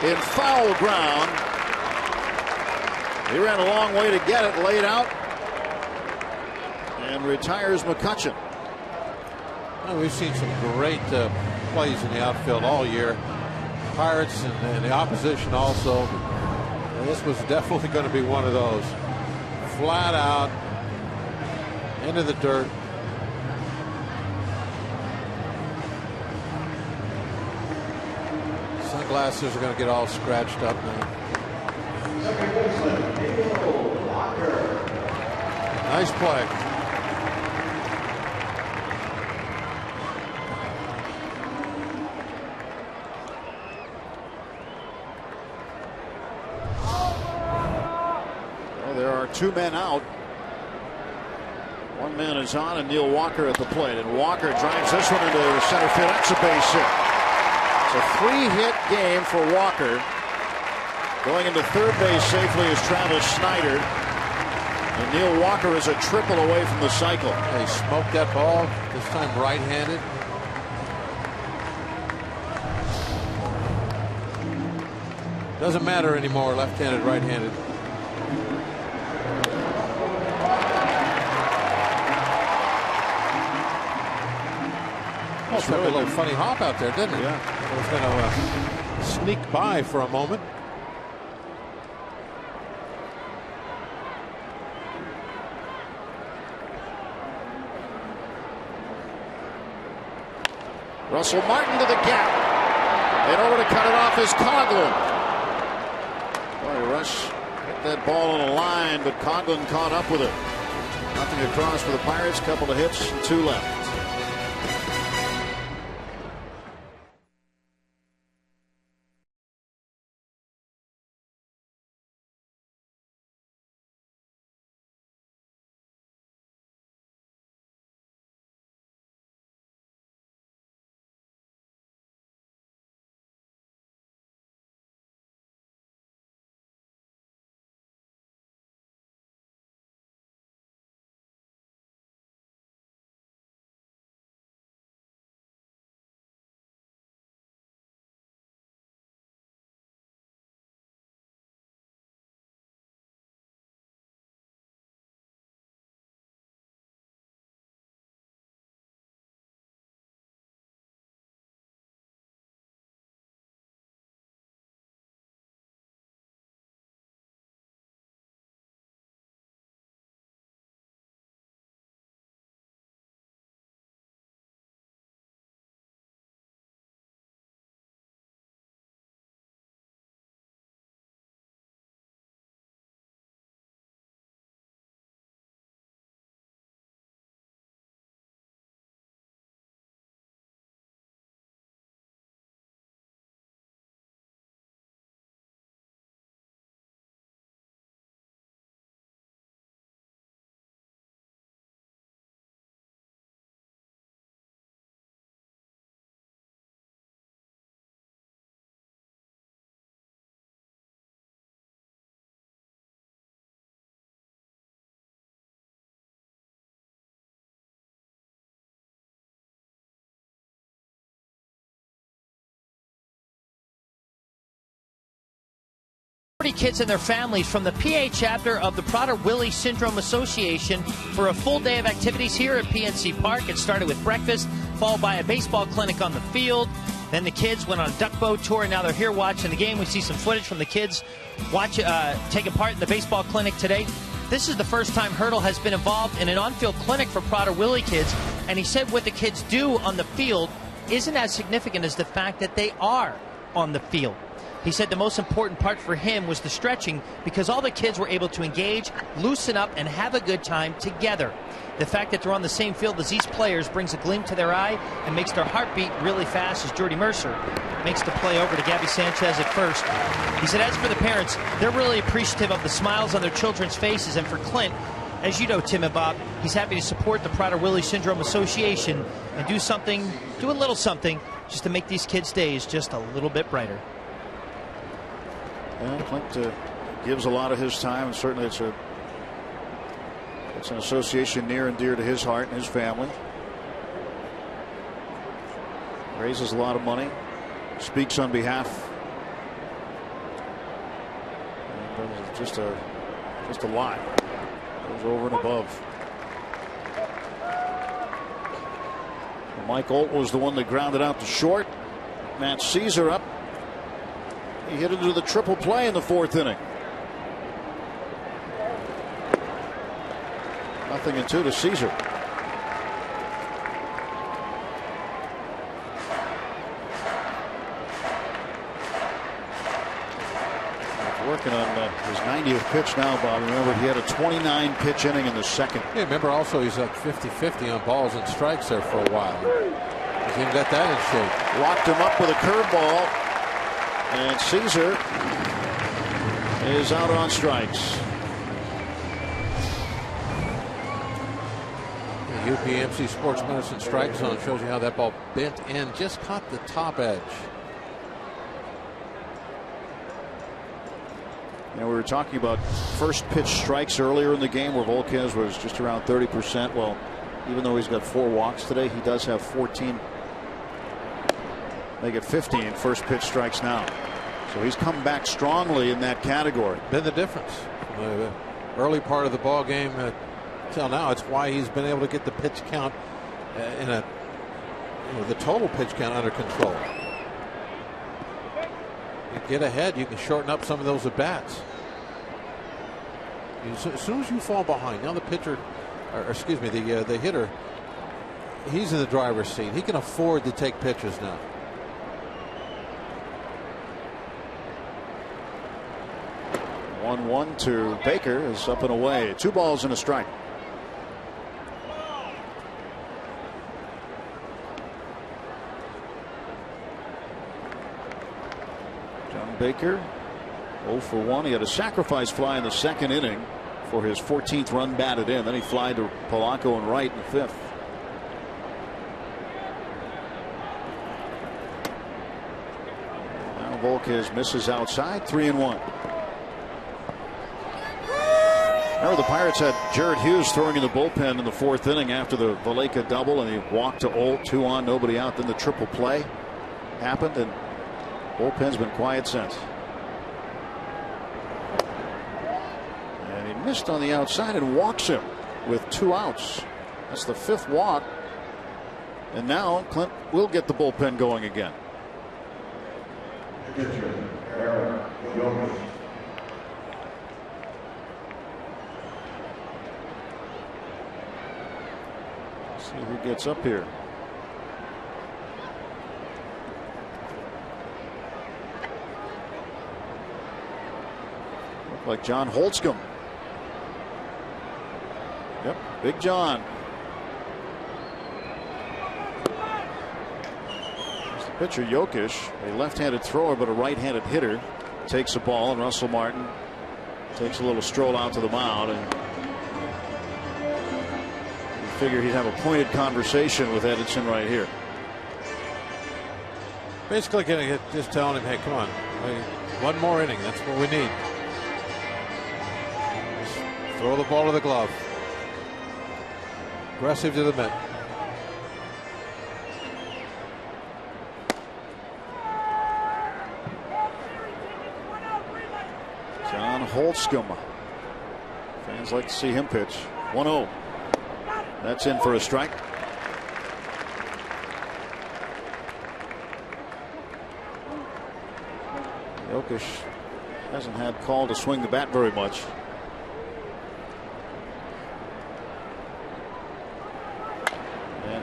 Speaker 1: in foul ground. He ran a long way to get it, laid out, and retires McCutchen.
Speaker 2: Well, we've seen some great plays in the outfield all year. Pirates and the opposition also. And this was definitely going to be one of those. Flat out into the dirt. Sunglasses are going to get all scratched up now. Nice play.
Speaker 1: Well, there are 2 men out. 1 man is on, and Neil Walker at the plate. And Walker drives this one into center field. That's a base hit. It's a 3-hit game for Walker. Going into third base safely is Travis Snyder. And Neil Walker is a triple away from the cycle.
Speaker 2: He smoked that ball, this time right-handed. Doesn't matter anymore, left-handed, right-handed. Took a little funny hop out there, didn't it?
Speaker 1: Yeah.
Speaker 2: It was going to sneak by for a moment.
Speaker 1: Russell Martin to the gap. And over to cut it off is Coughlin. Boy, Rush hit that ball on a line, but Coughlin caught up with it. Nothing across for the Pirates. Couple of hits and 2 left.
Speaker 5: Kids and their families from the PA chapter of the Prader-Willi Syndrome Association for a full day of activities here at PNC Park. It started with breakfast, followed by a baseball clinic on the field. Then the kids went on a duck boat tour, and now they're here watching the game. We see some footage from the kids taking part in the baseball clinic today. This is the first time Hurdle has been involved in an on-field clinic for Prader-Willi kids, and he said what the kids do on the field isn't as significant as the fact that they are on the field. He said the most important part for him was the stretching because all the kids were able to engage, loosen up, and have a good time together. The fact that they're on the same field as these players brings a gleam to their eye and makes their heart beat really fast as Jordy Mercer makes the play over to Gabby Sanchez at first. He said as for the parents, they're really appreciative of the smiles on their children's faces. And for Clint, as you know, Tim and Bob, he's happy to support the Prader-Willi Syndrome Association and do a little something just to make these kids' days just a little bit brighter.
Speaker 1: Yeah, Clint gives a lot of his time, and certainly it's an association near and dear to his heart and his family. Raises a lot of money, speaks on behalf, and just a lot. Goes over and above. Mike Olt was the one that grounded out to short. Matt Caesar up He hit into the triple play in the 4th inning. 0-2 to Caesar. Working on his 90th pitch now, Bob. Remember, he had a 29 pitch inning in the 2nd.
Speaker 2: Yeah, remember also he's at 50-50 on balls and strikes there for a while. He didn't get that in shape.
Speaker 1: Locked him up with a curveball, and Caesar is out on strikes.
Speaker 2: The UPMC Sports Medicine Strike Zone shows you how that ball bent in, just caught the top edge.
Speaker 1: You know, we were talking about first pitch strikes earlier in the game where Volquez was just around 30%. Well, even though he's got 4 walks today, he does have 14. Make it 15 first pitch strikes now. So he's come back strongly in that category.
Speaker 2: Been the difference from the early part of the ball game till now. It's why he's been able to get the pitch count in the total pitch count under control. You get ahead, you can shorten up some of those at bats. As soon as you fall behind, now the pitcher, or excuse me, the hitter, he's in the driver's seat. He can afford to take pitches now.
Speaker 1: One to Baker is up and away. 2 balls and a strike. Baker 0 for 1. He had a sacrifice fly in the 2nd inning for his 14th run batted in. Then he flied to Polanco and right in the 5th. Now Volquez misses outside. 3-1. Remember, the Pirates had Jared Hughes throwing in the bullpen in the 4th inning after the Valleca double, and he walked to Olt, 2 on, nobody out. Then the triple play happened, and bullpen's been quiet since. And he missed on the outside and walks him with 2 outs. That's the 5th walk. And now Clint will get the bullpen going again. See who gets up here. Like John Holtzcomb. Yep, Big John. There's the pitcher, Jokic, a left-handed thrower but a right-handed hitter, takes the ball, and Russell Martin takes a little stroll out to the mound, and you figure he'd have a pointed conversation with Edinson right here.
Speaker 2: Basically, just telling him, hey, come on, one more inning. That's what we need. Throw the ball to the glove. Aggressive to the mitt.
Speaker 1: John Holtzcomb. Fans like to see him pitch. 1-0. That's in for a strike. Jokic hasn't had call to swing the bat very much.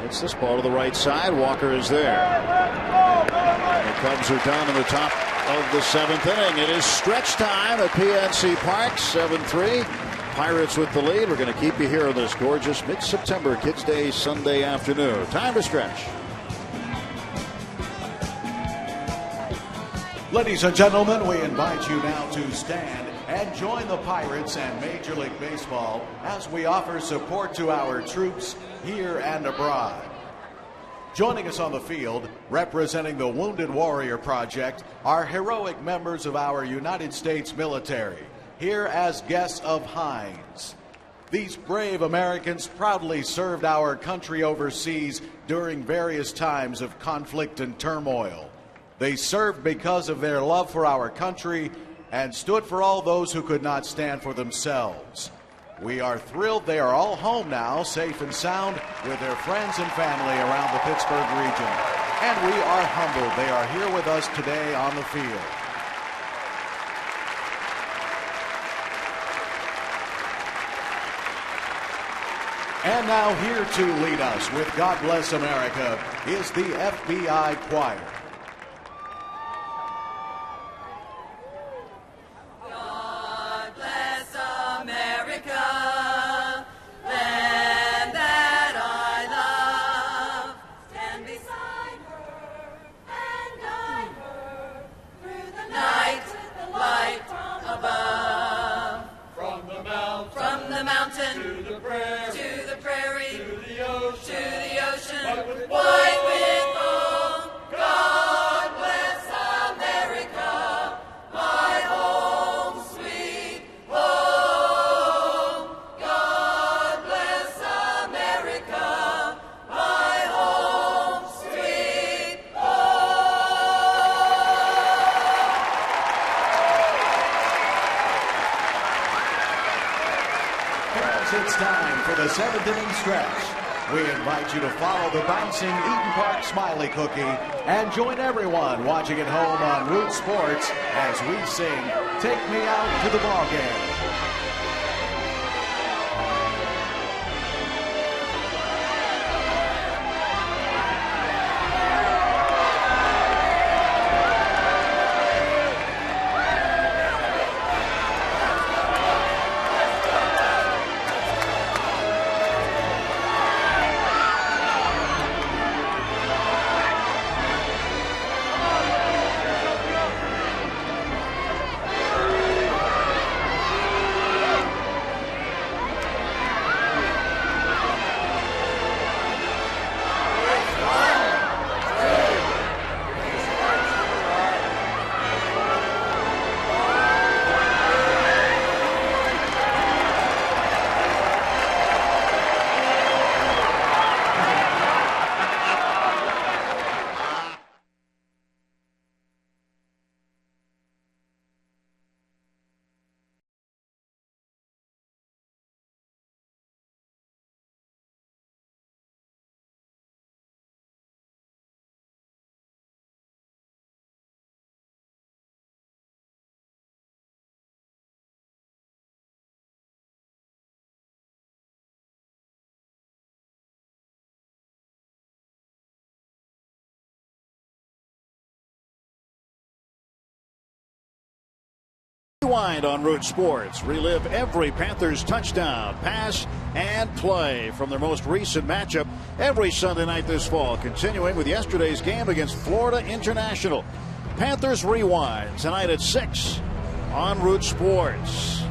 Speaker 1: It's this ball to the right side. Walker is there. And the Cubs are down in the top of the 7th inning. It is stretch time at PNC Park. 7-3. Pirates with the lead. We're going to keep you here on this gorgeous mid-September Kids Day Sunday afternoon. Time to stretch.
Speaker 8: Ladies and gentlemen, we invite you now to stand and join the Pirates and Major League Baseball as we offer support to our troops here and abroad. Joining us on the field, representing the Wounded Warrior Project, are heroic members of our United States military, here as guests of Heinz. These brave Americans proudly served our country overseas during various times of conflict and turmoil. They served because of their love for our country and stood for all those who could not stand for themselves. We are thrilled they are all home now, safe and sound, with their friends and family around the Pittsburgh region. And we are humbled they are here with us today on the field. And now here to lead us with God Bless America is the FBI Choir.
Speaker 9: God bless America, land that I love. Stand beside her and guide her through the night, the light above. From the mountain to the prairie, to the ocean, white with foam. God bless America, my home, sweet home. God bless America, my home, sweet
Speaker 8: It's time for the 7th inning stretch. We invite you to follow the bouncing Eden Park Smiley Cookie and join everyone watching at home on Root Sports as we sing Take Me Out to the Ball Game.
Speaker 1: Rewind on Root Sports. Relive every Panthers touchdown, pass, and play from their most recent matchup every Sunday night this fall, continuing with yesterday's game against Florida International. Panthers Rewind tonight at 6 on Root Sports.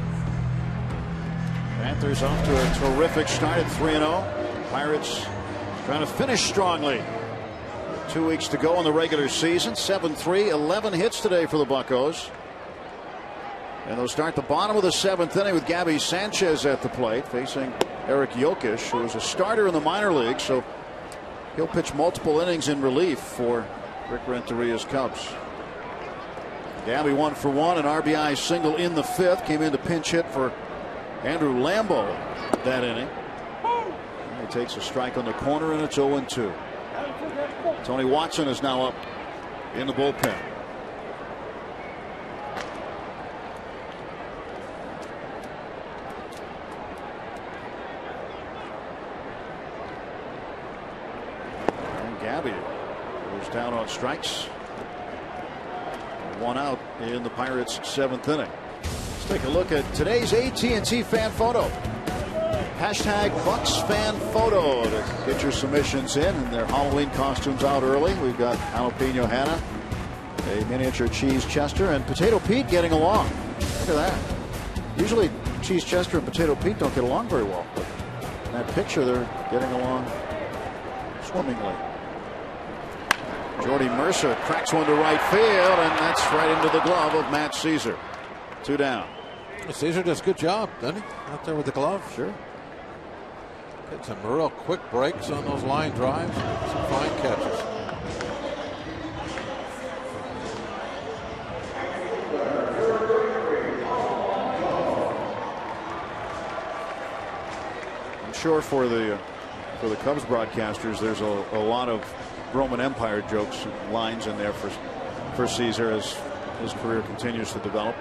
Speaker 1: Panthers off to a terrific start at 3-0. Pirates trying to finish strongly. 2 weeks to go in the regular season. 7-3, 11 hits today for the Buccos. And they'll start the bottom of the 7th inning with Gabby Sanchez at the plate, facing Eric Jokic, who is a starter in the minor league, so he'll pitch multiple innings in relief for Rick Renteria's Cubs. Gabby 1 for 1, an RBI single in the 5th, came in to pinch hit for Andrew Lambeau that inning. And he takes a strike on the corner, and it's 0-2. Tony Watson is now up in the bullpen. Gabby goes down on strikes. 1 out in the Pirates' 7th inning. Let's take a look at today's AT&T fan photo. Hashtag Bucks fan photo to get your submissions in, and their Halloween costumes out early. We've got Jalapeno Hannah, a miniature Cheese Chester, and Potato Pete getting along. Look at that. Usually Cheese Chester and Potato Pete don't get along very well, but in that picture they're getting along swimmingly. Jordy Mercer cracks one to right field, and that's right into the glove of Matt Caesar. 2 down.
Speaker 2: Caesar does a good job, doesn't he? Out there with the glove.
Speaker 1: Sure.
Speaker 2: Get some real quick breaks on those line drives. Some fine catches.
Speaker 1: I'm sure for the Cubs broadcasters, there's a lot of Roman Empire jokes and lines in there for Caesar as his career continues to develop.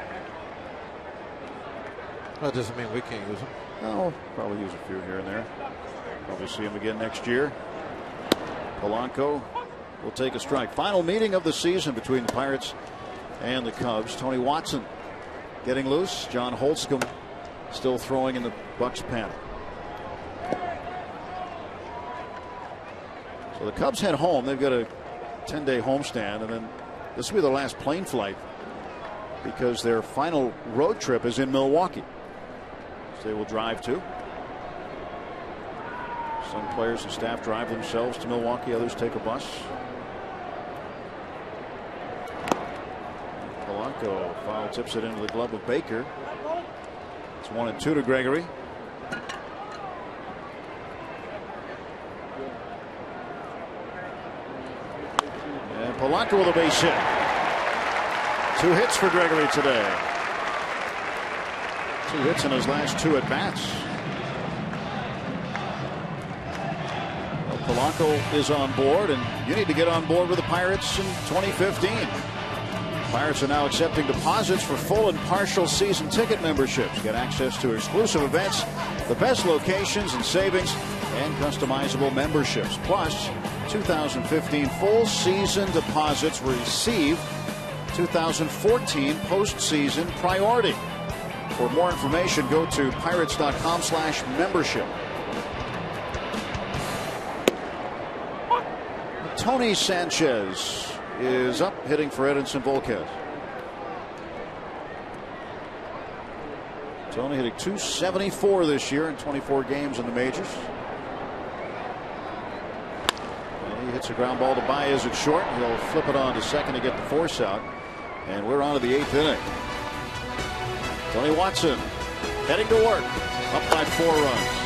Speaker 2: That doesn't mean we can't use them.
Speaker 1: No, probably use a few here and there. Probably see him again next year. Polanco will take a strike. Final meeting of the season between the Pirates and the Cubs. Tony Watson getting loose. John Holtzcomb still throwing in the Bucks pen. So the Cubs head home. They've got a 10-day homestand, and then this will be their last plane flight because their final road trip is in Milwaukee. So they will drive to. Some players and staff drive themselves to Milwaukee. Others take a bus. Polanco foul tips it into the glove of Baker. It's 1-2 to Gregory. And Polanco with a base hit. 2 hits for Gregory today. 2 hits in his last 2 at bats. Polanco is on board, and you need to get on board with the Pirates in 2015. Pirates are now accepting deposits for full and partial season ticket memberships. Get access to exclusive events, the best locations and savings, and customizable memberships. Plus, 2015 full season deposits receive 2014 postseason priority. For more information, go to pirates.com/membership. Tony Sanchez is up, hitting for Edinson Volquez. Tony hitting .274 this year in 24 games in the majors. And he hits a ground ball to Baez at short. He'll flip it on to second to get the force out. And we're on to the 8th inning. Tony Watson heading to work, up by 4 runs.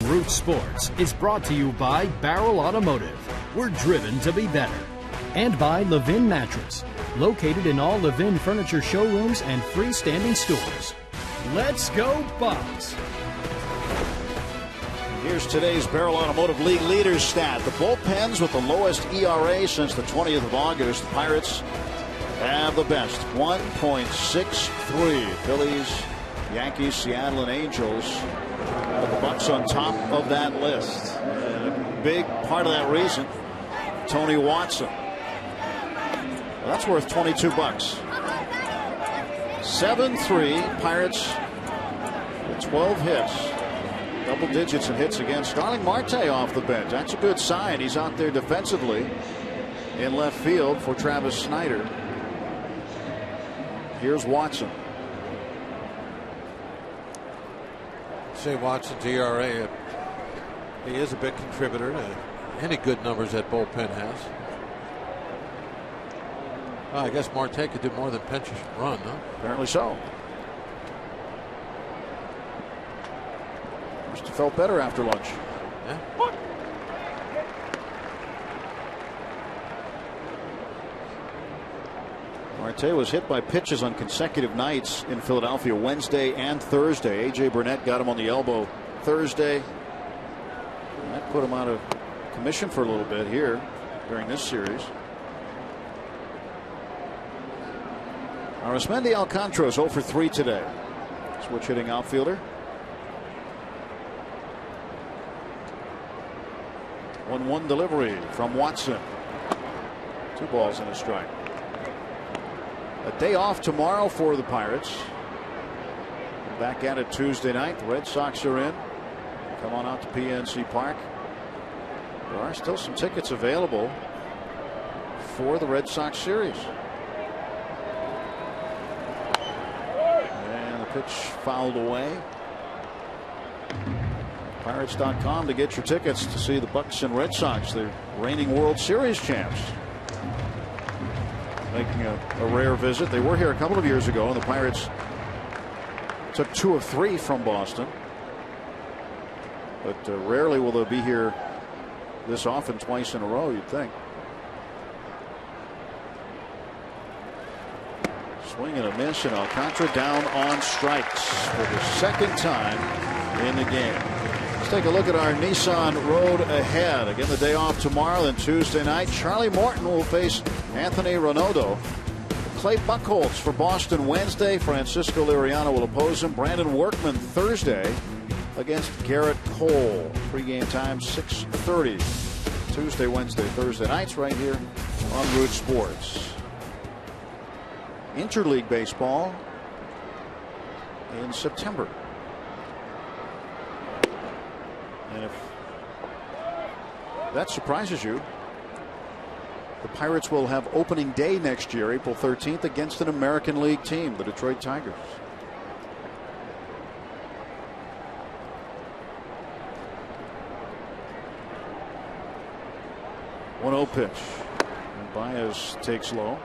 Speaker 3: Root Sports is brought to you by Barrel Automotive. We're driven to be better. And by Levin Mattress, located in all Levin furniture showrooms and freestanding stores. Let's go Bucks!
Speaker 1: Here's today's Barrel Automotive League leaders stat. The bullpens with the lowest ERA since the 20th of August. The Pirates have the best, 1.63. Phillies, Yankees, Seattle, and Angels. But the Bucks on top of that list. And a big part of that reason, Tony Watson. Well, that's worth $22. 7-3 Pirates with 12 hits. Double digits in hits against Starling Marte off the bench. That's a good sign. He's out there defensively in left field for Travis Snyder. Here's Watson.
Speaker 2: Say Watson's ERA, he is a big contributor to any good numbers that bullpen has. Well, I guess Marte could do more than pinch and run, huh?
Speaker 1: Apparently so. Must have felt better after lunch.
Speaker 2: Yeah.
Speaker 1: Marte was hit by pitches on consecutive nights in Philadelphia, Wednesday and Thursday. A.J. Burnett got him on the elbow Thursday. And that put him out of commission for a little bit here during this series. Arismendi Alcantara 0 for 3 today. Switch hitting outfielder. 1-1 delivery from Watson. 2 balls and a strike. A day off tomorrow for the Pirates. Back at it Tuesday night. The Red Sox are in. Come on out to PNC Park. There are still some tickets available for the Red Sox series. And the pitch fouled away. Pirates.com to get your tickets to see the Bucks and Red Sox, the reigning World Series champs, making a rare visit. They were here a couple of years ago, and the Pirates took 2 of 3 from Boston. But rarely will they be here this often, twice in a row, you'd think. Swing and a miss, and Alcantara down on strikes for the second time in the game. Let's take a look at our Nissan road ahead. Again, the day off tomorrow, then Tuesday night. Charlie Morton will face Anthony Ronaldo. Clay Buchholz for Boston Wednesday. Francisco Liriano will oppose him. Brandon Workman Thursday against Garrett Cole. Pre-game time 6:30. Tuesday, Wednesday, Thursday nights right here on Root Sports. Interleague baseball in September. And if that surprises you, the Pirates will have opening day next year, April 13th, against an American League team, the Detroit Tigers. One 0 pitch. And Baez takes low.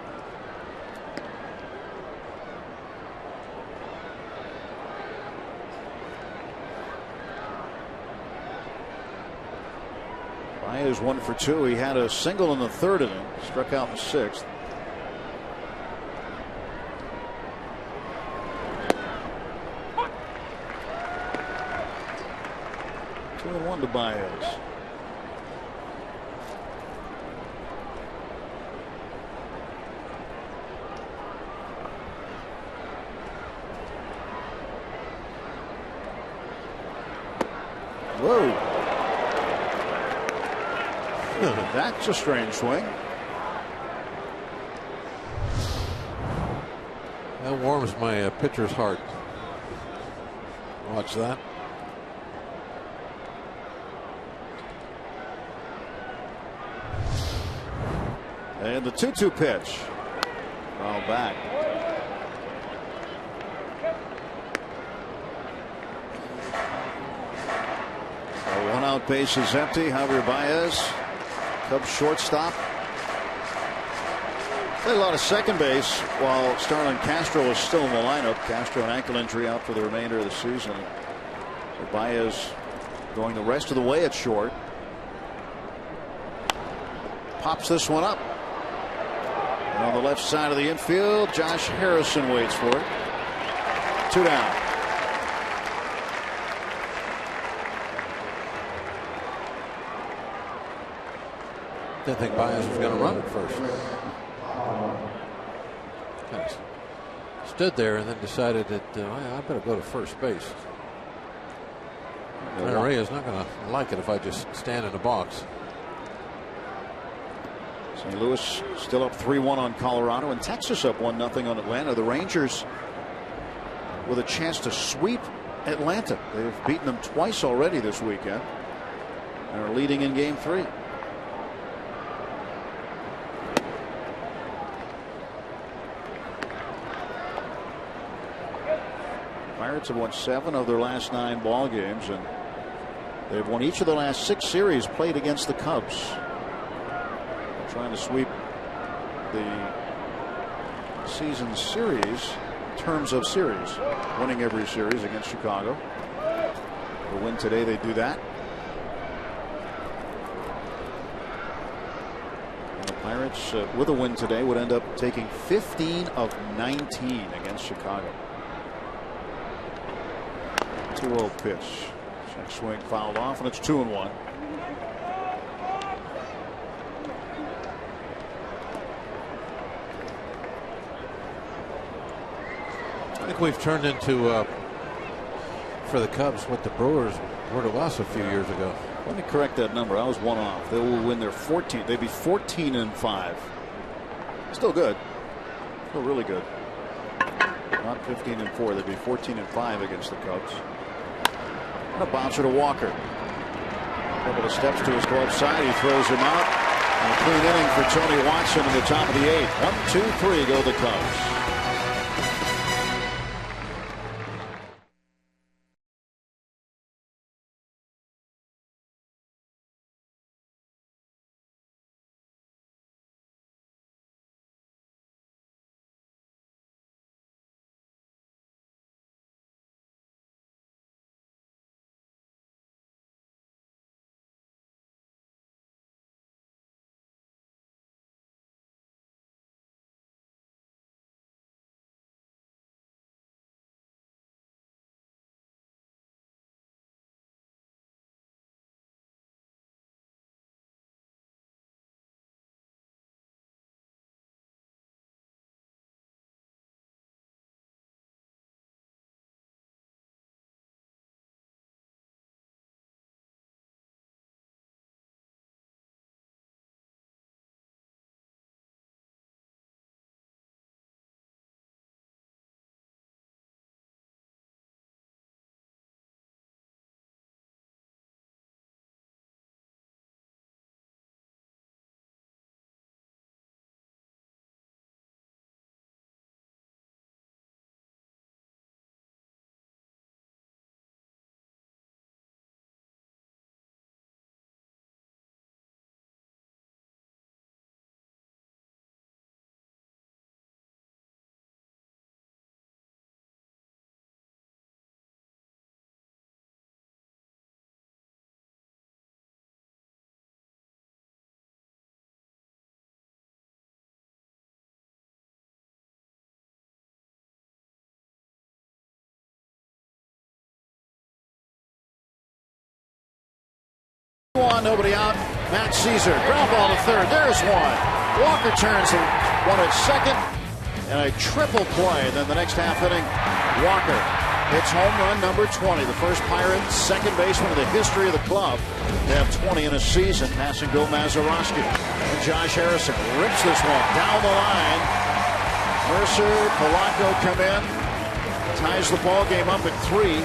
Speaker 1: Baez 1 for 2. He had a single in the 3rd inning, struck out in the 6th. Two and 1 to Baez. Whoa. That's a strange swing.
Speaker 2: That warms my pitcher's heart. Watch that.
Speaker 1: And the 2-2 pitch. Foul back. A 1 out, base is empty. Javier Baez, Cubs shortstop, played a lot of second base while Starlin Castro is still in the lineup. Castro, an ankle injury, out for the remainder of the season. So Baez going the rest of the way at short. Pops this one up. And on the left side of the infield, Josh Harrison waits for it. 2 down.
Speaker 2: Didn't think Baez was going to run at first. Kind of stood there and then decided that I better go to first base. Reyes not going to like it if I just stand in the box.
Speaker 1: St. Louis still up 3-1 on Colorado, and Texas up 1-0 on Atlanta. The Rangers with a chance to sweep Atlanta. They've beaten them twice already this weekend and are leading in Game 3. Pirates have won 7 of their last 9 ball games, and they've won each of the last 6 series played against the Cubs. They're trying to sweep the season series in terms of series, winning every series against Chicago. The win today, they do that. And the Pirates with a win today would end up taking 15 of 19 against Chicago. 2-0 pitch. Check swing fouled off, and it's 2-1.
Speaker 2: I think we've turned into for the Cubs what the Brewers were to us a few years ago.
Speaker 1: Let me correct that number. I was one off. They will win their 14th. They'd be 14-5. Still good. Still really good. Not 15-4. They'd be 14-5 against the Cubs. And a bouncer to Walker. A couple of steps to his glove side. He throws him out. And a clean inning for Tony Watson in the top of the 8th. 1-2-3 go the Cubs. Nobody out. Matt Caesar. Ground ball to third. There's one. Walker turns and one at second. And a triple play. And then the next half inning, Walker hits home run number 20. The first Pirate second baseman in the history of the club to have 20 in a season, passing Bill Mazeroski. And Josh Harrison rips this one down the line. Mercer, Polanco come in. Ties the ball game up at 3.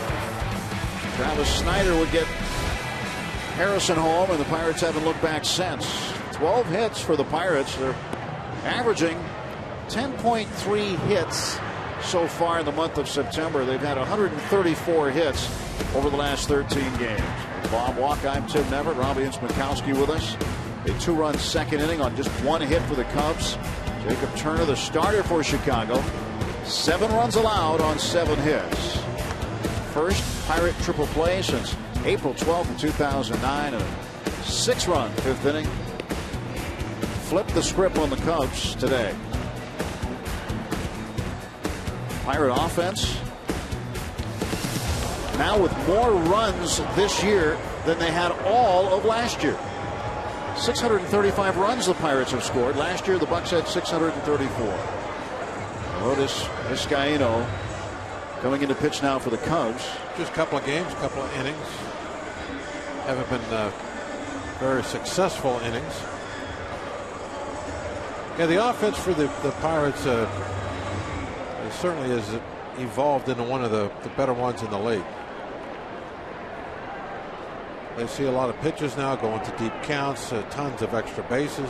Speaker 1: Travis Snyder would get Harrison home, and the Pirates haven't looked back since. 12 hits for the Pirates. They're averaging 10.3 hits so far in the month of September. They've had 134 hits over the last 13 games. Bob Walk, I'm Tim Neverett. Robbie Ince-Mikowski with us. A 2-run second inning on just 1 hit for the Cubs. Jacob Turner, the starter for Chicago. 7 runs allowed on 7 hits. First Pirate triple play since April 12th of 2009, and a 6-run 5th inning. Flip the script on the Cubs today. Pirate offense now with more runs this year than they had all of last year. 635 runs the Pirates have scored. Last year the Bucs had 634. Well, this Vizcaíno coming into pitch now for the Cubs.
Speaker 2: Just a couple of games, a couple of innings. Haven't been very successful innings. Yeah, the offense for the Pirates it certainly has evolved into one of the better ones in the league. They see a lot of pitches now going to deep counts, tons of extra bases.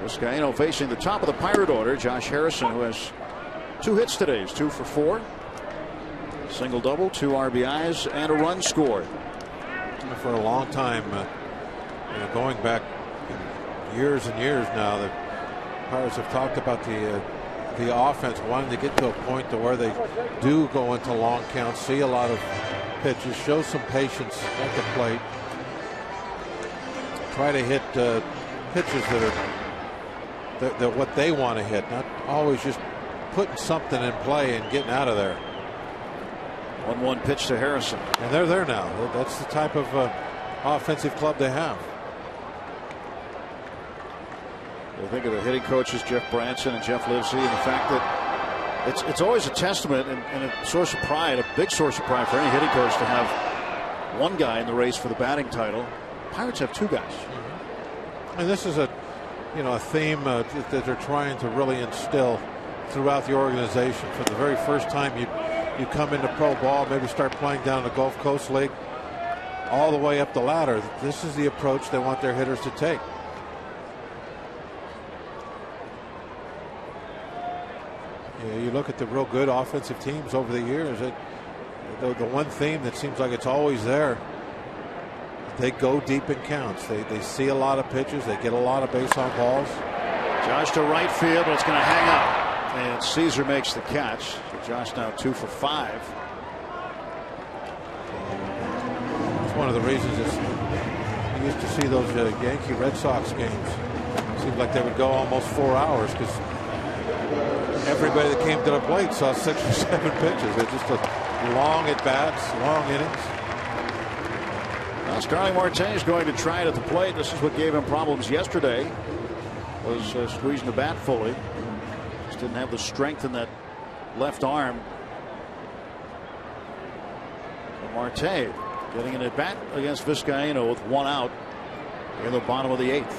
Speaker 1: Vizcaíno facing the top of the Pirate order. Josh Harrison, who has 2 hits today. He's 2 for 4. Single double, 2 RBIs, and a run scored.
Speaker 2: For a long time, going back years and years now, the Pirates have talked about the offense wanting to get to a point to where they do go into long counts, see a lot of pitches, show some patience at the plate. try to hit pitches that are what they want to hit, not always just putting something in play and getting out of there.
Speaker 1: 1-1 pitch to Harrison.
Speaker 2: And they're there now. That's the type of offensive club they have.
Speaker 1: I think of the hitting coaches, Jeff Branson and Jeff Livesey, and the fact that it's always a testament and a source of pride, a big source of pride for any hitting coach to have one guy in the race for the batting title. Pirates have two guys.
Speaker 2: And this is a theme that they're trying to really instill throughout the organization. For the very first time you come into pro ball, maybe start playing down the Gulf Coast League, all the way up the ladder. This is the approach they want their hitters to take. You look at the real good offensive teams over the years, the one theme that seems like it's always there, they go deep in counts. They see a lot of pitches. They get a lot of base on balls.
Speaker 1: Josh to right field, but it's going to hang up. And Caesar makes the catch. So Josh now 2 for 5.
Speaker 2: It's one of the reasons you used to see those Yankee Red Sox games. It seemed like they would go almost 4 hours because everybody that came to the plate saw 6 or 7 pitches. They're just long at bats, long innings.
Speaker 1: Now Starling Marte is going to try it at the plate. This is what gave him problems yesterday. Was squeezing the bat fully. Just didn't have the strength in that left arm. So Marte getting an at bat against Vizcaino with 1 out in the bottom of the 8th.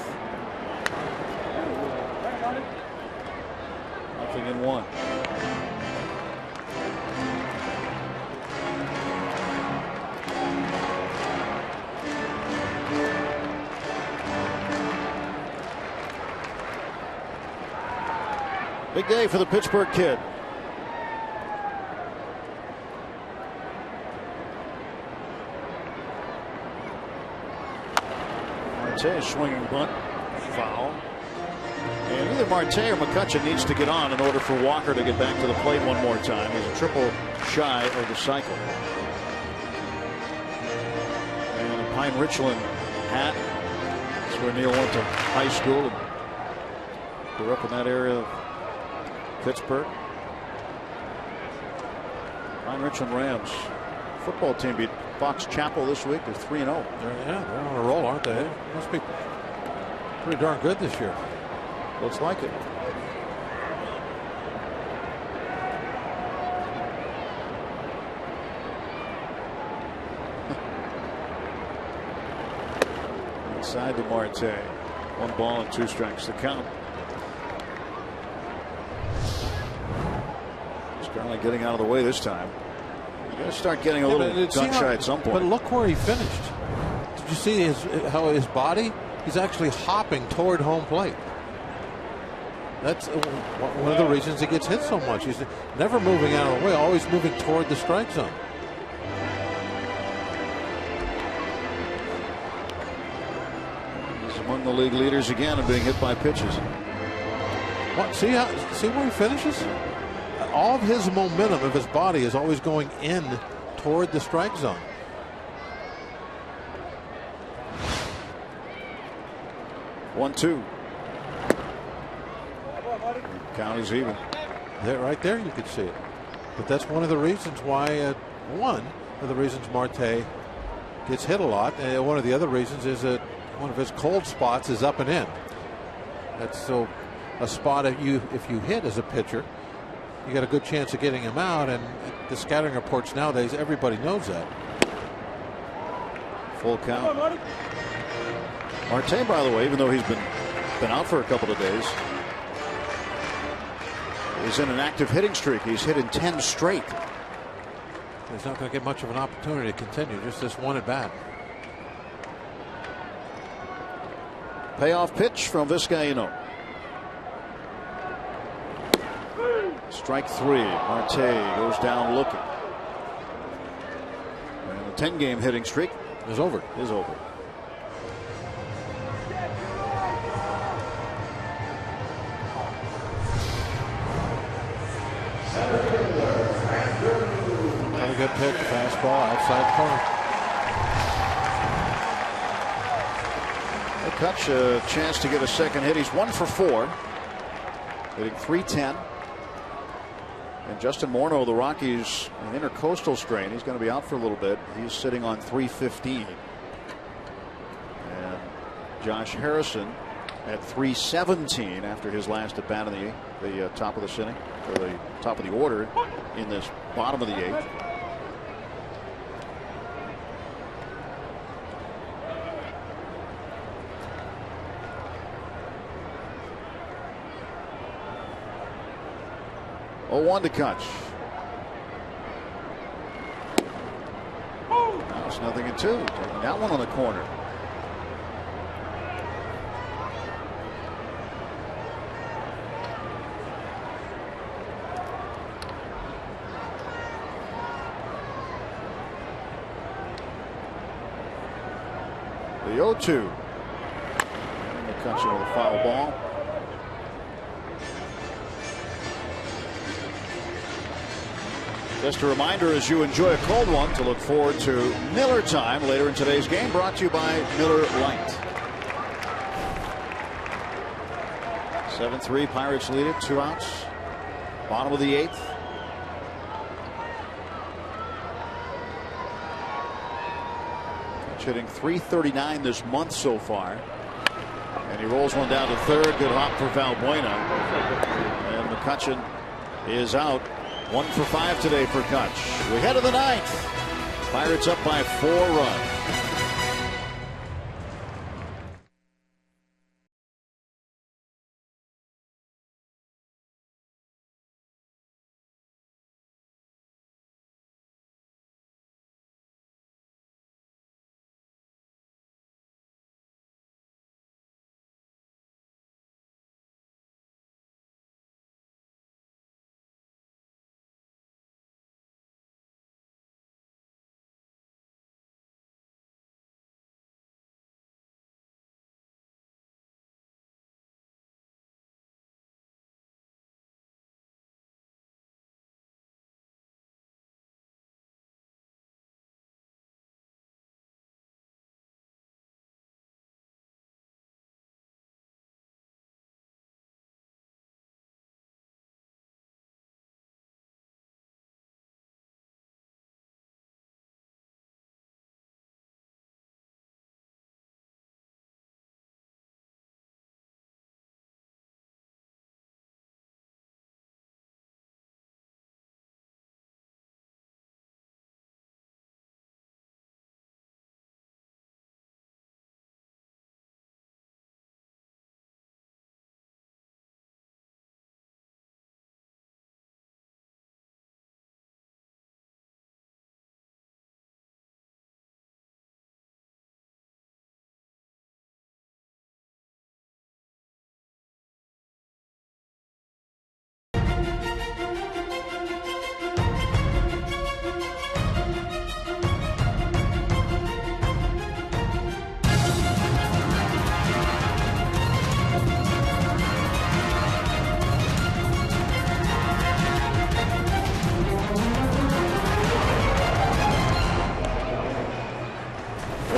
Speaker 1: Nothing in 1. Big day for the Pittsburgh kid. Marte swinging bunt, foul. And either Marte or McCutcheon needs to get on in order for Walker to get back to the plate one more time. He's a triple shy of the cycle. And a Pine Richland hat. That's where Neil went to high school and grew up in that area of Pittsburgh. Pine Richland Rams football team beat Fox Chapel this week. They're 3-0.
Speaker 2: They're on a roll, aren't they? Must be pretty darn good this year.
Speaker 1: Looks like it. Inside to Marte. 1 ball and 2 strikes to count. Starling getting out of the way this time. You got to start getting a little gun shy at some point.
Speaker 2: But look where he finished. Did you see how his body? He's actually hopping toward home plate. That's one of the reasons he gets hit so much. He's never moving out of the way, always moving toward the strike zone.
Speaker 1: He's among the league leaders again in being hit by pitches.
Speaker 2: What? See where he finishes? All of his momentum of his body is always going in toward the strike zone.
Speaker 1: One, 2. Count is even.
Speaker 2: Right there, you could see it. But that's one of the reasons why. One of the reasons Marte gets hit a lot. And one of the other reasons is that one of his cold spots is up and in. That's so a spot if you hit as a pitcher, you got a good chance of getting him out. And the scouting reports nowadays, everybody knows that.
Speaker 1: Full count. Marte, by the way, even though he's been out for a couple of days, is in an active hitting streak. He's hit in 10 straight.
Speaker 2: He's not going to get much of an opportunity to continue. Just this one at bat.
Speaker 1: Payoff pitch from Vizcaino. Strike 3. Marte goes down looking. And the 10-game hitting streak
Speaker 2: is over. Another good pitch, fastball outside the corner.
Speaker 1: McCutch a chance to get a second hit. He's 1 for 4, hitting .310. And Justin Morneau, the Rockies, an intercostal strain. He's going to be out for a little bit. He's sitting on .315. And Josh Harrison at .317 after his last at bat in the top of the inning, or the top of the order in this bottom of the 8th. Oh, 1 to Kutch. Now it's 0-2. Taking that one on the corner. The 0-2. And McCutcheon with a foul ball. Just a reminder, as you enjoy a cold one, to look forward to Miller Time later in today's game, brought to you by Miller Lite. 7-3, Pirates lead it, 2 outs. Bottom of the 8th. Hitting .339 this month so far. And he rolls one down to third. Good hop for Valbuena. And McCutcheon is out. 1 for 5 today for Kutch. We head to the 9th. Pirates up by 4 runs.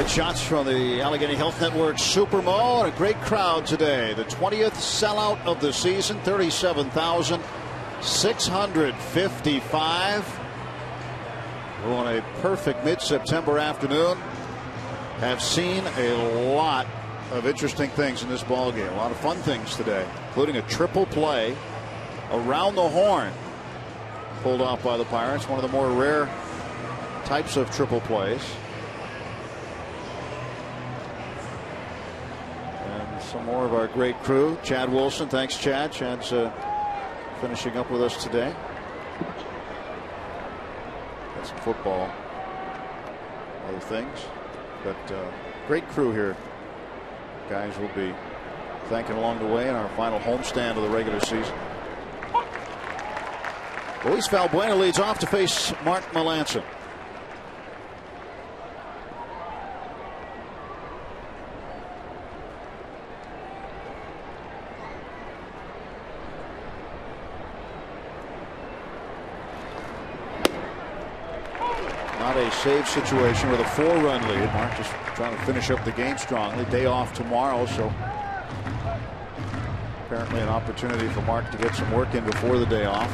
Speaker 1: Shots from the Allegheny Health Network Super Bowl, and a great crowd today. The 20th sellout of the season, 37,655. We're on a perfect mid-September afternoon. Have seen a lot of interesting things in this ball game. A lot of fun things today, including a triple play around the horn pulled off by the Pirates. One of the more rare types of triple plays. Some more of our great crew. Chad Wilson, thanks Chad. Chad's finishing up with us today. Got some football, other things, but great crew here. Guys will be thanking along the way in our final homestand of the regular season. Luis Valbuena leads off to face Mark Melancon. Not a save situation with a 4-run lead. Mark just trying to finish up the game strongly. Day off tomorrow, so apparently an opportunity for Mark to get some work in before the day off.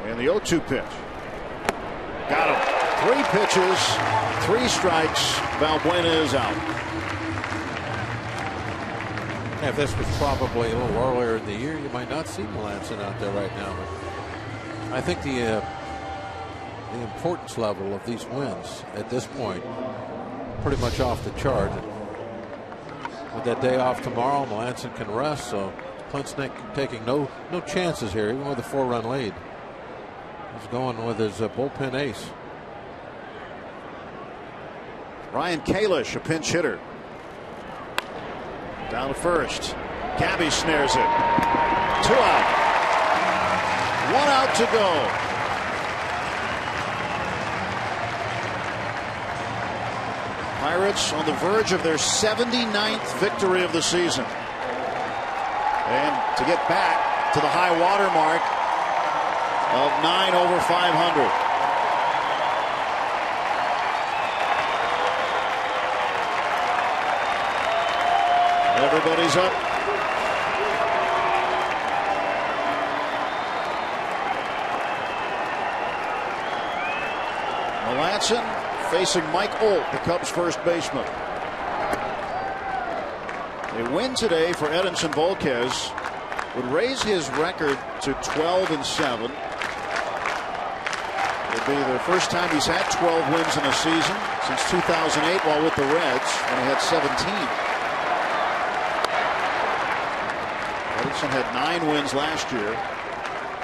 Speaker 1: And the 0-2 pitch. Got him. 3 pitches, 3 strikes. Valbuena is out.
Speaker 2: If this was probably a little earlier in the year, you might not see Melancon out there right now. But I think the importance level of these wins at this point pretty much off the chart. With that day off tomorrow, Melancon can rest, so Clint's taking no chances here, even with a 4-run lead. He's going with his bullpen ace.
Speaker 1: Ryan Kalish, a pinch hitter. Down to first. Cabby snares it. 2 out. 1 out to go. Pirates on the verge of their 79th victory of the season. And to get back to the high water mark of 9 over 500. Everybody's up. Melancon facing Mike Olt, the Cubs' first baseman. A win today for Edinson Volquez would raise his record to 12-7. It'd be the first time he's had 12 wins in a season since 2008 while with the Reds, when he had 17. Edinson had 9 wins last year.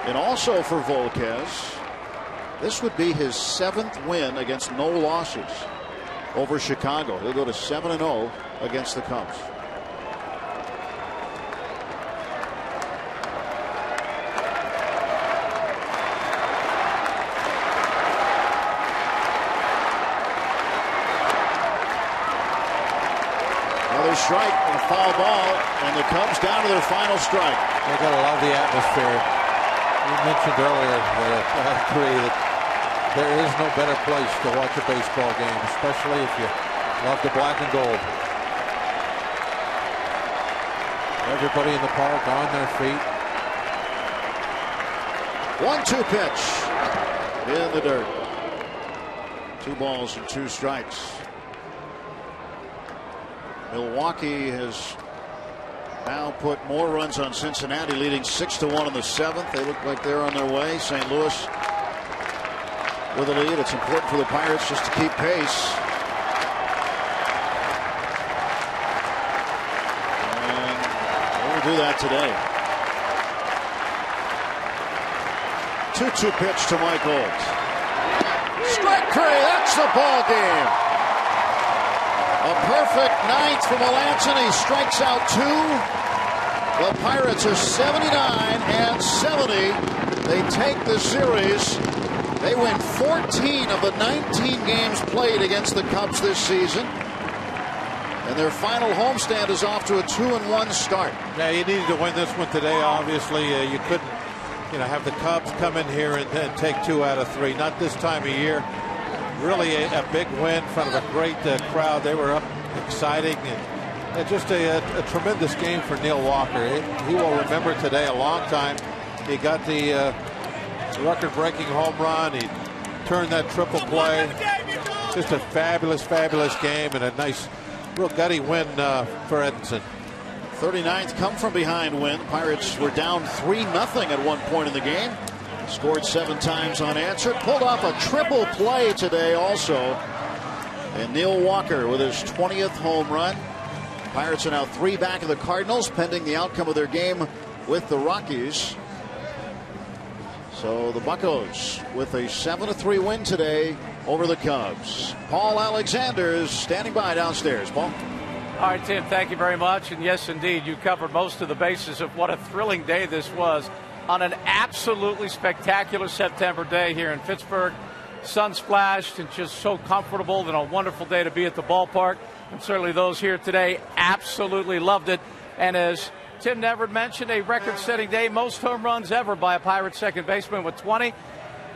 Speaker 1: And also for Volquez, this would be his 7th win against no losses over Chicago. He'll go to 7-0 against the Cubs. Another strike and a foul ball, and the Cubs down to their final strike.
Speaker 2: They gotta love the atmosphere. You mentioned earlier that I agree that there is no better place to watch a baseball game, especially if you love the black and gold. Everybody in the park on their feet.
Speaker 1: 1-2 pitch in the dirt. 2 balls and 2 strikes. Milwaukee has now put more runs on Cincinnati, leading 6-1 in the 7th. They look like they're on their way. St. Louis with a lead. It's important for the Pirates just to keep pace. And they will do that today. 2-2 pitch to Mike Olt. Strike 3. That's the ball game. A perfect 9th for Melancon. He strikes out 2. The Pirates are 79-70. They take the series. They win 14 of the 19 games played against the Cubs this season. And their final homestand is off to a 2-1 start.
Speaker 2: Yeah, you needed to win this one today. Obviously, you couldn't, have the Cubs come in here and then take 2 out of 3. Not this time of year. Really a big win in front of a great crowd. They were up, exciting, and just a tremendous game for Neil Walker. He will remember today a long time. He got the record-breaking home run. He turned that triple play. Just a fabulous, fabulous game, and a nice, real gutty win for Edinson.
Speaker 1: 39th come-from-behind win. Pirates were down 3-0 at one point in the game. Scored 7 times unanswered. Pulled off a triple play today also. And Neil Walker with his 20th home run. Pirates are now 3 back of the Cardinals, pending the outcome of their game with the Rockies. So the Buccos with a 7-3 win today over the Cubs. Paul Alexander is standing by downstairs. Paul?
Speaker 10: All right, Tim, thank you very much. And yes, indeed, you covered most of the bases of what a thrilling day this was on an absolutely spectacular September day here in Pittsburgh. Sun splashed and just so comfortable, and a wonderful day to be at the ballpark. And certainly those here today absolutely loved it. And as Tim Neverett mentioned a record-setting day, most home runs ever by a Pirates second baseman with 20.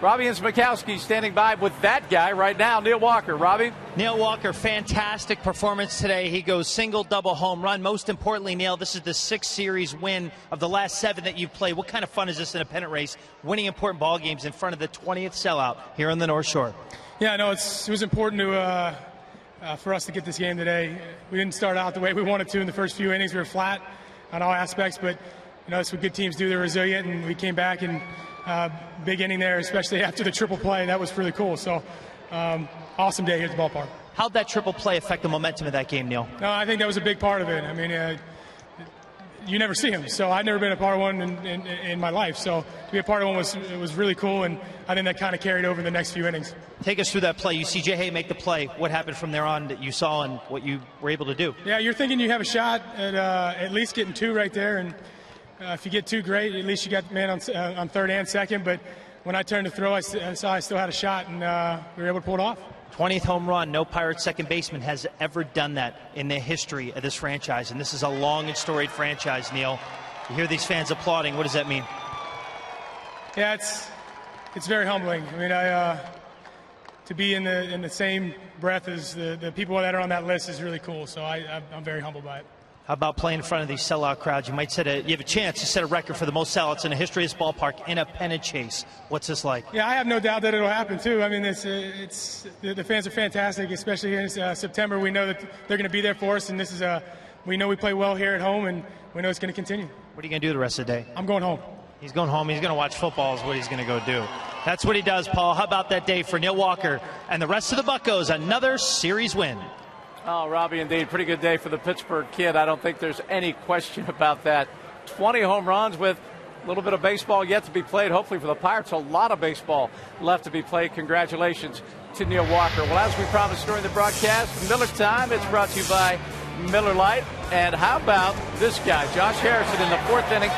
Speaker 10: Robbie Zmikowski standing by with that guy right now, Neil Walker. Robbie?
Speaker 5: Neil Walker, fantastic performance today. He goes single, double, home run. Most importantly, Neil, this is the 6th series win of the last 7 that you've played. What kind of fun is this in a pennant race, winning important ball games in front of the 20th sellout here on the North Shore?
Speaker 11: Yeah, no, it was important to for us to get this game today. We didn't start out the way we wanted to in the first few innings. We were flat on all aspects, but that's what good teams do. They're resilient, and we came back and big inning there, especially after the triple play. That was really cool. So awesome day here at the ballpark.
Speaker 5: How'd that triple play affect the momentum of that game, Neil?
Speaker 11: No, I think that was a big part of it. I mean, you never see them, so I've never been a part of one in my life. So to be a part of one was really cool, and I think that kind of carried over the next few innings.
Speaker 5: Take us through that play. You see Jay Hay make the play. What happened from there on that you saw and what you were able to do?
Speaker 11: Yeah, you're thinking you have a shot at least getting 2 right there, and if you get 2, great. At least you got the man on third and second. But when I turned to throw, I saw I still had a shot, and we were able to pull it off.
Speaker 5: 20th home run. No Pirates second baseman has ever done that in the history of this franchise. And this is a long and storied franchise, Neil. You hear these fans applauding. What does that mean?
Speaker 11: Yeah, it's very humbling. I mean, to be in the same breath as the people that are on that list is really cool. So I'm very humbled by it.
Speaker 5: How about playing in front of these sellout crowds? You have a chance to set a record for the most sellouts in the history of this ballpark in a pennant chase. What's this like?
Speaker 11: Yeah, I have no doubt that it'll happen too. I mean, the fans are fantastic, especially in September. We know that they're going to be there for us, and we know we play well here at home, and we know it's going to continue.
Speaker 5: What are you going to do the rest of the day?
Speaker 11: I'm going home.
Speaker 5: He's going home. He's going to watch football is what he's going to go do. That's what he does, Paul. How about that day for Neil Walker and the rest of the Buccos? Another series win.
Speaker 10: Oh, Robbie, indeed. Pretty good day for the Pittsburgh kid. I don't think there's any question about that. 20 home runs with a little bit of baseball yet to be played. Hopefully for the Pirates, a lot of baseball left to be played. Congratulations to Neil Walker. Well, as we promised during the broadcast, Miller Time. It's brought to you by Miller Lite. And how about this guy, Josh Harrison, in the 4th inning,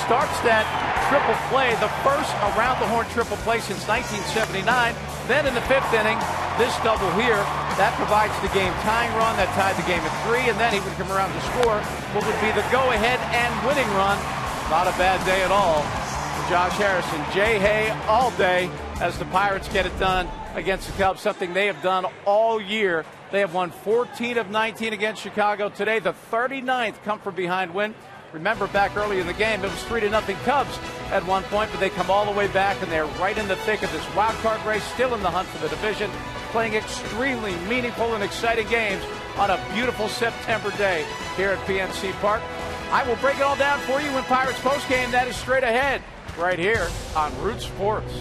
Speaker 10: starts that triple play, the first around-the-horn triple play since 1979. Then in the 5th inning, this double here, that provides the game-tying run that tied the game at 3, and then he would come around to score what would be the go-ahead and winning run. Not a bad day at all for Josh Harrison. Jay Hay all day as the Pirates get it done against the Cubs, something they have done all year. They have won 14 of 19 against Chicago today, the 39th come-from-behind win. Remember, back early in the game, it was 3-0 Cubs at one point, but they come all the way back, and they're right in the thick of this wild card race, still in the hunt for the division, playing extremely meaningful and exciting games on a beautiful September day here at PNC Park. I will break it all down for you in Pirates postgame. That is straight ahead, right here on Root Sports.